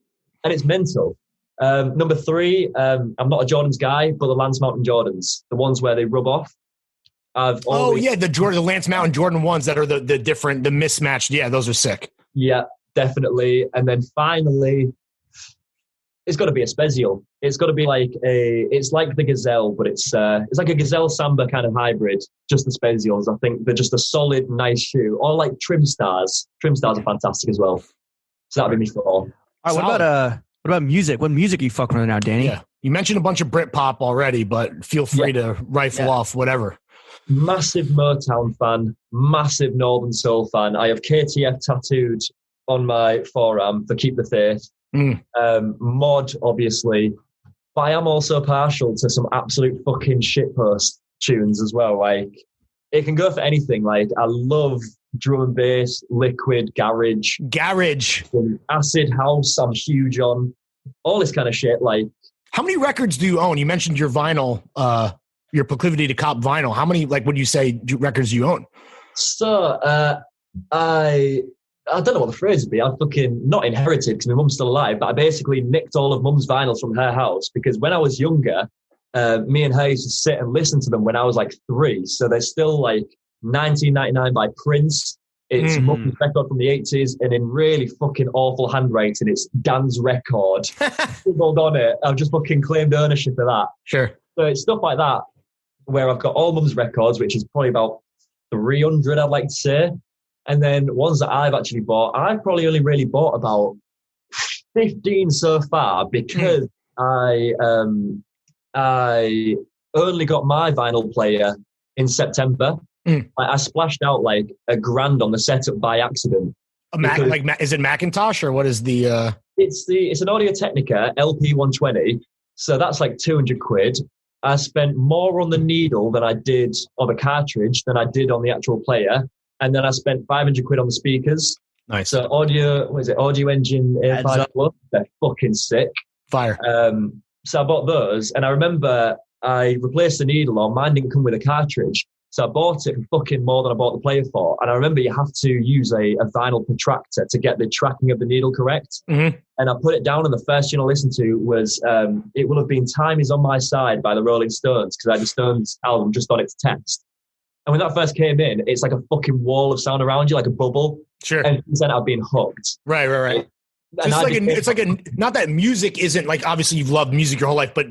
it's mental. Number 3, I'm not a Jordans guy, but the Lance Mountain Jordans, the ones where they rub off. The Lance Mountain Jordan ones that are the mismatched. Yeah, those are sick. Yeah, definitely. And then finally, it's got to be a Spezial. It's got to be it's like the Gazelle, but it's like a Gazelle Samba kind of hybrid, just the Spezials. I think they're just a solid, nice shoe. Or like Trim Stars. Trim Stars are fantastic as well. So that'd be me 4. All right, what about music? What music are you fucking with now, Danny? Yeah. You mentioned a bunch of Britpop already, but feel free to rifle off whatever. Massive Motown fan, massive Northern Soul fan. I have KTF tattooed on my forearm for Keep the Faith. Mod, obviously. But I am also partial to some absolute fucking shitpost tunes as well. Like, it can go for anything. Like, I love drum and bass, liquid, garage, acid house. I'm huge on all this kind of shit. Like, how many records do you own? You mentioned your vinyl, your proclivity to cop vinyl. How many, like, would you say records do you own? So, I don't know what the phrase would be. I fucking not inherited because my mum's still alive, but I basically nicked all of mum's vinyls from her house because when I was younger, me and her used to sit and listen to them when I was like 3. So they're still like 1999 by Prince. It's mum's record from the 80s, and in really fucking awful handwriting, it's Dan's record. Scribbled on it. I've just fucking claimed ownership of that. Sure. So it's stuff like that where I've got all mum's records, which is probably about 300, I'd like to say. And then ones that I've actually bought, I've probably only really bought about 15 so far because I only got my vinyl player in September. I splashed out like $1,000 on the setup by accident. Is it Macintosh or what is the? It's an Audio Technica LP 120, so that's like 200 quid. I spent more on the needle than I did on the cartridge than I did on the actual player. And then I spent 500 quid on the speakers. Nice. So Audio Engine A5 Plus. They're fucking sick. Fire. So I bought those. And I remember I replaced the needle on. Mine didn't come with a cartridge. So I bought it for fucking more than I bought the player for. And I remember you have to use a vinyl protractor to get the tracking of the needle correct. And I put it down, and the first tune I listened to was It Will Have Been Time Is On My Side by the Rolling Stones, because I had the Stones album just on its text. And when that first came in, it's like a fucking wall of sound around you, like a bubble. Sure. And since then I've been hooked. Right. So not that music isn't like, obviously you've loved music your whole life, but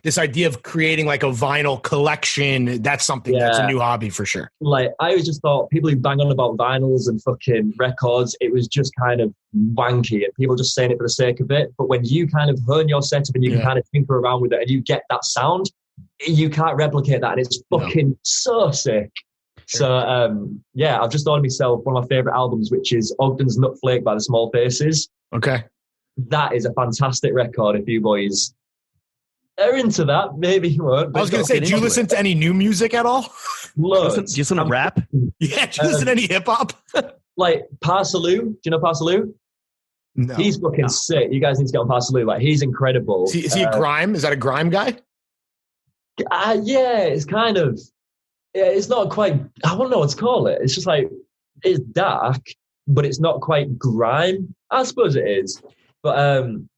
this idea of creating like a vinyl collection, that's something that's a new hobby for sure. Like, I always just thought people who bang on about vinyls and fucking records, it was just kind of wanky and people just saying it for the sake of it. But when you kind of hone your setup and you can kind of tinker around with it and you get that sound, you can't replicate that, and it's fucking so sick. Sure. So I've just ordered myself one of my favorite albums, which is Ogden's Nut Flake by the Small Faces. Okay, that is a fantastic record. If you boys are into that, maybe you won't. I was going to say, do you listen to any new music at all? Do you listen to rap? Yeah, do you listen to any hip hop? Like Parsaloo. Do you know Parsaloo? No, he's fucking sick. You guys need to get on Parsaloo. Like, he's incredible. Is he a grime? Is that a grime guy? Yeah, it's kind of. Yeah, it's not quite. I don't know what to call it. It's just like, it's dark, but it's not quite grime. I suppose it is. But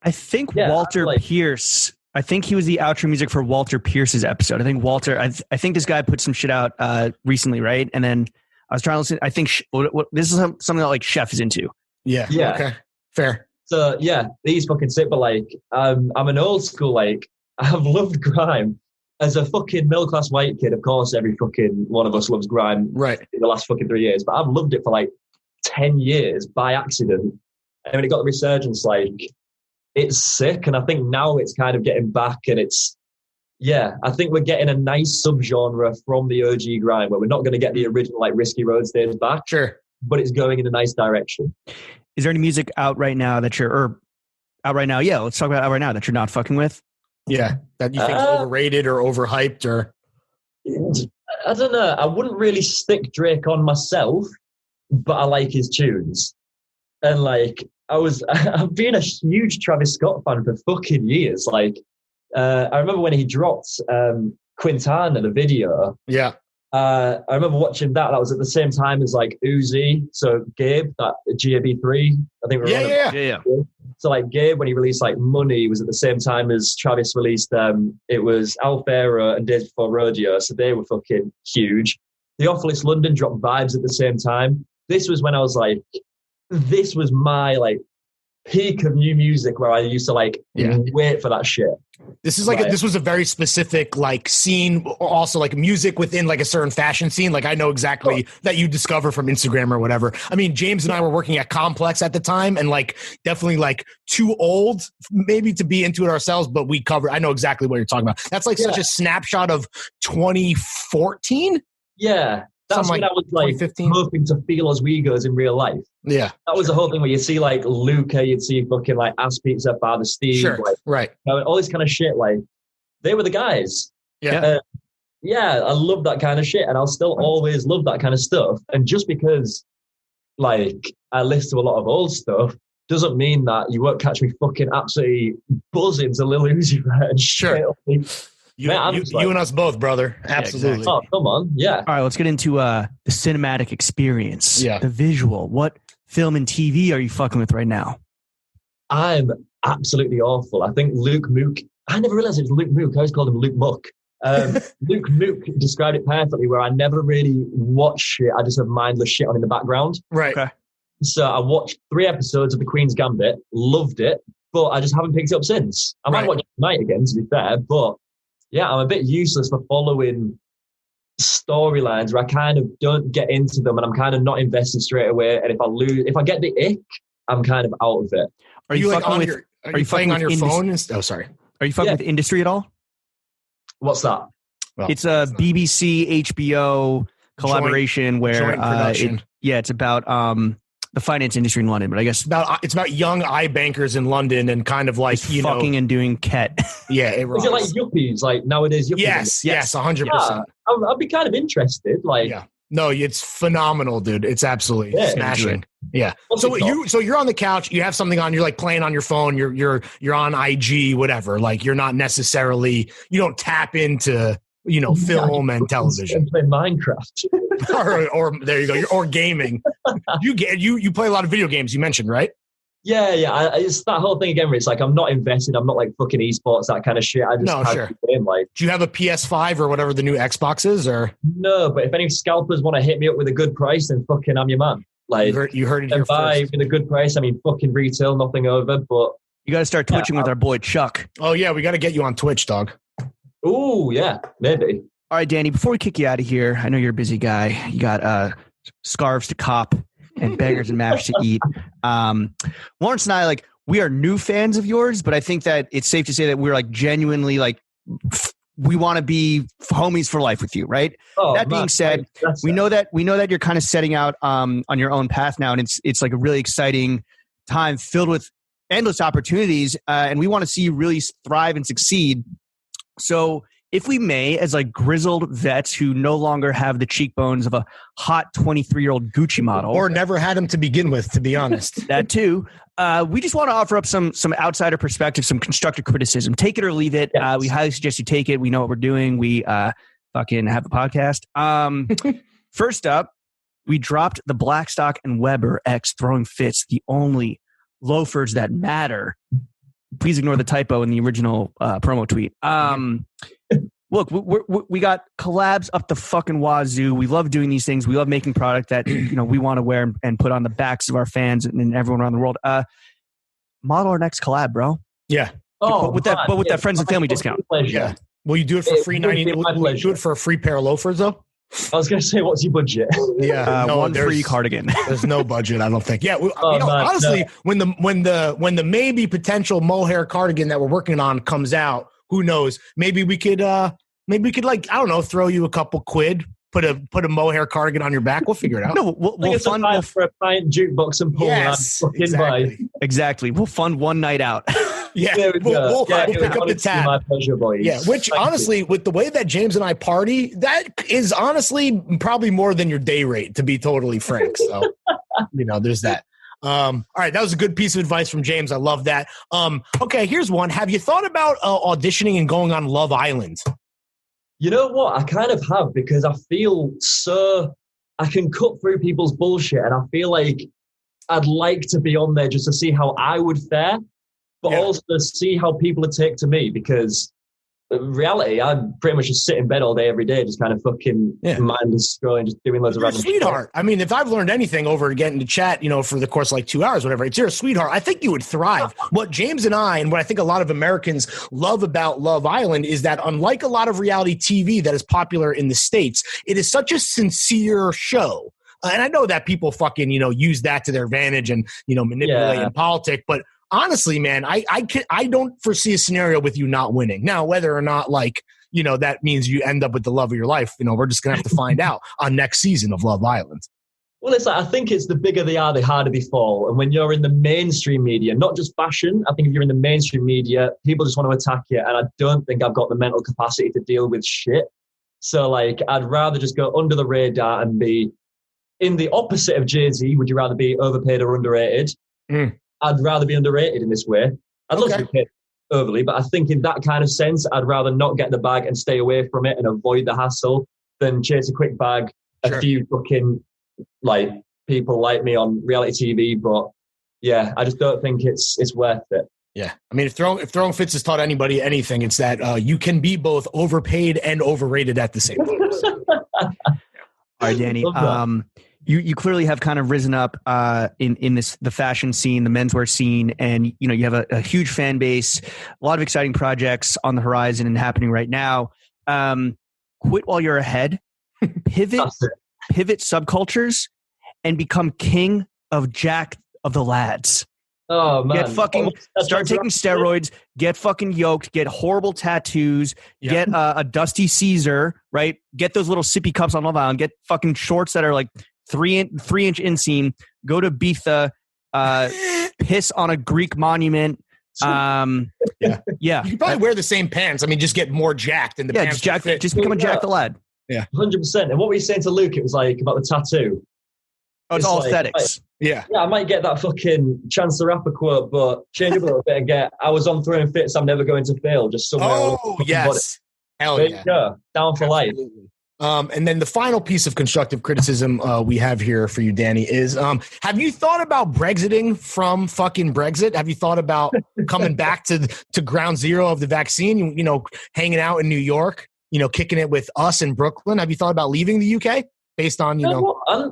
I think Walter Pierce. I think he was the outro music for Walter Pierce's episode. I think Walter. I think this guy put some shit out recently, right? And then I was trying to listen. I think this is something that like Chef is into. Yeah. Okay. Fair. So he's fucking sick. But like, I'm an old school. Like, I've loved grime. As a fucking middle-class white kid, of course, every fucking one of us loves grime in the last fucking 3 years. But I've loved it for like 10 years by accident. And when it got the resurgence, like, it's sick. And I think now it's kind of getting back, and it's Yeah, I think we're getting a nice subgenre from the OG grind where we're not going to get the original like Risky Road stage back. Sure. But it's going in a nice direction. Is there any music out right now that out right now? Yeah, let's talk about out right now that you're not fucking with. Yeah, that you think is overrated or overhyped or? I don't know. I wouldn't really stick Drake on myself, but I like his tunes. And like, I've been a huge Travis Scott fan for fucking years. Like, I remember when he dropped Quintana, the video. Yeah. I remember watching that. That was at the same time as like Uzi. So Gabe, that GAB3, I think we were on it. Yeah. So like Gabe, when he released like Money, was at the same time as Travis released. It was Alfaro and Days Before Rodeo. So they were fucking huge. Theophilus London dropped Vibes at the same time. This was when I was like, this was my like peak of new music where I used to like wait for that shit. This is like this was a very specific like scene, also like music within like a certain fashion scene. Like I know exactly that you discover from Instagram or whatever. I mean, James and I were working at Complex at the time, and like definitely like too old maybe to be into it ourselves, but we covered. I know exactly what you're talking about. That's like such a snapshot of 2014. Yeah. That's when I was like hoping to feel as we goes in real life. Yeah. That was the whole thing where you see like Luca, you'd see fucking like Ass Pizza, Father Steve. Sure. Like, right. You know, all this kind of shit. Like they were the guys. Yeah. I love that kind of shit. And I'll still always love that kind of stuff. And just because like I listen to a lot of old stuff doesn't mean that you won't catch me fucking absolutely buzzing to Lil Uzi Vert and shit. You and us both, brother. Absolutely. Oh, come on. Yeah. All right, let's get into the cinematic experience. Yeah. The visual. What film and TV are you fucking with right now? I'm absolutely awful. I think Luke Mook. I never realized it was Luke Mook. I always called him Luke Muck. Luke Mook described it perfectly where I never really watch shit. I just have mindless shit on in the background. Right. Okay. So I watched 3 episodes of The Queen's Gambit, loved it, but I just haven't picked it up since. I might watch it tonight again, to be fair, but yeah, I'm a bit useless for following storylines where I kind of don't get into them and I'm kind of not invested straight away. And if I get the ick, I'm kind of out of it. Are you like on your, are you playing on your phone? Oh, sorry. Are you fucking with industry at all? What's that? Well, it's a BBC HBO collaboration where it's about the finance industry in London, but I guess it's about young iBankers in London and kind of like fucking and doing ket. Yeah, it is it like yuppies? Like nowadays, yuppies? Yes, 100%. I'd be kind of interested. Like, no, it's phenomenal, dude. It's absolutely smashing. Yeah. So you're on the couch, you have something on, you're like playing on your phone, you're on IG, whatever. Like you're not necessarily, you don't tap into film and television. Play Minecraft. or there you go. Or gaming. You play a lot of video games. You mentioned, right? Yeah. It's that whole thing again. Where it's like I'm not invested. I'm not like fucking esports, that kind of shit. I just game, like. Do you have a PS5 or whatever the new Xbox is, or no? But if any scalpers want to hit me up with a good price, then fucking I'm your man. Like you heard it here first. With a good price. I mean, fucking retail, nothing over. But you got to start twitching with our boy Chuck. Oh yeah, we got to get you on Twitch, dog. Oh, yeah, maybe. All right, Danny, before we kick you out of here, I know you're a busy guy. You got scarves to cop and beggars and mash to eat. Lawrence and I, we are new fans of yours, but I think that it's safe to say that we're genuinely we want to be homies for life with you, right? Oh, that being said, we know that you're kind of setting out on your own path now, and it's like a really exciting time filled with endless opportunities, and we want to see you really thrive and succeed. So if we may, as grizzled vets who no longer have the cheekbones of a hot 23-year-old Gucci model. Or never had them to begin with, to be honest. That too. We just want to offer up some outsider perspective, some constructive criticism. Take it or leave it. Yes. We highly suggest you take it. We know what we're doing. We fucking have a podcast. First up, we dropped the Blackstock and Weber X Throwing Fits, the only loafers that matter. Please ignore the typo in the original promo tweet. Look, we got collabs up the fucking wazoo. We love doing these things. We love making product that we want to wear and put on the backs of our fans and everyone around the world. Model our next collab, bro. Yeah. Oh, with that friends and family discount. Yeah. Will you do it for free? Will you do it for a free pair of loafers though? I was going to say, what's your budget? Yeah, one free cardigan. There's no budget, I don't think. Yeah, honestly, when the maybe potential mohair cardigan that we're working on comes out, who knows? Maybe we could like, I don't know, throw you a couple quid, put a mohair cardigan on your back. We'll figure it out. No, we'll fund for a pint jukebox and pull. Yes, and exactly. Exactly. We'll fund one night out. Yeah, we'll pick up the tab. My pleasure, boys. Yeah, which honestly, with the way that James and I party, that is honestly probably more than your day rate, to be totally frank. So, there's that. All right, that was a good piece of advice from James. I love that. Okay, here's one. Have you thought about auditioning and going on Love Island? You know what? I kind of have, because I feel I can cut through people's bullshit, and I feel like I'd like to be on there just to see how I would fare, but also see how people would take to me, because in reality, I'd pretty much just sit in bed all day, every day, just kind of fucking mindless scrolling, just doing loads of random shit. Sweetheart. I mean, if I've learned anything over getting to chat, for the course of like 2 hours, whatever, it's you're a sweetheart. I think you would thrive. What James and I, and what I think a lot of Americans love about Love Island is that unlike a lot of reality TV that is popular in the States, it is such a sincere show. And I know that people fucking, use that to their advantage and, manipulate in politics, but honestly, man, I don't foresee a scenario with you not winning. Now, whether or not that means you end up with the love of your life, we're just gonna have to find out on next season of Love Island. Well, it's like, I think it's the bigger they are, the harder they fall. And when you're in the mainstream media, not just fashion, I think if you're in the mainstream media, people just want to attack you. And I don't think I've got the mental capacity to deal with shit. So like, I'd rather just go under the radar and be in the opposite of Jay-Z. Would you rather be overpaid or underrated? I'd rather be underrated in this way. I'd love to be paid overly, but I think in that kind of sense, I'd rather not get the bag and stay away from it and avoid the hassle than chase a quick bag, a few fucking like people like me on reality TV. But yeah, I just don't think it's worth it. Yeah. I mean, if Throwing Fits has taught anybody anything, it's that you can be both overpaid and overrated at the same time. All right, Danny. You clearly have kind of risen up in the fashion scene, the menswear scene, and you have a huge fan base, a lot of exciting projects on the horizon and happening right now. Quit while you're ahead, pivot subcultures, and become king of Jack of the Lads. Oh man! Start taking steroids. Get fucking yoked. Get horrible tattoos. Get a Dusty Caesar. Right. Get those little sippy cups on Love Island. Get fucking shorts that are like 3-inch inseam. Go to Ibiza. Piss on a Greek monument. You could probably wear the same pants. I mean, just get more jacked, and the pants just become a Jack the Lad. Yeah, 100%. And what were you saying to Luke? It was like about the tattoo. Oh, it's all aesthetics. Yeah, I might get that fucking Chance the Rapper quote, but change it a little bit and get, I was on Throwing Fits, I'm never going to fail, just somewhere. Oh, yes. Hell yeah. Go. Down for life. And then the final piece of constructive criticism we have here for you, Danny, is have you thought about Brexiting from fucking Brexit? Have you thought about coming back to ground zero of the vaccine, hanging out in New York, kicking it with us in Brooklyn? Have you thought about leaving the UK based on,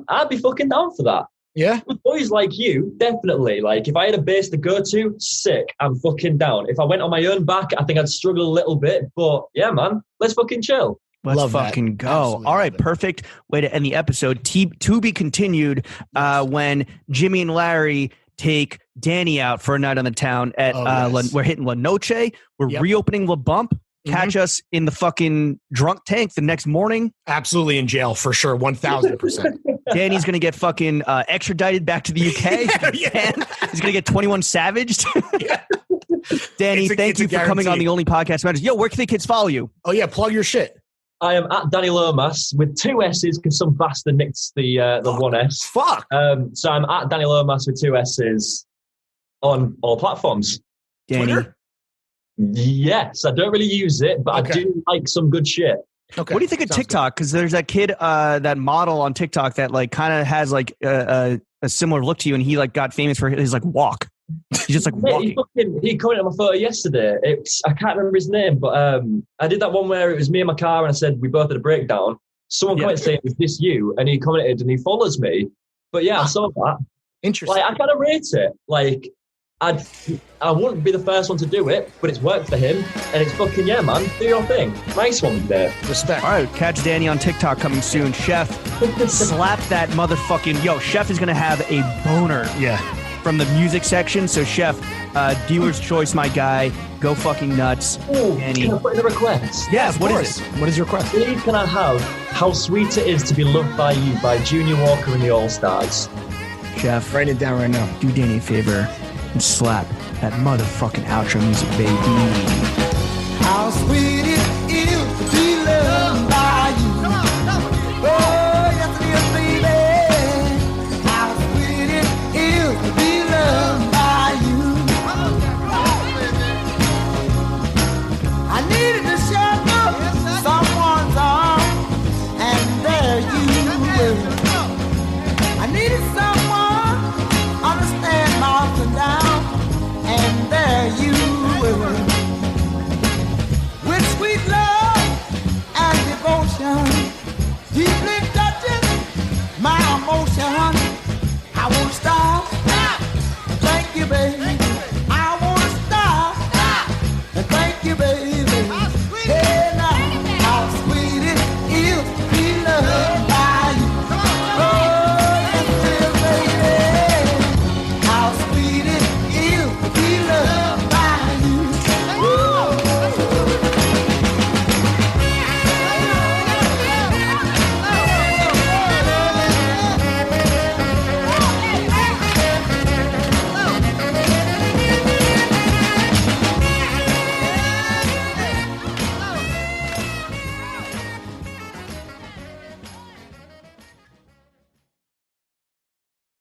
I'd be fucking down for that. Yeah. With boys like you, definitely. Like, if I had a base to go to, sick. I'm fucking down. If I went on my own back, I think I'd struggle a little bit. But yeah, man, let's fucking chill. Let's fucking go. Absolutely. All right, perfect way to end the episode. To be continued when Jimmy and Larry take Danny out for a night on the town at we're hitting La Noche. We're reopening La Bump. Catch us in the fucking drunk tank the next morning. Absolutely in jail for sure, 1,000%. Danny's going to get fucking extradited back to the UK. He's going to get 21 Savaged. Danny, thank you for coming on the only podcast matters. Yo, where can the kids follow you? Oh, yeah, plug your shit. I am at Danny Lomas with 2 S's because some bastard nicked the 1 S. Fuck. So I'm at Danny Lomas with 2 S's on all platforms. Danny. Twitter? Yes, I don't really use it, but I do like some good shit. Okay. What do you think of TikTok? Because there's that kid, that model on TikTok that like kind of has like a similar look to you, and he like got famous for his like walk. He's just like walking. He commented on my photo yesterday. I can't remember his name, but I did that one where it was me in my car, and I said we both had a breakdown. Someone commented saying, "Is this you?" And he commented, and he follows me. But yeah, I saw that. Interesting. Like, I kind of rate it. Like, I wouldn't be the first one to do it, but it's worked for him, and it's fucking, yeah, man, do your thing. Nice one there. Respect. All right, catch Danny on TikTok coming soon. Chef, slap that motherfucking... Yo, Chef is going to have a boner from the music section. So, Chef, dealer's choice, my guy. Go fucking nuts. Oh, Danny. can I put in a request? Yes, what is it? What is your request? Please, can I have How Sweet It Is to Be Loved by You by Junior Walker and the All-Stars? Chef, Write it down right now. do Danny a favor and slap that motherfucking outro music, baby. How sweet it